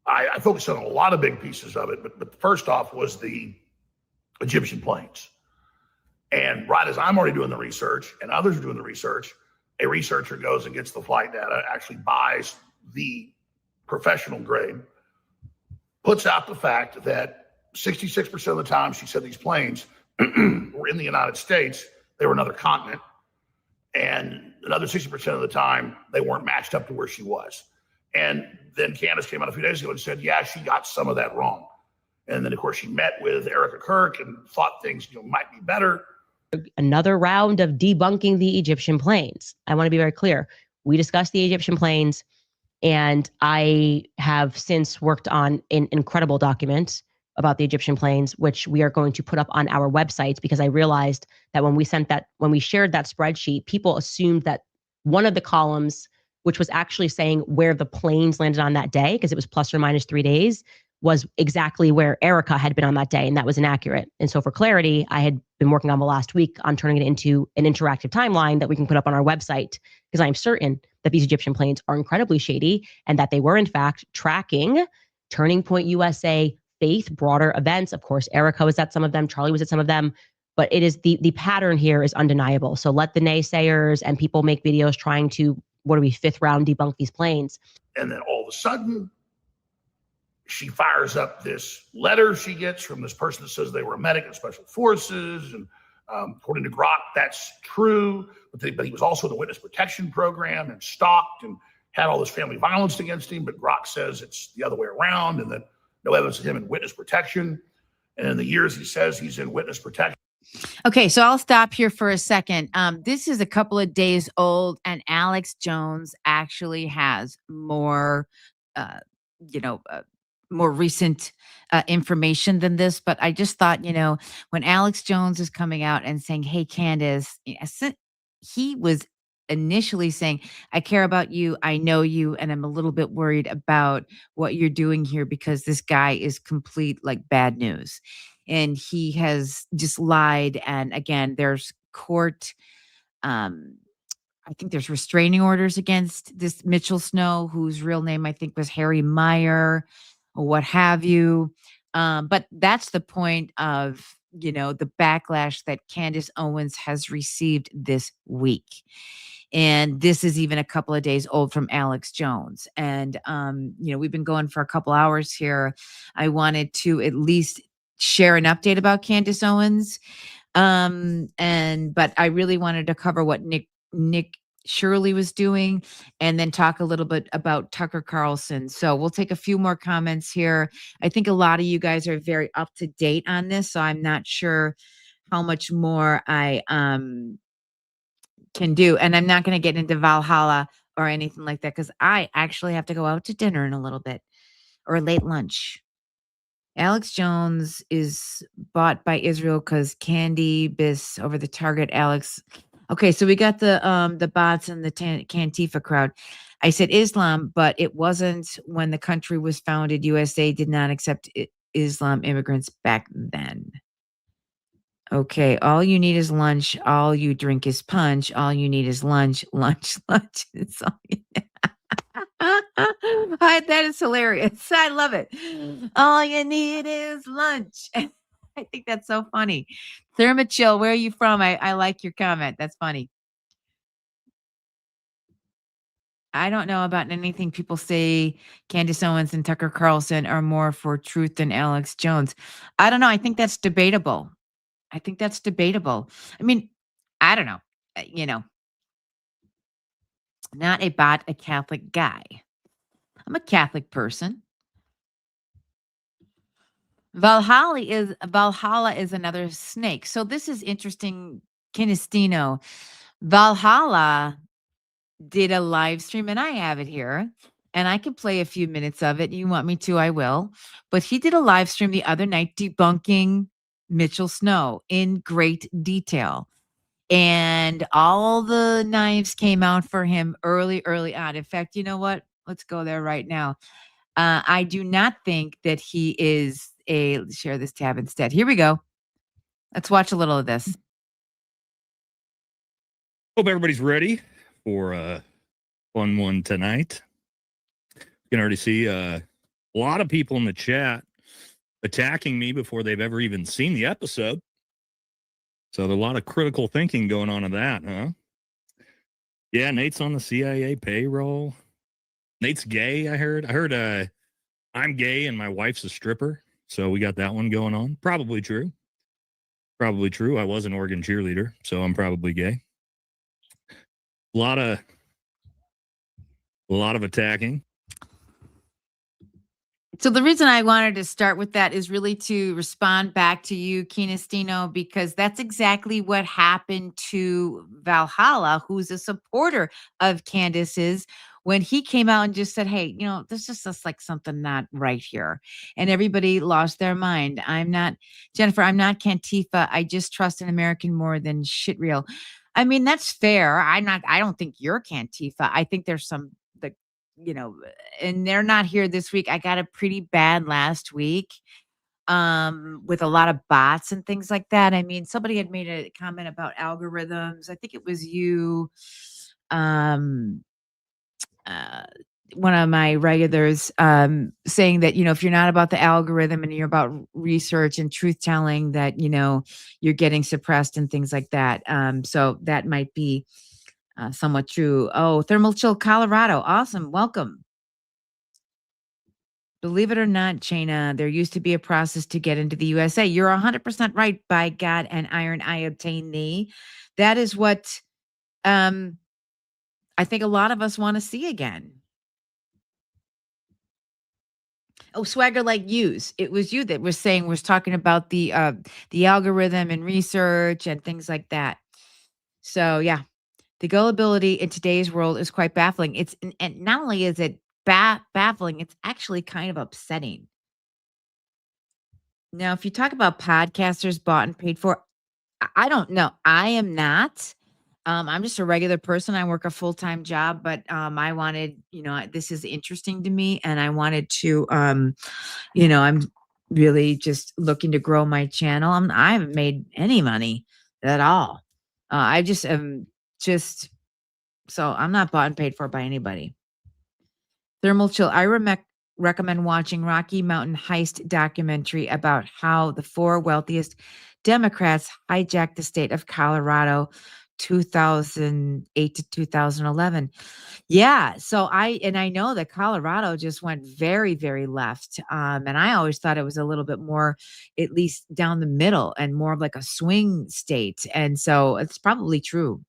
I focused on a lot of big pieces of it, but first off was the Egyptian planes. And right as I'm already doing the research and others are doing the research, a researcher goes and gets the flight data, actually buys the professional grade, puts out the fact that 66% of the time she said these planes were in the United States, they were another continent. And another 60% of the time, they weren't matched up to where she was. And then Candace came out a few days ago and said, yeah, she got some of that wrong. And then, of course, she met with Erica Kirk and thought things might be better. Another round of debunking the Egyptian planes. I want to be very clear. We discussed the Egyptian planes, and I have since worked on an incredible document about the Egyptian planes, which we are going to put up on our website, because I realized that when we shared that spreadsheet, people assumed that one of the columns, which was actually saying where the planes landed on that day, because it was plus or minus 3 days, was exactly where Erica had been on that day, and that was inaccurate. And so for clarity, I had been working on the last week on turning it into an interactive timeline that we can put up on our website, because I'm certain that these Egyptian planes are incredibly shady and that they were in fact tracking Turning Point USA faith broader events. Of course, Erica was at some of them, Charlie was at some of them, but it is the pattern here is undeniable. So let the naysayers and people make videos trying to, fifth round debunk these planes. And then all of a sudden, she fires up this letter she gets from this person that says they were a medic in special forces. And according to Grok, that's true. But he was also in the witness protection program and stalked and had all this family violence against him. But Grok says it's the other way around, and that no evidence of him in witness protection. And in the years he says he's in witness protection. Okay, so I'll stop here for a second. This is a couple of days old, and Alex Jones actually has more, more recent information than this. But I just thought, when Alex Jones is coming out and saying, hey, Candace, he was initially saying, I care about you, I know you, and I'm a little bit worried about what you're doing here because this guy is complete bad news. And he has just lied. And again, there's court, I think there's restraining orders against this Mitchell Snow, whose real name I think was Harry Meyer, or what have you. But that's the point of, the backlash that Candace Owens has received this week. And this is even a couple of days old from Alex Jones. And, we've been going for a couple hours here. I wanted to at least share an update about Candace Owens. But I really wanted to cover what Nick Shirley was doing, and then talk a little bit about Tucker Carlson. So we'll take a few more comments here. I think a lot of you guys are very up to date on this, so I'm not sure how much more I can do. And I'm not going to get into Valhalla or anything like that, because I actually have to go out to dinner in a little bit, or late lunch. Alex Jones is bought by Israel because Candy Biss over the target. Alex. Okay, so we got the bots and the Cantifa crowd. I said Islam, but it wasn't when the country was founded. USA did not accept Islam immigrants back then. Okay, all you need is lunch. All you drink is punch. All you need is lunch, lunch, lunch. It's all that is hilarious. I love it. All you need is lunch. I think that's so funny. Thermachill, where are you from? I like your comment. That's funny. I don't know about anything people say Candace Owens and Tucker Carlson are more for truth than Alex Jones. I don't know. I think that's debatable. I think that's debatable. I mean, I don't know. Not a bot, a Catholic guy. I'm a Catholic person. Valhalla is another snake. So this is interesting, Kinestino. Valhalla did a live stream, and I have it here, and I can play a few minutes of it. You want me to, I will. But he did a live stream the other night debunking Mitchell Snow in great detail. And all the knives came out for him early on. In fact, you know what? Let's go there right now. I do not think that he is let's share this tab instead. Here we go. Let's watch a little of this. Hope everybody's ready for a fun one tonight. You can already see a lot of people in the chat attacking me before they've ever even seen the episode. So there's a lot of critical thinking going on in that, huh? Yeah, Nate's on the CIA payroll. Nate's gay, I heard. I'm gay and my wife's a stripper. So we got that one going on. Probably true. Probably true. I was an Oregon cheerleader, so I'm probably gay. A lot of attacking. So the reason I wanted to start with that is really to respond back to you, Kinestino, because that's exactly what happened to Valhalla, who's a supporter of Candace's, when he came out and just said, hey, there's just like something not right here. And everybody lost their mind. I'm not Cantifa. I just trust an American more than shit real. I mean, that's fair. I don't think you're Cantifa. I think there's some and they're not here this week. I got it pretty bad last week with a lot of bots and things like that. I mean, somebody had made a comment about algorithms. I think it was you, one of my regulars, saying that, if you're not about the algorithm and you're about research and truth telling, that, you're getting suppressed and things like that. So that might be somewhat true. Oh, Thermal Chill, Colorado. Awesome. Welcome. Believe it or not, Chaina, there used to be a process to get into the USA. You're 100% right. By God and iron, I obtain thee. That is what I think a lot of us want to see again. Oh, Swagger like yous. It was you that was talking about the algorithm and research and things like that. So yeah. The gullibility in today's world is quite baffling. And not only is it baffling, it's actually kind of upsetting. Now, if you talk about podcasters bought and paid for, I don't know. I am not. I'm just a regular person. I work a full-time job, but I wanted, this is interesting to me, and I wanted to, I'm really just looking to grow my channel. I haven't made any money at all. I just am so I'm not bought and paid for by anybody. Thermal Chill. I recommend watching Rocky Mountain Heist documentary about how the 4 wealthiest Democrats hijacked the state of Colorado, 2008 to 2011. Yeah. So I know that Colorado just went very, very left. And I always thought it was a little bit more, at least down the middle, and more of like a swing state. And so it's probably true.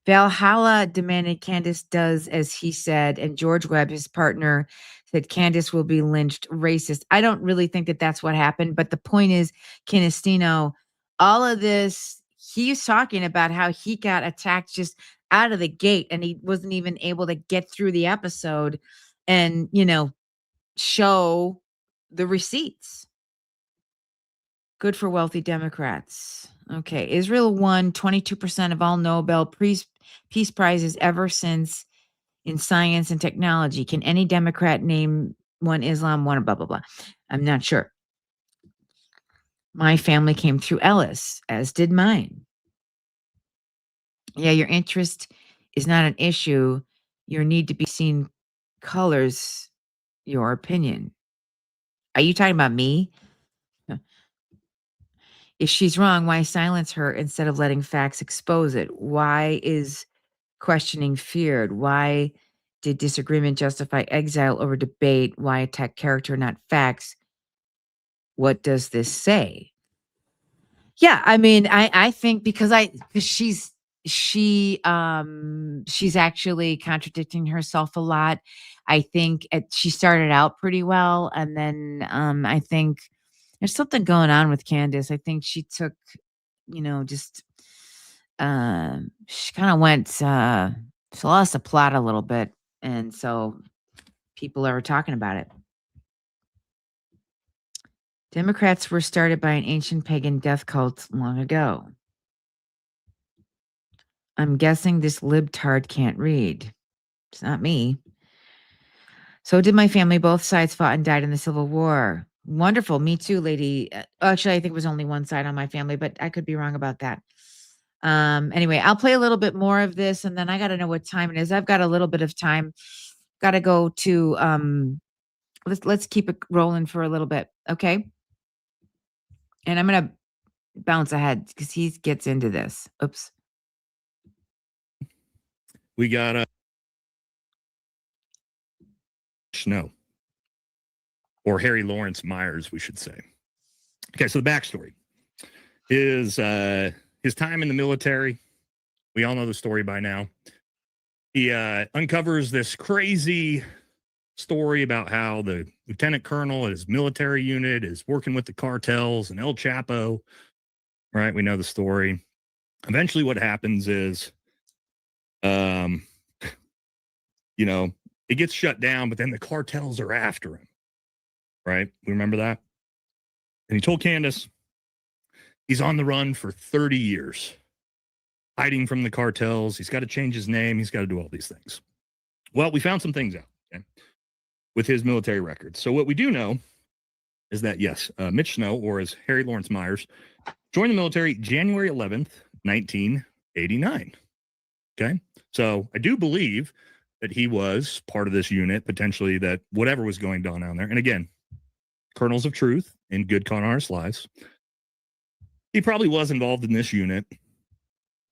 Valhalla demanded Candace does as he said, and George Webb, his partner, said Candace will be lynched. Racist. I don't really think that that's what happened, but the point is, Kinestino, all of this, he's talking about how he got attacked just out of the gate, and he wasn't even able to get through the episode and, show the receipts. Good for wealthy Democrats. Okay. Israel won 22% of all Nobel Peace Prizes ever since in science and technology. Can any Democrat name one Islam, one blah, blah, blah? I'm not sure. My family came through Ellis, as did mine. Yeah, your interest is not an issue. Your need to be seen colors your opinion. Are you talking about me? If she's wrong, why silence her instead of letting facts expose it? Why is questioning feared? Why did disagreement justify exile over debate? Why attack character, not facts? What does this say? Yeah, I mean, I think because she's actually contradicting herself a lot. I think she started out pretty well, and then I think there's something going on with Candace. I think she took, just she kind of went she lost the plot a little bit, and so people are talking about it. Democrats were started by an ancient pagan death cult long ago. I'm guessing this libtard can't read. It's not me. So did my family. Both sides fought and died in the Civil War. Wonderful. Me too, lady. Actually, I think it was only one side on my family, but I could be wrong about that. Anyway, I'll play a little bit more of this, and then I got to know what time it is. I've got a little bit of time. Got to go to let's keep it rolling for a little bit, okay? And I'm gonna bounce ahead because he gets into this. Oops. We got Snow, or Harry Lawrence Myers, we should say. Okay, so the backstory is his time in the military. We all know the story by now. He uncovers this crazy story about how the lieutenant colonel at his military unit is working with the cartels and El Chapo. Right, we know the story. Eventually, what happens is, it gets shut down, but then the cartels are after him. Right, we remember that. And he told Candace he's on the run for 30 years, hiding from the cartels. He's got to change his name. He's got to do all these things. Well, we found some things out, okay, with his military records. So what we do know is that, yes, Mitch Snow, or as Harry Lawrence Myers, joined the military January 11th, 1989. Okay, so I do believe that he was part of this unit, potentially, that whatever was going on down there. And again, kernels of truth in good con artist lives. He probably was involved in this unit,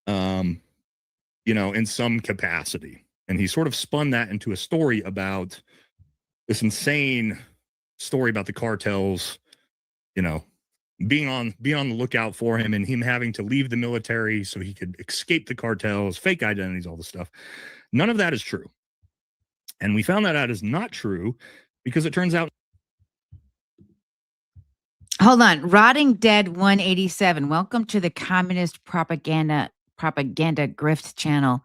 in some capacity. And he sort of spun that into a story about this insane story about the cartels, being on the lookout for him, and him having to leave the military so he could escape the cartels, fake identities, all this stuff. None of that is true. And we found that out is not true because it turns out. Hold on. Rotting Dead 187. Welcome to the Communist Propaganda Grift channel.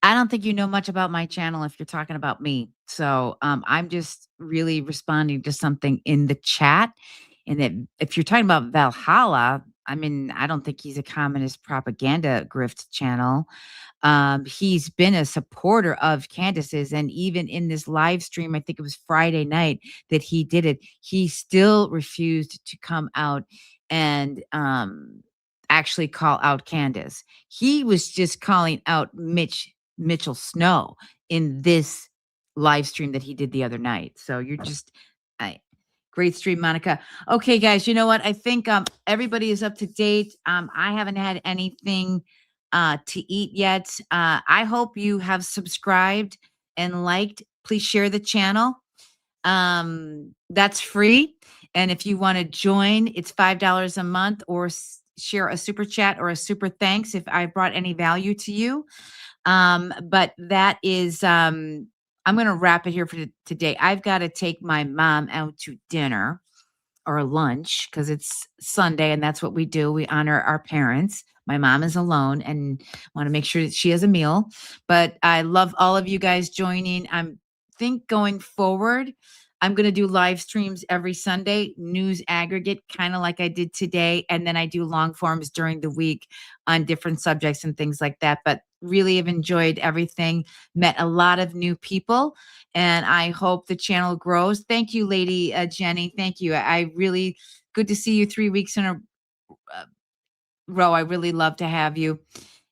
I don't think you know much about my channel if you're talking about me. So I'm just really responding to something in the chat. And that if you're talking about Valhalla, I mean, I don't think he's a Communist Propaganda Grift channel. He's been a supporter of Candace's, and even in this live stream, I think it was Friday night that he did it, he still refused to come out and actually call out Candace. He was just calling out Mitchell Snow in this live stream that he did the other night. So you're just great stream, Monica. Okay, guys, you know what? I think everybody is up to date. I haven't had anything to eat yet. I hope you have subscribed and liked. Please share the channel. That's free. And if you want to join, it's $5 a month, or share a super chat or a super thanks if I brought any value to you. But that is, I'm going to wrap it here for today. I've got to take my mom out to dinner or lunch because it's Sunday and that's what we do. We honor our parents. My mom is alone and want to make sure that she has a meal. But I love all of you guys joining. I think going forward, I'm going to do live streams every Sunday, news aggregate, kind of like I did today. And then I do long forms during the week on different subjects and things like that. But really have enjoyed everything, met a lot of new people, and I hope the channel grows. Thank you, Lady Jenny. Thank you. I really, good to see you 3 weeks in Ro, I really love to have you.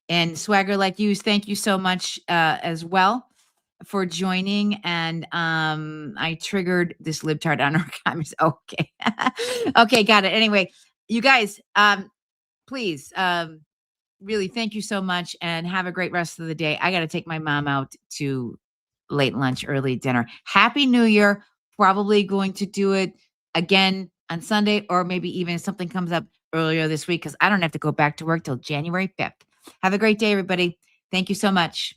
And Swagger Like Yous, thank you so much as well for joining. And I triggered this libtard on our comments. Okay. Okay, got it. Anyway, you guys, please, really, thank you so much and have a great rest of the day. I got to take my mom out to late lunch, early dinner. Happy New Year. Probably going to do it again on Sunday, or maybe even if something comes up earlier this week, because I don't have to go back to work till January 5th. Have a great day, everybody. Thank you so much.